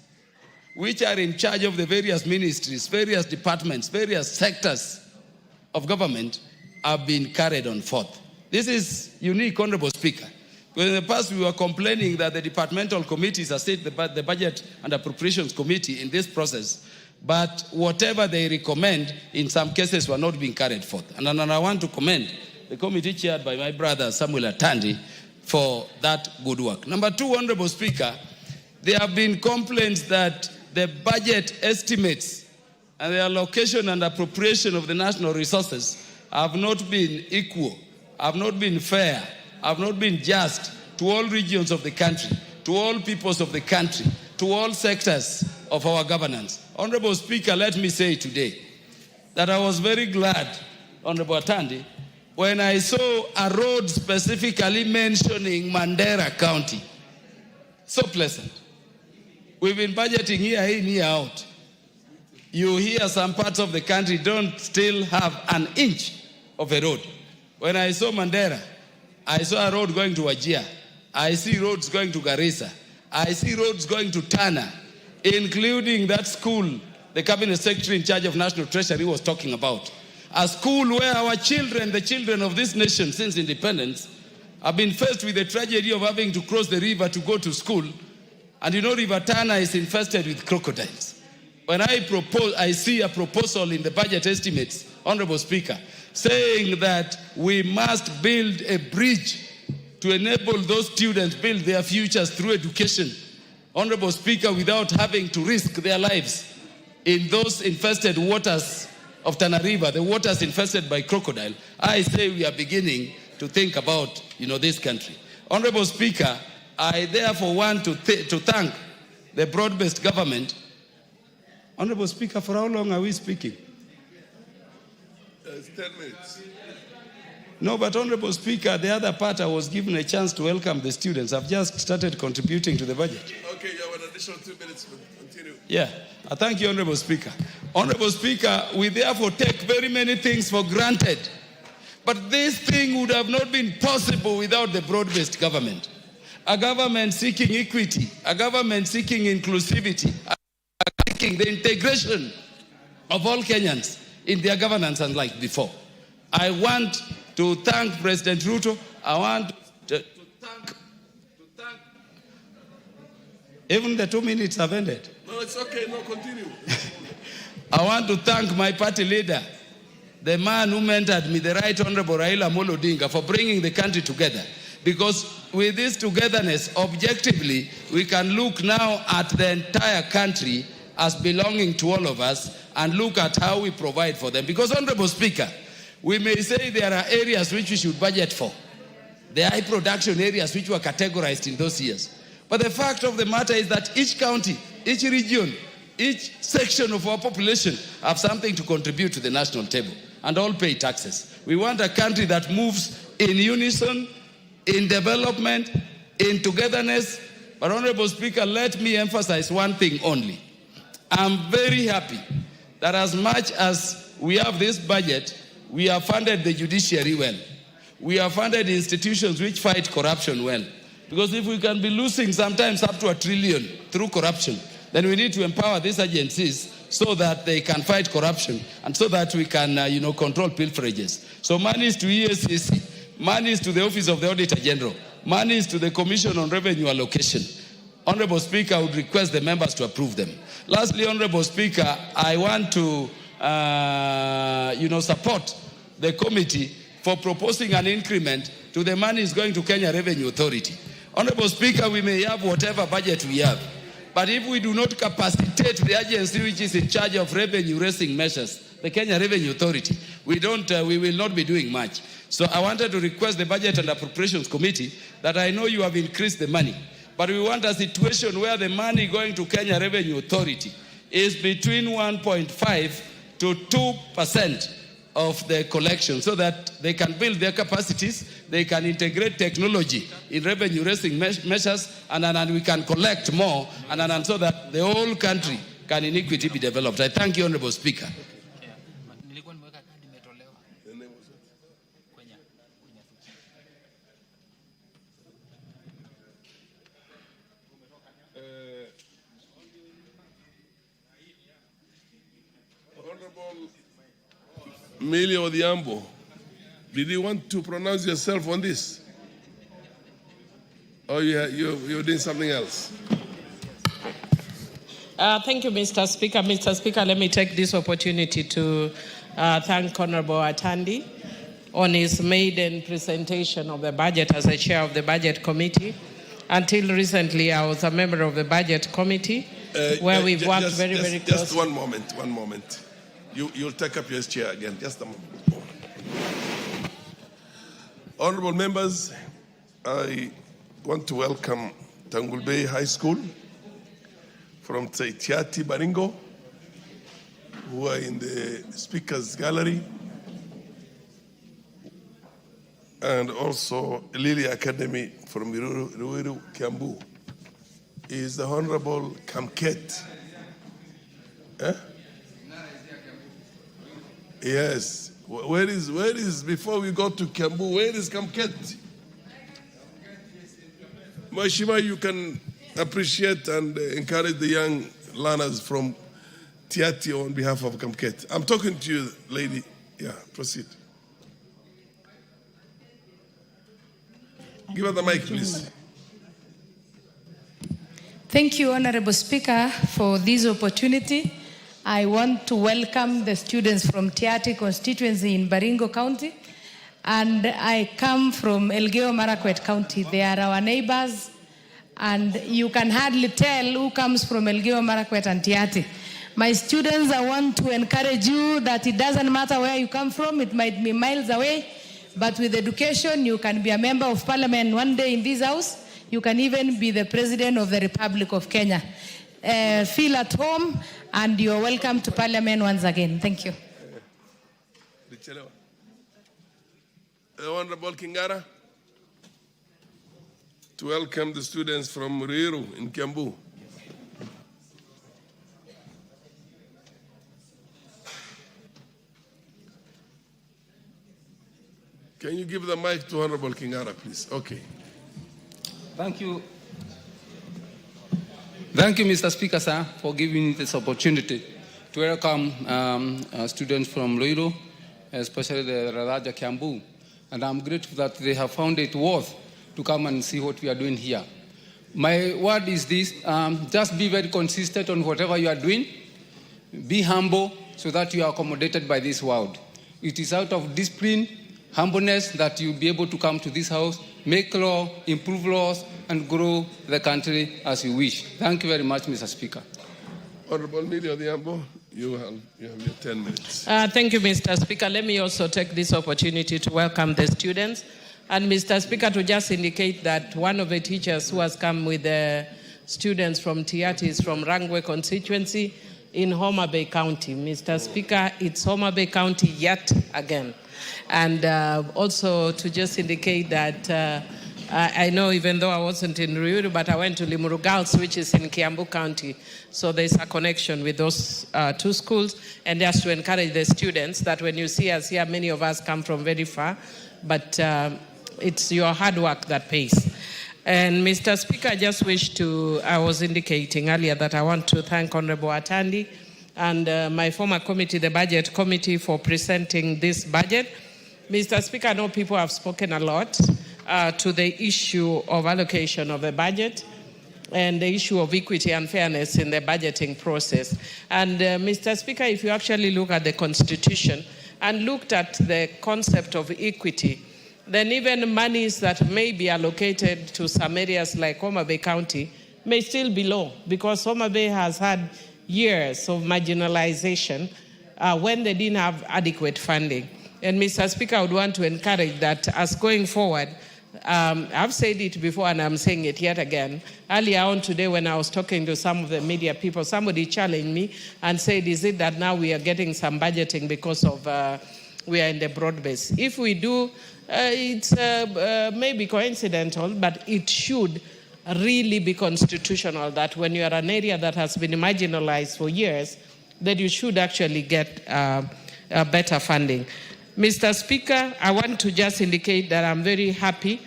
which are in charge of the various ministries, various departments, various sectors of government, have been carried on forth. This is unique, Honorable Speaker. Because in the past we were complaining that the departmental committees assist the Budget and Appropriations Committee in this process, but whatever they recommend in some cases were not being carried forth. And I want to commend the committee chaired by my brother Samuel Atandi for that good work. Number two, Honorable Speaker, there have been complaints that the budget estimates and the allocation and appropriation of the national resources have not been equal, have not been fair, have not been just to all regions of the country, to all peoples of the country, to all sectors of our governance. Honorable Speaker, let me say today that I was very glad, Honorable Atandi, when I saw a road specifically mentioning Mandera County. So pleasant. We've been budgeting year in, year out. You hear some parts of the country don't still have an inch of a road. When I saw Mandera, I saw a road going to Wajir. I see roads going to Garissa. I see roads going to Tana, including that school the Cabinet Secretary in charge of National Treasury was talking about. A school where our children, the children of this nation since independence, have been faced with the tragedy of having to cross the river to go to school. And you know, River Tana is infested with crocodiles. When I see a proposal in the budget estimates, Honorable Speaker, saying that we must build a bridge to enable those students build their futures through education, Honorable Speaker, without having to risk their lives in those infested waters of Tana River, the waters infested by crocodile, I say we are beginning to think about, this country. Honorable Speaker, I therefore want to thank the broad-based government. Honorable Speaker, for how long are we speaking? It's 10 minutes. No, but Honorable Speaker, the other part I was given a chance to welcome the students. I've just started contributing to the budget. Okay, you have an additional 2 minutes, but continue. Yeah, I thank you, Honorable Speaker. Honorable Speaker, we therefore take very many things for granted. But this thing would have not been possible without the broad-based government. A government seeking equity, a government seeking inclusivity, seeking the integration of all Kenyans in their governance unlike before. I want to thank President Ruto. I want to thank, even the 2 minutes have ended. No, it's okay. No, continue. I want to thank my party leader, the man who mentored me, the Right Honorable Raila Amolo Odinga, for bringing the country together. Because with this togetherness, objectively, we can look now at the entire country as belonging to all of us and look at how we provide for them. Because, Honorable Speaker, we may say there are areas which we should budget for, the high production areas which were categorized in those years. But the fact of the matter is that each county, each region, each section of our population have something to contribute to the national table and all pay taxes. We want a country that moves in unison, in development, in togetherness. But Honorable Speaker, let me emphasize one thing only. I'm very happy that as much as we have this budget, we have funded the judiciary well. We have funded institutions which fight corruption well. Because if we can be losing sometimes up to $1 trillion through corruption, then we need to empower these agencies so that they can fight corruption and so that we can, control pilferages. So money is to EACC, money is to the Office of the Auditor General, money is to the Commission on Revenue Allocation. Honorable Speaker, I would request the members to approve them. Lastly, Honorable Speaker, I want to, support the committee for proposing an increment to the money is going to Kenya Revenue Authority. Honorable Speaker, we may have whatever budget we have, but if we do not capacitate the agency which is in charge of revenue-raising measures, the Kenya Revenue Authority, we will not be doing much. So I wanted to request the Budget and Appropriations Committee that I know you have increased the money, but we want a situation where the money going to Kenya Revenue Authority is between 1.5 to 2% of the collection so that they can build their capacities, they can integrate technology in revenue-raising measures, and we can collect more, and so that the whole country can in equity be developed. I thank you, Honorable Speaker. Honorable Millie Odhiambo, did you want to pronounce yourself on this? Or you're doing something else? Thank you, Mr. Speaker. Mr. Speaker, let me take this opportunity to thank Honorable Atandi on his maiden presentation of the budget as a chair of the Budget Committee. Until recently, I was a member of the Budget Committee, where we've worked very closely. Just one moment. You'll take up your chair again. Just a moment. Honorable members, I want to welcome Tangulbei High School from Tiati Baringo, who are in the speakers gallery, and also Lily Academy from Ruiru, Kiambu. Is the Honorable Kamket. Yes. Where is, before we go to Kiambu, where is Kamket? Mheshimiwa, you can appreciate and encourage the young learners from Tiati on behalf of Kamket. I'm talking to you, lady. Yeah, proceed. Give her the mic, please. Thank you, Honorable Speaker, for this opportunity. I want to welcome the students from Tiati constituency in Baringo County, and I come from Elgeyo Marakwet County. They are our neighbors, and you can hardly tell who comes from Elgeyo Marakwet and Tiati. My students, I want to encourage you that it doesn't matter where you come from, it might be miles away, but with education, you can be a member of parliament one day in this house. You can even be the President of the Republic of Kenya. Feel at home, and you're welcome to Parliament once again. Thank you. Honorable Kingara, to welcome the students from Ruiru in Kiambu. Can you give the mic to Honorable Kingara, please? Okay. Thank you. Thank you, Mr. Speaker, sir, for giving me this opportunity. to welcome students from Loiro, especially the Raraja Kiambu. And I'm grateful that they have found it worth to come and see what we are doing here. My word is this, just be very consistent on whatever you are doing. Be humble so that you are accommodated by this world. It is out of discipline, humbleness that you'll be able to come to this house, make law, improve laws, and grow the country as you wish. Thank you very much, Mr. Speaker. Honorable Miri Odhiambo, you have your 10 minutes. Thank you, Mr. Speaker. Let me also take this opportunity to welcome the students. And Mr. Speaker, to just indicate that one of the teachers who has come with the students from Tiati is from Rangwe constituency in Homa Bay County. Mr. Speaker, it's Homa Bay County yet again. And also to just indicate that I know even though I wasn't in Ruiru, but I went to Limuru Girls, which is in Kiambu County. So there's a connection with those two schools. And just to encourage the students that when you see us here, many of us come from very far, but it's your hard work that pays. And Mr. Speaker, I just wish to, I was indicating earlier that I want to thank Honorable Atandi and my former committee, the Budget Committee, for presenting this budget. Mr. Speaker, I know people have spoken a lot to the issue of allocation of the budget and the issue of equity and fairness in the budgeting process. And Mr. Speaker, if you actually look at the Constitution and looked at the concept of equity, then even monies that may be allocated to some areas like Homa Bay County may still be low, because Homa Bay has had years of marginalization when they didn't have adequate funding. And Mr. Speaker, I would want to encourage that as going forward, I've said it before and I'm saying it yet again. Earlier on today when I was talking to some of the media people, somebody challenged me and said, is it that now we are getting some budgeting because of we are in the broad base? If we do, it's maybe coincidental, but it should really be constitutional that when you are an area that has been marginalized for years, that you should actually get better funding. Mr. Speaker, I want to just indicate that I'm very happy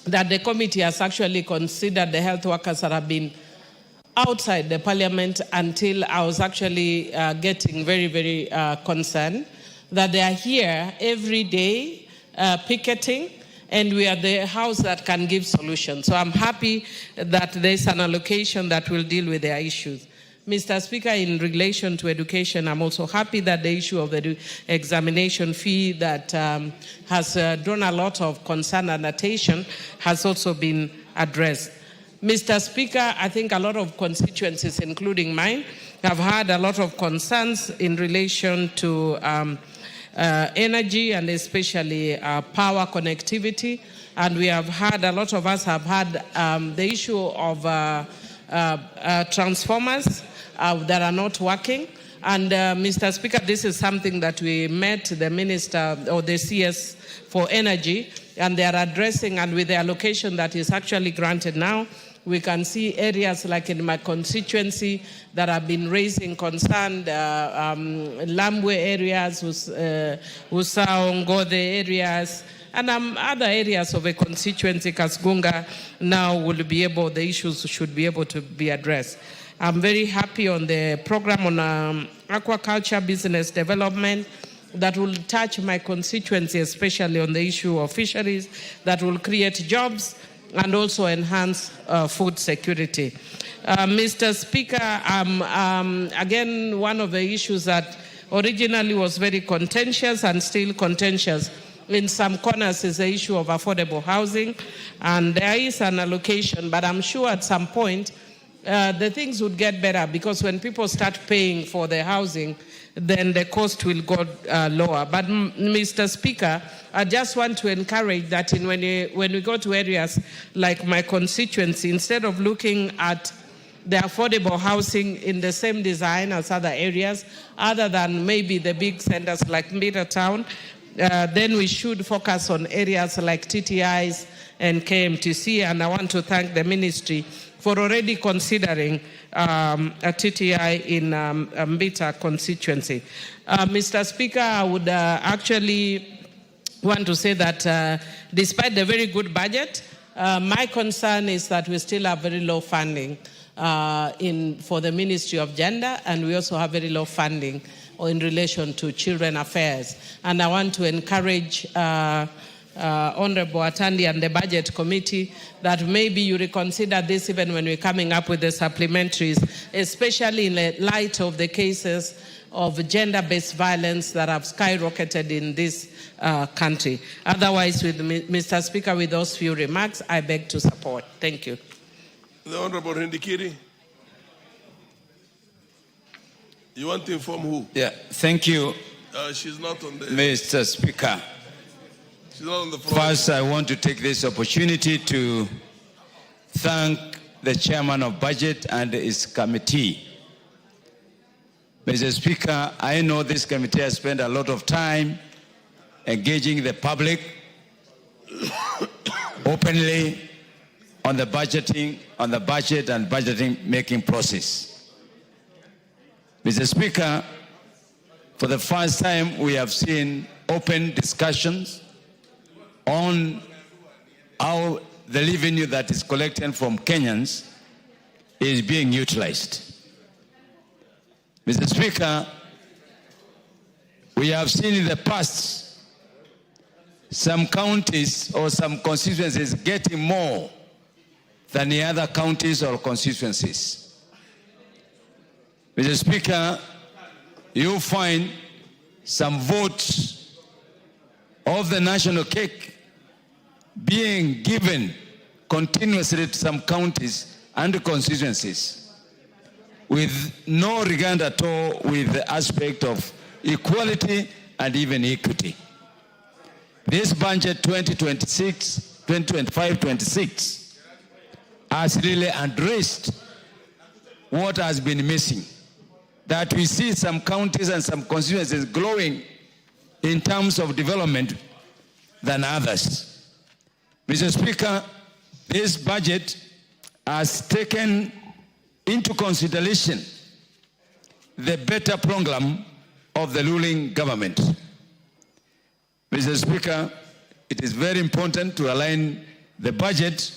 that the committee has actually considered the health workers that have been outside the parliament until I was actually getting very, very concerned that they are here every day picketing, and we are the house that can give solutions. So I'm happy that there's an allocation that will deal with their issues. Mr. Speaker, in relation to education, I'm also happy that the issue of the examination fee that has drawn a lot of concern and attention has also been addressed. Mr. Speaker, I think a lot of constituencies, including mine, have had a lot of concerns in relation to energy and especially power connectivity. And we have had, a lot of us have had the issue of transformers that are not working. And Mr. Speaker, this is something that we met the Minister or the CS for Energy, and they are addressing, and with the allocation that is actually granted now, we can see areas like in my constituency that have been raising concern, Lambwe areas, Usao, Ngode areas, and other areas of a constituency, Kasgunga, now will be able, the issues should be able to be addressed. I'm very happy on the program on aquaculture business development that will touch my constituency, especially on the issue of fisheries, that will create jobs and also enhance food security. Mr. Speaker, again, one of the issues that originally was very contentious and still contentious in some corners is the issue of affordable housing. And there is an allocation, but I'm sure at some point the things would get better, because when people start paying for the housing, then the cost will go lower. But Mr. Speaker, I just want to encourage that when we go to areas like my constituency, instead of looking at the affordable housing in the same design as other areas, other than maybe the big centers like Middletown, then we should focus on areas like TTIs and KMTC. And I want to thank the ministry for already considering a TTI in Mbita constituency. Mr. Speaker, I would actually want to say that despite the very good budget, my concern is that we still have very low funding. for the Ministry of Gender, and we also have very low funding in relation to children affairs. And I want to encourage Honorable Atandi and the Budget Committee that maybe you reconsider this even when we're coming up with the supplementaries, especially in the light of the cases of gender-based violence that have skyrocketed in this country. Otherwise, with Mr. Speaker, with those few remarks, I beg to support. Thank you. The Honorable Hindikiri. You want to inform who? Yeah, thank you. She's not on the... Mr. Speaker. She's not on the floor. First, I want to take this opportunity to thank the Chairman of Budget and his committee. Mr. Speaker, I know this committee has spent a lot of time engaging the public openly on the budgeting, on the budget and budgeting making process. Mr. Speaker, for the first time we have seen open discussions on how the revenue that is collected from Kenyans is being utilized. Mr. Speaker, we have seen in the past some counties or some constituencies getting more than the other counties or constituencies. Mr. Speaker, you find some votes of the national cake being given continuously to some counties and constituencies with no regard at all with the aspect of equality and even equity. This budget 2025-26 has really addressed what has been missing. That we see some counties and some constituencies growing in terms of development than others. Mr. Speaker, this budget has taken into consideration the better program of the ruling government. Mr. Speaker, it is very important to align the budget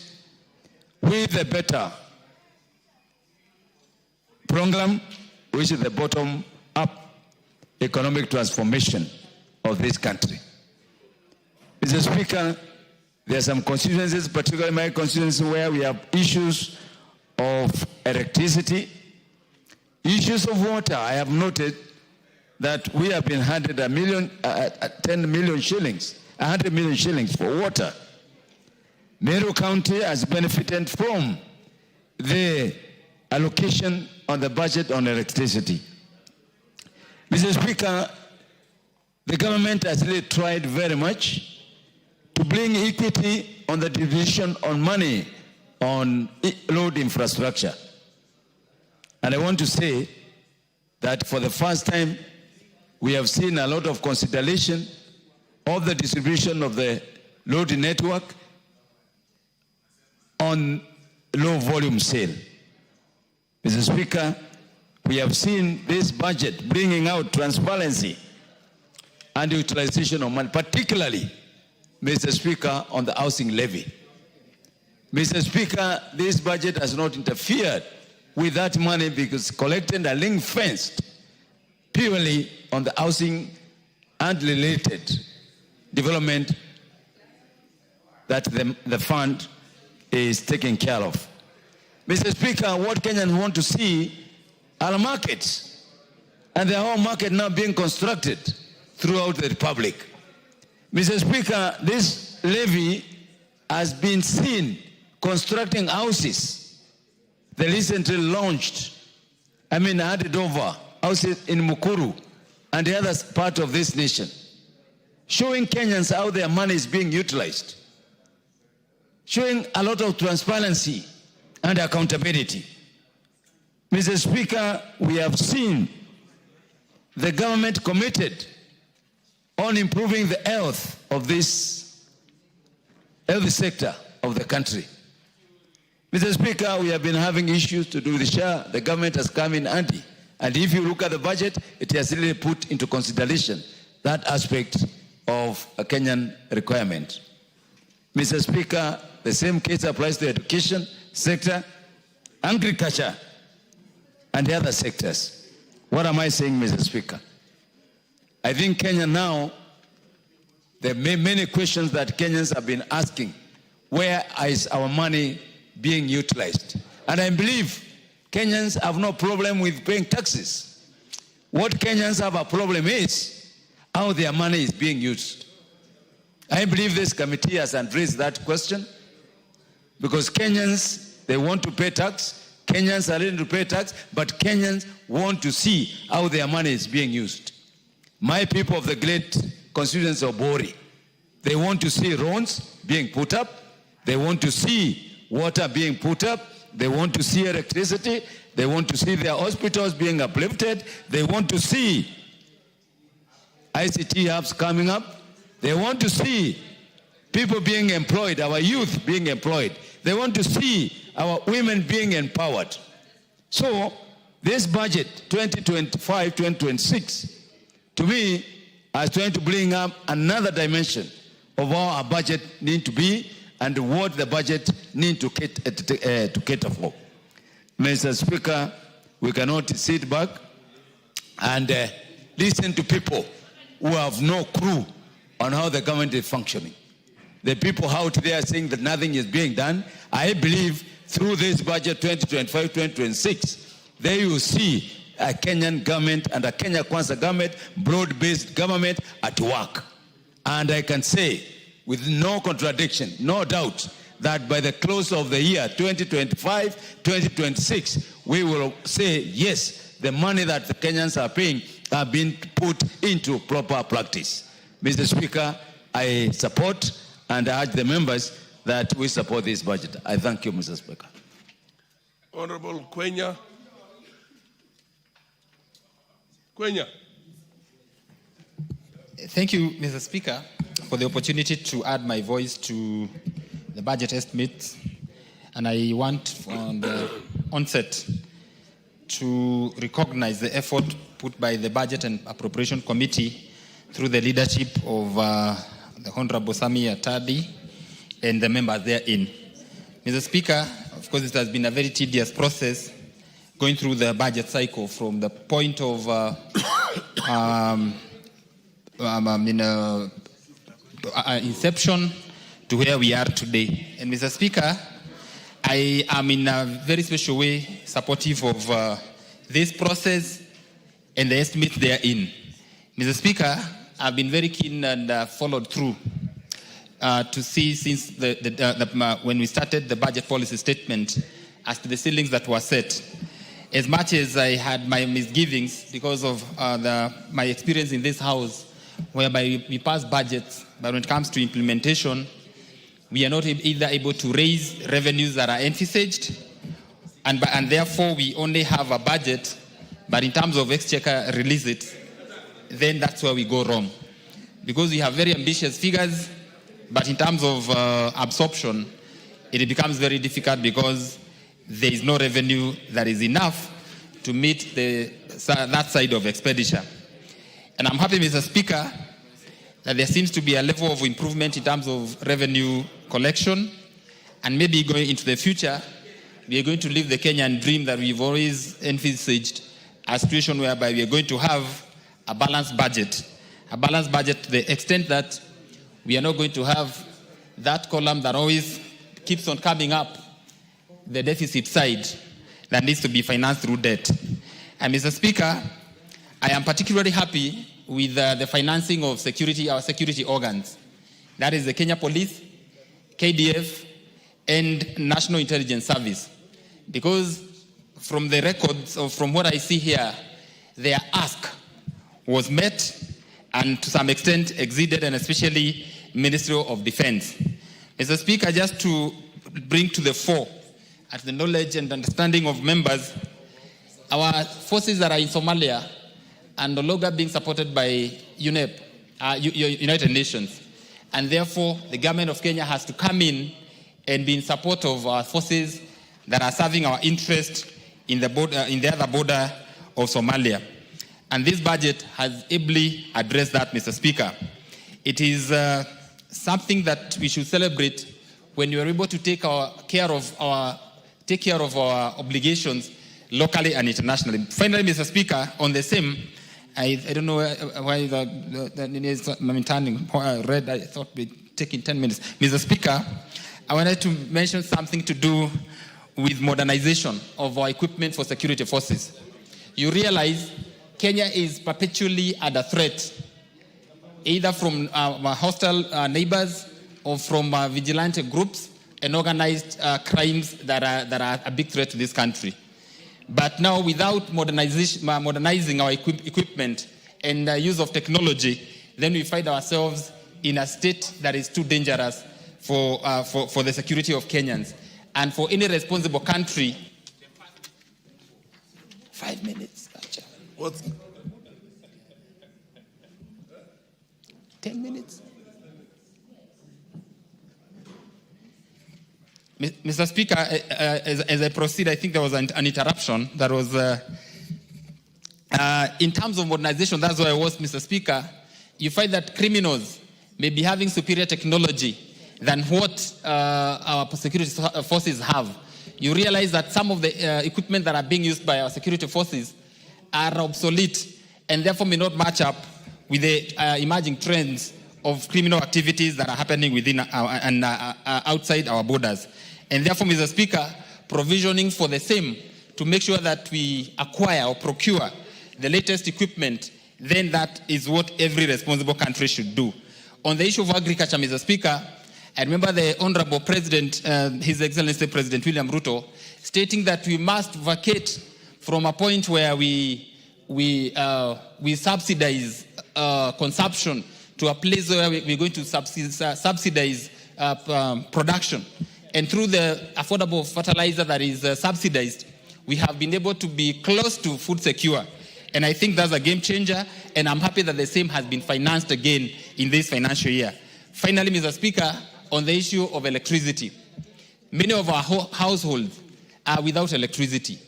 with the better program, which is the bottom-up economic transformation of this country. Mr. Speaker, there are some constituencies, particularly my constituency, where we have issues of electricity, issues of water. I have noted that we have been handed 10 million shillings, 100 million shillings for water. Meru County has benefited from the allocation on the budget on electricity. Mr. Speaker, the government has really tried very much to bring equity on the division on money on road infrastructure. And I want to say that for the first time, we have seen a lot of consideration of the distribution of the road network on low volume sale. Mr. Speaker, we have seen this budget bringing out transparency and utilization of money, particularly, Mr. Speaker, on the housing levy. Mr. Speaker, this budget has not interfered with that money because collected and ring-fenced purely on the housing and related development that the fund is taking care of. Mr. Speaker, what Kenyans want to see are markets, and the whole market now being constructed throughout the Republic. Mr. Speaker, this levy has been seen constructing houses. They recently launched, handed over houses in Mukuru and the other part of this nation, showing Kenyans how their money is being utilized, showing a lot of transparency and accountability. Mr. Speaker, we have seen the government committed on improving the health of this health sector of the country. Mr. Speaker, we have been having issues to do with the share. The government has come in handy. And if you look at the budget, it has really put into consideration that aspect of a Kenyan requirement. Mr. Speaker, the same case applies to the education sector. agriculture, and the other sectors. What am I saying, Mr. Speaker? I think Kenya now, there are many questions that Kenyans have been asking. Where is our money being utilized? And I believe Kenyans have no problem with paying taxes. What Kenyans have a problem is how their money is being used. I believe this committee has addressed that question because Kenyans, they want to pay tax. Kenyans are ready to pay tax, but Kenyans want to see how their money is being used. My people of the great constituency of Bori, they want to see roads being put up. They want to see water being put up. They want to see electricity. They want to see their hospitals being uplifted. They want to see ICT hubs coming up. They want to see people being employed, our youth being employed. They want to see our women being empowered. So this budget, 2025-2026, to me, is trying to bring up another dimension of how our budget needs to be and what the budget needs to cater for. Mr. Speaker, we cannot sit back and listen to people who have no clue on how the government is functioning. The people out there saying that nothing is being done. I believe through this budget 2025-2026, they will see a Kenyan government and a Kenya Kwanza government, broad-based government at work. And I can say with no contradiction, no doubt, that by the close of the year 2025-2026, we will say, yes, the money that the Kenyans are paying are being put into proper practice. Mr. Speaker, I support and I urge the members that we support this budget. I thank you, Mr. Speaker. Honorable Quenya. Quenya. Thank you, Mr. Speaker, for the opportunity to add my voice to the budget estimates. And I want from the onset to recognize the effort put by the Budget and Appropriation Committee through the leadership of the Honorable Sami Atadi and the members therein. Mr. Speaker, of course, it has been a very tedious process going through the budget cycle from the point of inception to where we are today. And Mr. Speaker, I am in a very special way supportive of this process and the estimates therein. Mr. Speaker, I've been very keen and followed through to see since when we started the budget policy statement as to the ceilings that were set. As much as I had my misgivings because of my experience in this house, whereby we pass budgets, but when it comes to implementation, we are not either able to raise revenues that are envisaged, and therefore we only have a budget, but in terms of exchequer release it, then that's where we go wrong. Because we have very ambitious figures, but in terms of absorption, it becomes very difficult because there is no revenue that is enough to meet that side of expenditure. And I'm happy, Mr. Speaker, that there seems to be a level of improvement in terms of revenue collection, and maybe going into the future, we are going to live the Kenyan dream that we've always envisaged, a situation whereby we are going to have a balanced budget to the extent that we are not going to have that column that always keeps on coming up, the deficit side that needs to be financed through debt. And Mr. Speaker, I am particularly happy with the financing of our security organs. That is the Kenya Police, KDF, and National Intelligence Service. Because from the records, or from what I see here, their ask was met and to some extent exceeded, and especially Ministry of Defense. Mr. Speaker, just to bring to the fore, at the knowledge and understanding of members, our forces that are in Somalia are no longer being supported by UNEP, United Nations. And therefore, the government of Kenya has to come in and be in support of our forces that are serving our interest in the other border of Somalia. And this budget has ably addressed that, Mr. Speaker. It is something that we should celebrate when we are able to take care of our take care of our obligations locally and internationally. Finally, Mr. Speaker, on the same, I don't know why I'm turning red. I thought we'd take in 10 minutes. Mr. Speaker, I wanted to mention something to do with modernization of our equipment for security forces. You realize Kenya is perpetually under threat, either from our hostile neighbors or from vigilante groups and organized crimes that are a big threat to this country. But now, without modernizing our equipment and use of technology, then we find ourselves in a state that is too dangerous for the security of Kenyans. And for any responsible country, 5 minutes. What? 10 minutes. Mr. Speaker, as I proceed, I think there was an interruption. That was, in terms of modernization, that's where I was, Mr. Speaker. You find that criminals may be having superior technology than what our security forces have. You realize that some of the equipment that are being used by our security forces are obsolete and therefore may not match up with the emerging trends of criminal activities that are happening within and outside our borders. And therefore, Mr. Speaker, provisioning for the same to make sure that we acquire or procure the latest equipment, then that is what every responsible country should do. On the issue of agriculture, Mr. Speaker, I remember the Honorable President, His Excellency President William Ruto, stating that we must vacate from a point where we subsidize consumption to a place where we're going to subsidize production. And through the affordable fertilizer that is subsidized, we have been able to be close to food secure. And I think that's a game changer, and I'm happy that the same has been financed again in this financial year. Finally, Mr. Speaker, on the issue of electricity, many of our households are without electricity.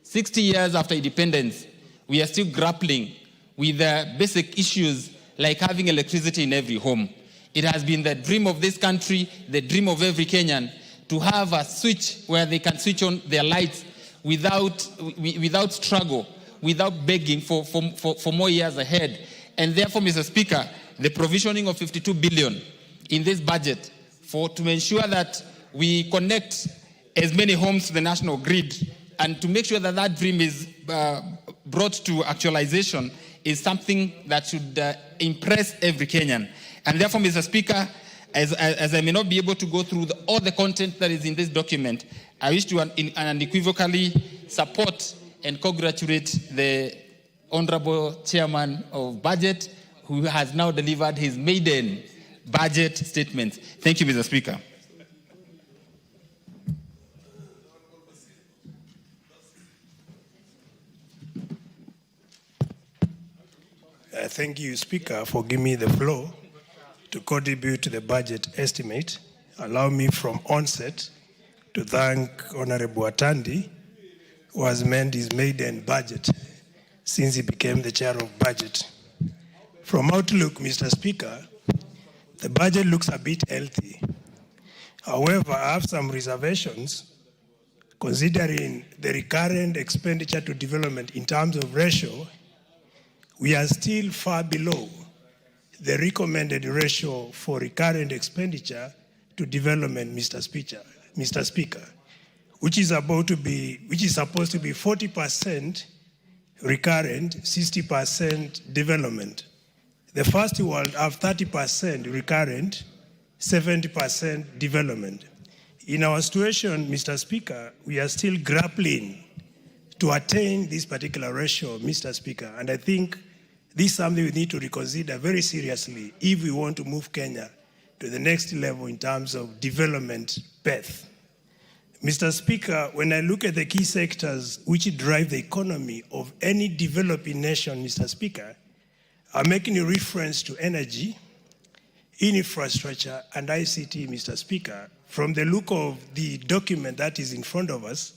60 years after independence, we are still grappling with basic issues like having electricity in every home. It has been the dream of this country, the dream of every Kenyan, to have a switch where they can switch on their lights without struggle, without begging for more years ahead. And therefore, Mr. Speaker, the provisioning of 52 billion in this budget to ensure that we connect as many homes to the national grid and to make sure that that dream is brought to actualization is something that should impress every Kenyan. And therefore, Mr. Speaker, as I may not be able to go through all the content that is in this document, I wish to unequivocally support and congratulate the Honorable Chairman of Budget, who has now delivered his maiden budget statement. Thank you, Mr. Speaker. Thank you, Speaker, for giving me the floor to contribute to the budget estimate. Allow me from onset to thank Honorable Atandi, who has made his maiden budget since he became the chair of budget. From outlook, Mr. Speaker, the budget looks a bit healthy. However, I have some reservations considering the recurrent expenditure to development in terms of ratio. We are still far below the recommended ratio for recurrent expenditure to development, Mr. Speaker, which is supposed to be 40% recurrent, 60% development. The first world have 30% recurrent, 70% development. In our situation, Mr. Speaker, we are still grappling to attain this particular ratio, Mr. Speaker, and I think this is something we need to reconsider very seriously if we want to move Kenya to the next level in terms of development path. Mr. Speaker, when I look at the key sectors which drive the economy of any developing nation, Mr. Speaker, I'm making a reference to energy, infrastructure, and ICT, Mr. Speaker. From the look of the document that is in front of us,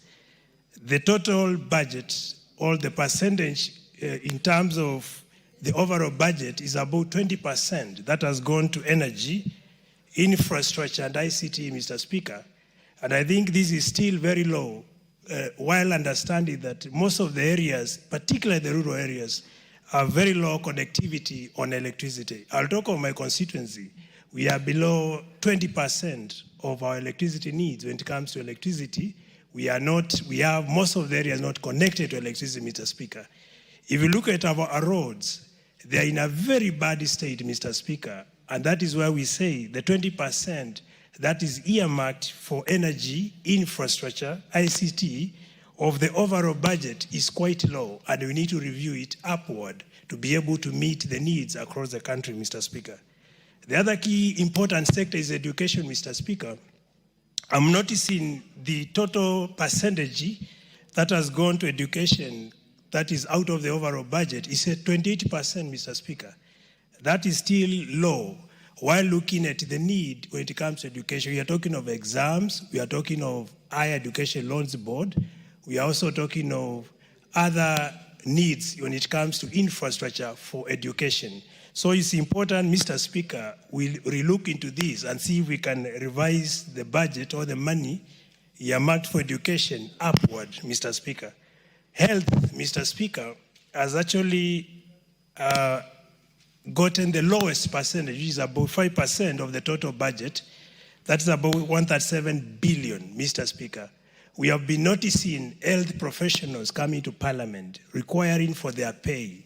the total budget, or the percentage in terms of the overall budget is about 20% that has gone to energy, infrastructure, and ICT, Mr. Speaker. And I think this is still very low, while understanding that most of the areas, particularly the rural areas, are very low connectivity on electricity. I'll talk of my constituency. We are below 20% of our electricity needs when it comes to electricity. We have most of the areas not connected to electricity, Mr. Speaker. If you look at our roads, they are in a very bad state, Mr. Speaker, and that is why we say the 20% that is earmarked for energy, infrastructure, ICT, of the overall budget is quite low, and we need to review it upward to be able to meet the needs across the country, Mr. Speaker. The other key important sector is education, Mr. Speaker. I'm noticing the total percentage that has gone to education that is out of the overall budget is at 28%, Mr. Speaker. That is still low. While looking at the need when it comes to education, we are talking of exams, we are talking of higher education loans board, we are also talking of other needs when it comes to infrastructure for education. So it's important, Mr. Speaker, we'll relook into this and see if we can revise the budget or the money earmarked for education upward, Mr. Speaker. Health, Mr. Speaker, has actually gotten the lowest percentage, which is about 5% of the total budget. That's about 137 billion, Mr. Speaker. We have been noticing health professionals coming to Parliament requiring for their pay.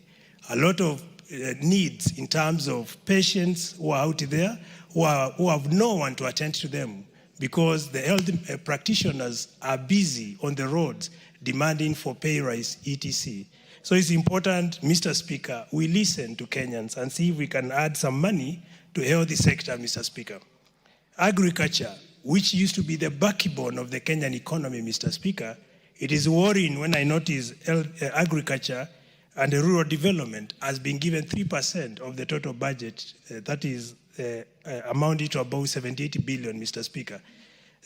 A lot of needs in terms of patients who are out there who have no one to attend to them because the health practitioners are busy on the roads demanding for pay rise, etc. So it's important, Mr. Speaker, we listen to Kenyans and see if we can add some money to help the sector, Mr. Speaker. Agriculture, which used to be the backbone of the Kenyan economy, Mr. Speaker, it is worrying when I notice agriculture and the rural development has been given 3% of the total budget, that is amounting to about 78 billion, Mr. Speaker.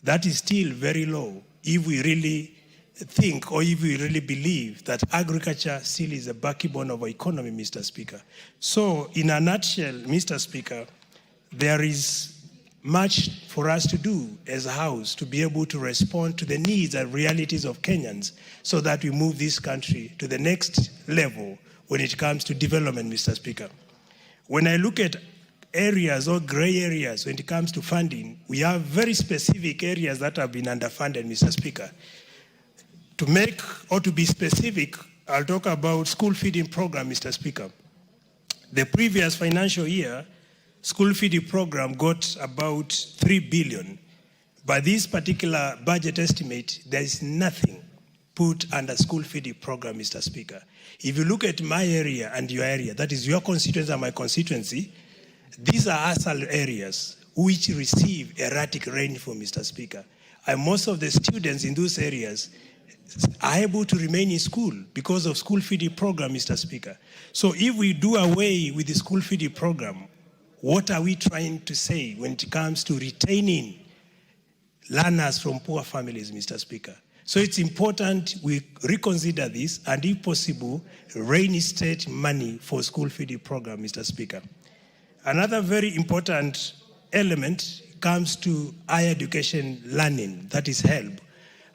That is still very low if we really think or if we really believe that agriculture still is the backbone of our economy, Mr. Speaker. So in a nutshell, Mr. Speaker, there is much for us to do as a House to be able to respond to the needs and realities of Kenyans so that we move this country to the next level when it comes to development, Mr. Speaker. When I look at areas or gray areas when it comes to funding, we have very specific areas that have been underfunded, Mr. Speaker. To make or to be specific, I'll talk about school feeding program, Mr. Speaker. The previous financial year, school feeding program got about 3 billion. By this particular budget estimate, there is nothing put under school feeding program, Mr. Speaker. If you look at my area and your area, that is your constituency and my constituency, these are ASAL areas which receive erratic rainfall, Mr. Speaker. And most of the students in those areas are able to remain in school because of school feeding program, Mr. Speaker. So if we do away with the school feeding program, what are we trying to say when it comes to retaining learners from poor families, Mr. Speaker? So it's important we reconsider this and, if possible, reinstate money for school feeding program, Mr. Speaker. Another very important element comes to higher education learning, that is HELB.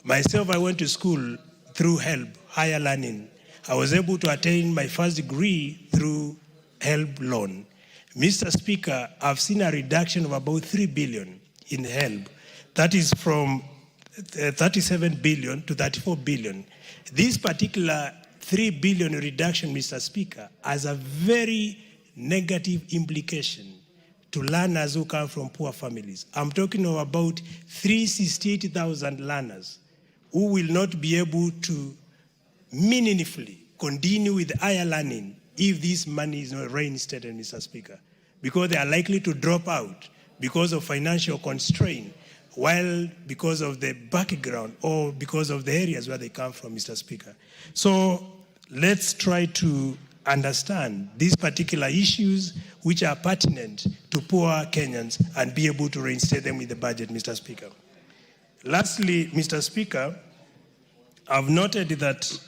Myself, I went to school through HELB, higher learning. I was able to attain my first degree through HELB loan. Mr. Speaker, I've seen a reduction of about 3 billion in HELB. That is from 37 billion to 34 billion. This particular 3 billion reduction, Mr. Speaker, has a very negative implication to learners who come from poor families. I'm talking of about 368,000 learners who will not be able to meaningfully continue with higher learning if this money is not reinstated, Mr. Speaker, because they are likely to drop out because of financial constraint, while because of the background or because of the areas where they come from, Mr. Speaker. So let's try to understand these particular issues which are pertinent to poor Kenyans and be able to reinstate them with the budget, Mr. Speaker. Lastly, Mr. Speaker, I've noted that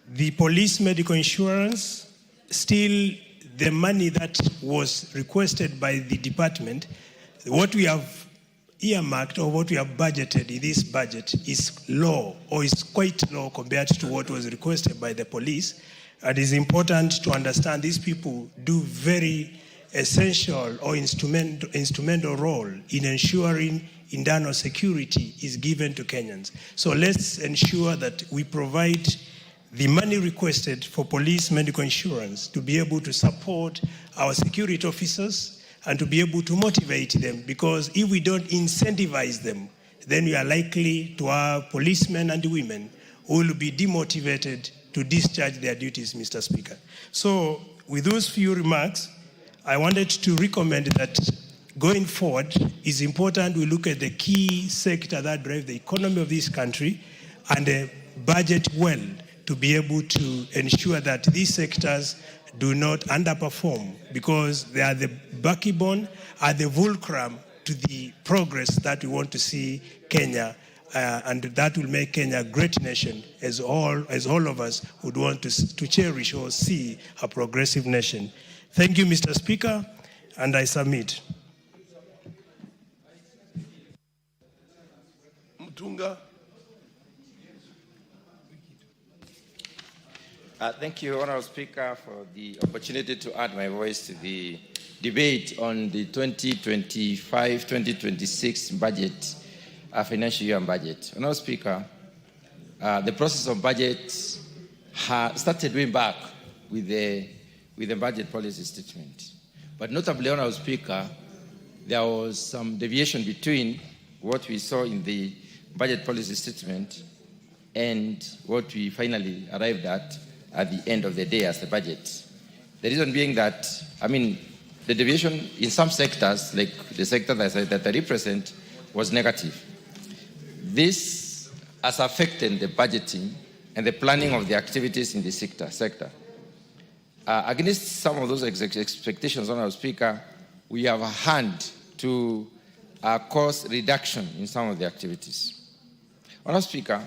the police medical insurance, still the money that was requested by the department, what we have earmarked or what we have budgeted in this budget is low or is quite low compared to what was requested by the police. It is important to understand these people do very essential or instrumental role in ensuring internal security is given to Kenyans. So let's ensure that we provide the money requested for police medical insurance to be able to support our security officers and to be able to motivate them, because if we don't incentivize them, then we are likely to have policemen and women who will be demotivated to discharge their duties, Mr. Speaker. So with those few remarks, I wanted to recommend that going forward, it's important we look at the key sector that drive the economy of this country and budget well to be able to ensure that these sectors do not underperform, because they are the backbone, are the fulcrum to the progress that we want to see Kenya, and that will make Kenya a great nation, as all of us would want to cherish or see a progressive nation. Thank you, Mr. Speaker, and I submit. Mutunga. Thank you, Honourable Speaker, for the opportunity to add my voice to the debate on the 2025-2026 budget, financial year budget. Honourable Speaker, the process of budget started way back with the budget policy statement. But notably, Honourable Speaker, there was some deviation between what we saw in the budget policy statement and what we finally arrived at the end of the day as the budget. The reason being that, the deviation in some sectors, like the sector that I represent, was negative. This has affected the budgeting and the planning of the activities in the sector. Against some of those expectations, Honourable Speaker, we have a hand to cost reduction in some of the activities. Honourable Speaker,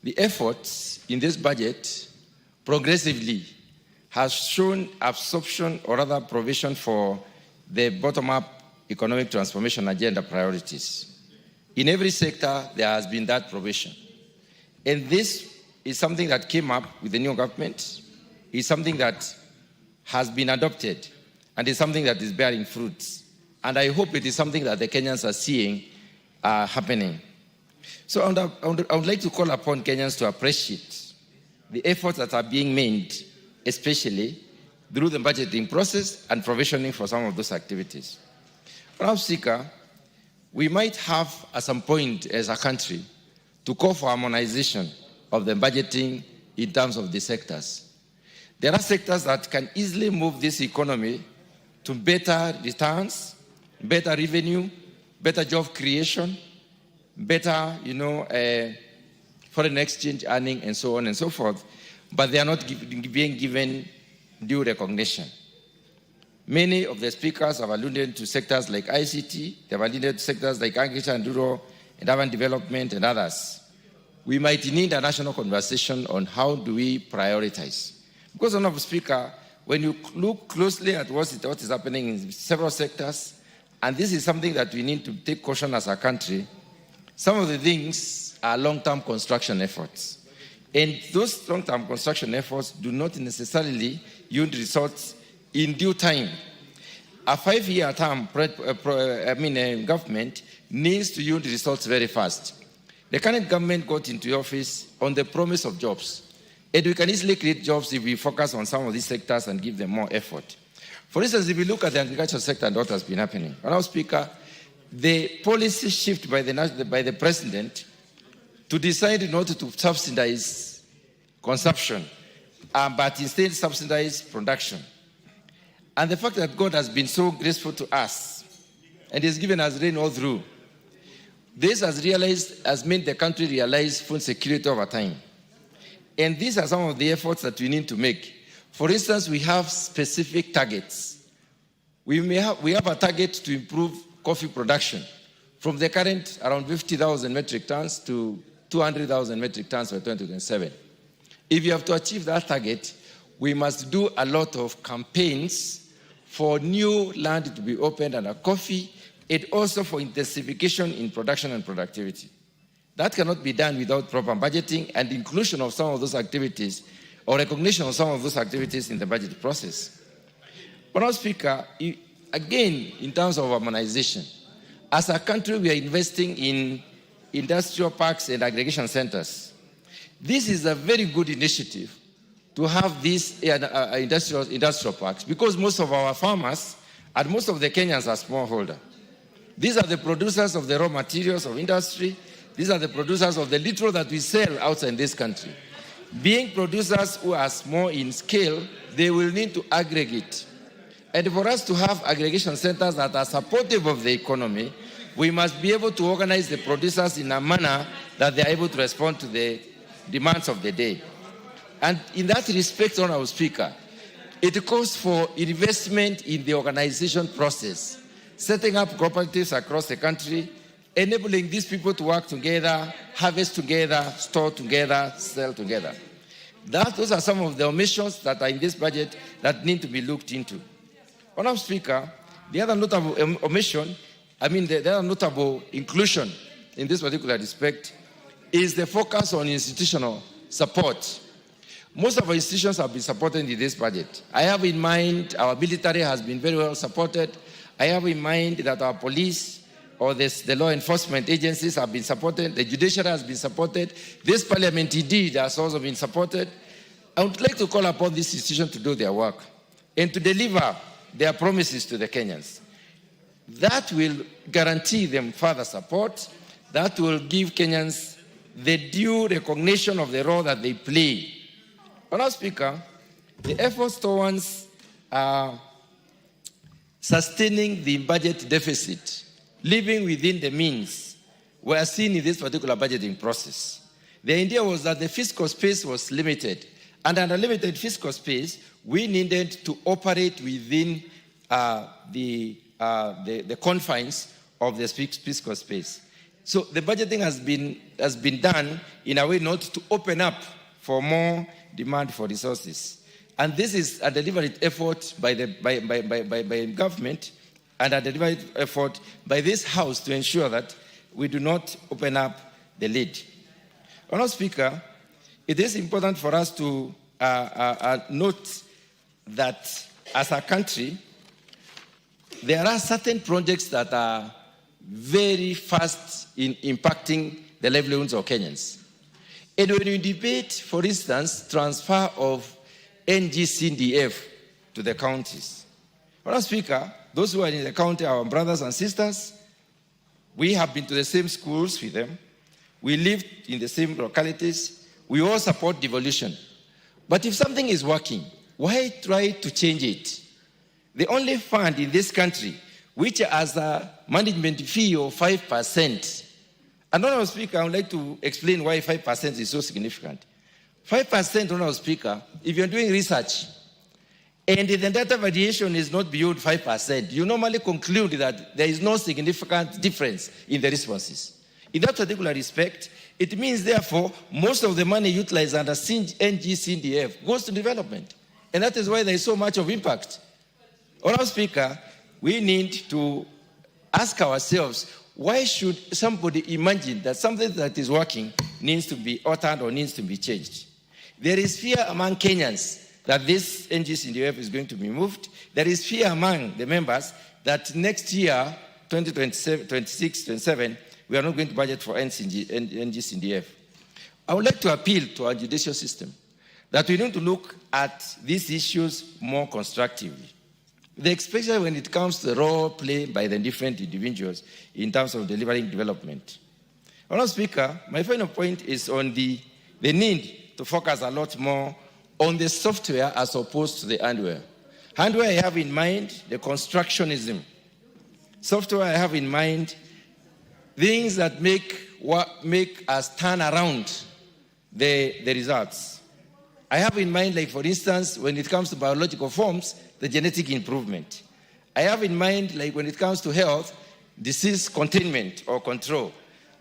the efforts in this budget progressively has shown absorption or rather provision for the bottom-up economic transformation agenda priorities. In every sector, there has been that provision. And this is something that came up with the new government, is something that has been adopted, and is something that is bearing fruits. And I hope it is something that the Kenyans are seeing happening. So I would like to call upon Kenyans to appreciate the efforts that are being made, especially through the budgeting process and provisioning for some of those activities. Honourable Speaker, we might have at some point as a country to call for harmonization of the budgeting in terms of the sectors. There are sectors that can easily move this economy to better returns, better revenue, better job creation, better, foreign exchange earning, and so on and so forth, but they are not being given due recognition. Many of the speakers have alluded to sectors like ICT, they have alluded to sectors like agriculture and rural and urban development and others. We might need a national conversation on how do we prioritize. Because, Honourable Speaker, when you look closely at what is happening in several sectors, and this is something that we need to take caution as a country, some of the things are long-term construction efforts. And those long-term construction efforts do not necessarily yield results in due time. A 5-year term government needs to yield results very fast. The current government got into office on the promise of jobs. And we can easily create jobs if we focus on some of these sectors and give them more effort. For instance, if we look at the agricultural sector and what has been happening, Honourable Speaker, the policy shift by the president to decide not to subsidize consumption, but instead subsidize production. And the fact that God has been so graceful to us and has given us rain all through, this has made the country realize food security over time. And these are some of the efforts that we need to make. For instance, we have specific targets. We have a target to improve coffee production from the current around 50,000 metric tons to 200,000 metric tons by 2027. If you have to achieve that target, we must do a lot of campaigns for new land to be opened under coffee, and also for intensification in production and productivity. That cannot be done without proper budgeting and inclusion of some of those activities or recognition of some of those activities in the budget process. Madam Speaker, again, in terms of urbanization, as a country, we are investing in industrial parks and aggregation centers. This is a very good initiative to have these industrial parks, because most of our farmers and most of the Kenyans are smallholder. These are the producers of the raw materials of industry. These are the producers of the little that we sell outside this country. Being producers who are small in scale, they will need to aggregate. And for us to have aggregation centers that are supportive of the economy, we must be able to organize the producers in a manner that they are able to respond to the demands of the day. And in that respect, Honorable Speaker, it calls for investment in the organization process, setting up cooperatives across the country, enabling these people to work together, harvest together, store together, sell together. Those are some of the omissions that are in this budget that need to be looked into. Honorable Speaker, the other notable omission, the other notable inclusion in this particular respect is the focus on institutional support. Most of our institutions have been supported in this budget. I have in mind our military has been very well supported. I have in mind that our police or the law enforcement agencies have been supported. The judiciary has been supported. This parliament indeed has also been supported. I would like to call upon this institution to do their work and to deliver their promises to the Kenyans. That will guarantee them further support. That will give Kenyans the due recognition of the role that they play. Honorable Speaker, the efforts towards sustaining the budget deficit, living within the means, were seen in this particular budgeting process. The idea was that the fiscal space was limited, and under limited fiscal space, we needed to operate within the confines of the fiscal space. So the budgeting has been done in a way not to open up for more demand for resources. And this is a deliberate effort by government and a deliberate effort by this House to ensure that we do not open up the lid. Honorable Speaker, it is important for us to note that as a country, there are certain projects that are very fast in impacting the livelihoods of Kenyans. And when you debate, for instance, transfer of NGCDF to the counties, Honorable Speaker, those who are in the county are our brothers and sisters. We have been to the same schools with them. We lived in the same localities. We all support devolution. But if something is working, why try to change it? The only fund in this country which has a management fee of 5%. And Honorable Speaker, I would like to explain why 5% is so significant. 5%, Honorable Speaker, if you're doing research and the data variation is not beyond 5%, you normally conclude that there is no significant difference in the responses. In that particular respect, it means, therefore, most of the money utilized under NGCDF goes to development. And that is why there is so much of impact. Honorable Speaker, we need to ask ourselves, why should somebody imagine that something that is working needs to be altered or needs to be changed? There is fear among Kenyans that this NGCDF is going to be moved. There is fear among the members that next year, 2026-27, we are not going to budget for NGCDF. I would like to appeal to our judicial system that we need to look at these issues more constructively. Especially when it comes to the role played by the different individuals in terms of delivering development. Honorable Speaker, my final point is on the need to focus a lot more on the software as opposed to the hardware. Hardware I have in mind, the constructionism. Software I have in mind, things that make us turn around the results. I have in mind, like for instance, when it comes to biological forms, the genetic improvement. I have in mind, like when it comes to health, disease containment or control.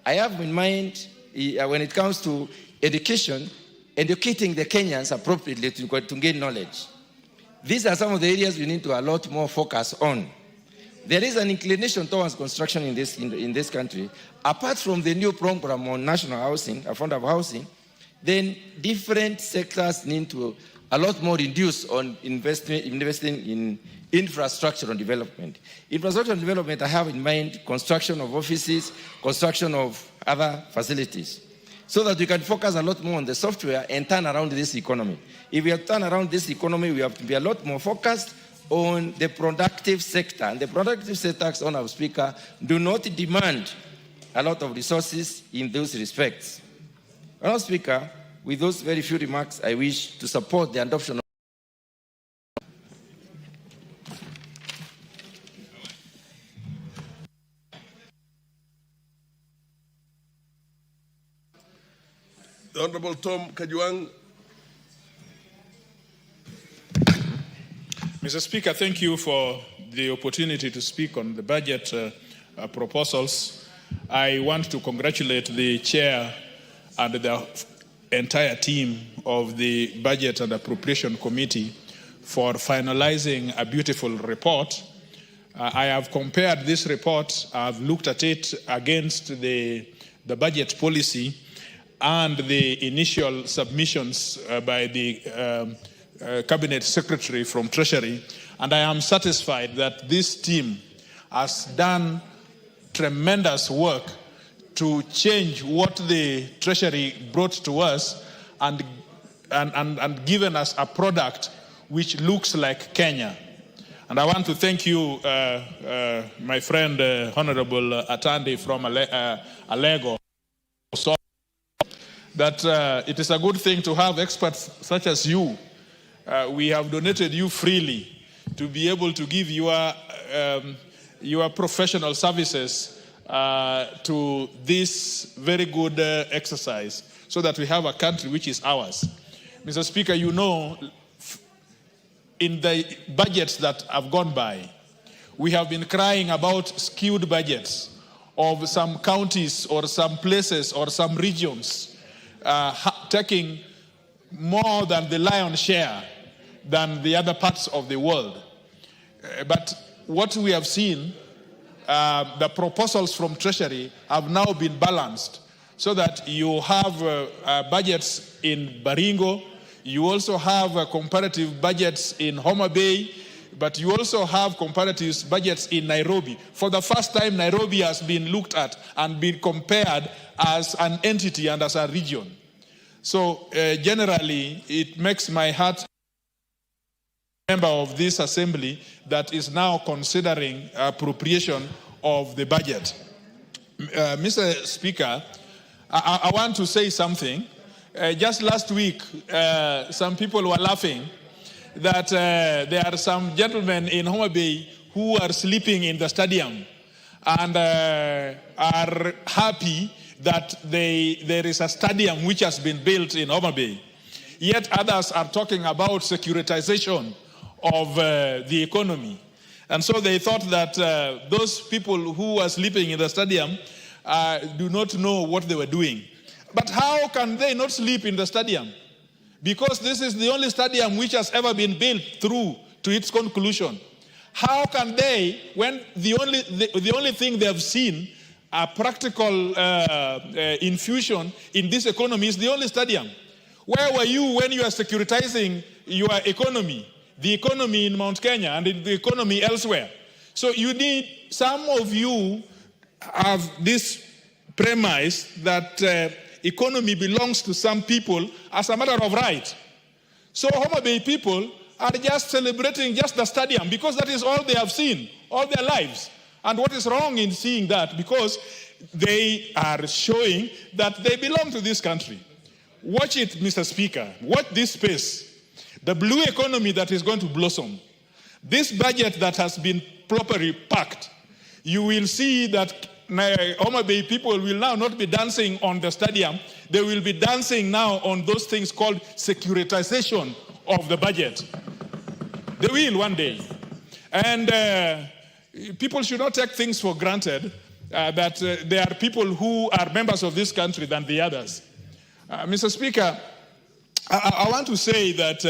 I have in mind, when it comes to education, educating the Kenyans appropriately to gain knowledge. these are some of the areas we need to a lot more focus on. There is an inclination towards construction in this country. Apart from the new program on national housing, affordable housing, then different sectors need to a lot more reduce on investing in infrastructure and development. Infrastructure and development, I have in mind construction of offices, construction of other facilities, so that we can focus a lot more on the software and turn around this economy. If we have to turn around this economy, we have to be a lot more focused on the productive sector. And the productive sectors, Honourable Speaker, do not demand a lot of resources in those respects. Honourable Speaker, with those very few remarks, I wish to support the adoption of the Honorable Tom Kajwang. Mr. Speaker, thank you for the opportunity to speak on the budget proposals. I want to congratulate the Chair and the entire team of the Budget and Appropriation Committee for finalizing a beautiful report. I have compared this report, I've looked at it against the budget policy and the initial submissions by the Cabinet Secretary from Treasury, and I am satisfied that this team has done tremendous work to change what the Treasury brought to us and given us a product which looks like Kenya. And I want to thank you, my friend, Honorable Atandi from Alego, that it is a good thing to have experts such as you. We have donated you freely to be able to give your professional services to this very good exercise so that we have a country which is ours. Mr. Speaker, you know, in the budgets that have gone by, we have been crying about skewed budgets of some counties or some places or some regions taking more than the lion's share than the other parts of the world. But what we have seen, the proposals from Treasury have now been balanced so that you have budgets in Baringo, you also have comparative budgets in Homa Bay, but you also have comparative budgets in Nairobi. For the first time, Nairobi has been looked at and been compared as an entity and as a region. So generally, it makes my heart member of this assembly that is now considering appropriation of the budget. Mr. Speaker, I want to say something. Just last week, some people were laughing that there are some gentlemen in Homa Bay who are sleeping in the stadium and are happy that there is a stadium which has been built in Homa Bay. Yet others are talking about securitization of the economy. And so they thought that those people who are sleeping in the stadium do not know what they were doing. But how can they not sleep in the stadium? Because this is the only stadium which has ever been built through to its conclusion. How can they, when the only thing they have seen a practical infusion in this economy is the only stadium? Where were you when you are securitizing your economy? The economy in Mount Kenya and in the economy elsewhere. So you need, some of you have this premise that economy belongs to some people as a matter of right. So Homa Bay people are just celebrating just the stadium because that is all they have seen all their lives. And what is wrong in seeing that? Because they are showing that they belong to this country. Watch it, Mr. Speaker. Watch this space. The blue economy that is going to blossom. This budget that has been properly packed. You will see that Homa Bay people will now not be dancing on the stadium. They will be dancing now on those things called securitization of the budget. They will one day. And people should not take things for granted that there are people who are members of this country than the others. Mr. Speaker, I want to say that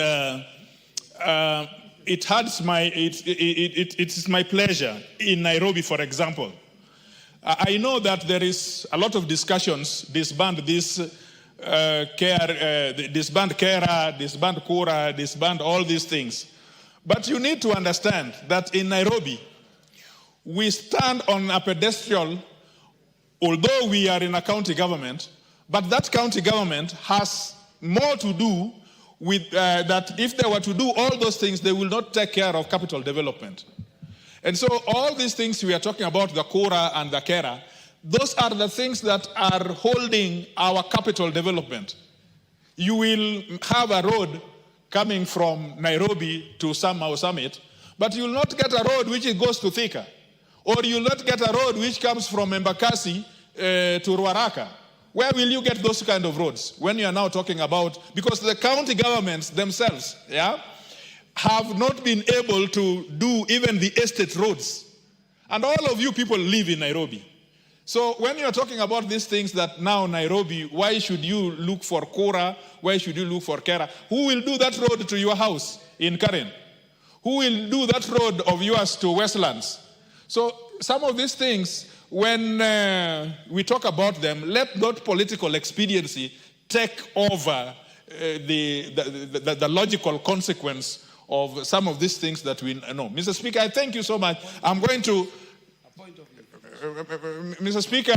it's my pleasure in Nairobi, for example. I know that there is a lot of discussions, disband this disband Kera, disband Kura, disband all these things. But you need to understand that in Nairobi, we stand on a pedestal, although we are in a county government, but that county government has more to do with that. If they were to do all those things, they will not take care of capital development. And so all these things we are talking about, the Kora and the Kera, those are the things that are holding our capital development. You will have a road coming from Nairobi to Samau Summit, but you will not get a road which goes to Thika. Or you will not get a road which comes from Embakasi to Ruaraka. Where will you get those kind of roads when you are now talking about, because the county governments themselves, have not been able to do even the estate roads. And all of you people live in Nairobi. So when you're talking about these things that now Nairobi, why should you look for Kora? Why should you look for Kera? Who will do that road to your house in Karen? Who will do that road of yours to Westlands? So some of these things, when we talk about them, let not political expediency take over the logical consequence of some of these things that we know. Mr. Speaker, I thank you so much. I'm going to... Mr. Speaker,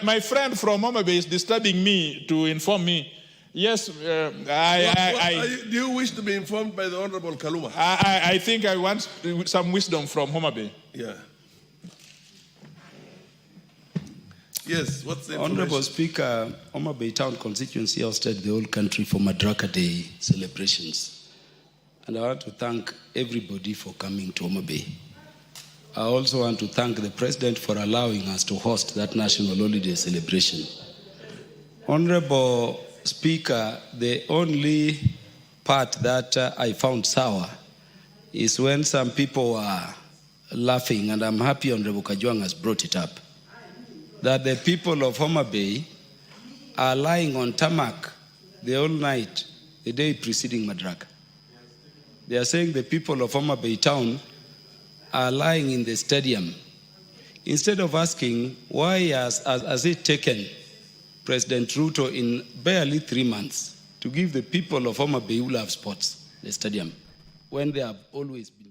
my friend from Homa Bay is disturbing me to inform me. Yes, do you wish to be informed by the Honorable Kaluma? I think I want some wisdom from Homa Bay. Yeah. Yes, what's the Honorable Speaker, Homa Bay Town constituency hosted the whole country for Madaraka Day celebrations. And I want to thank everybody for coming to Homa Bay. I also want to thank the President for allowing us to host that national holiday celebration. Honorable Speaker, the only part that I found sour is when some people were laughing, and I'm happy Honorable Kajwang has brought it up, that the people of Homa Bay are lying on tarmac the whole night, the day preceding Madaraka. They are saying the people of Homa Bay Town are lying in the stadium. Instead of asking, why has it taken President Ruto in barely 3 months to give the people of Homa Bay who love sports the stadium, when they have always been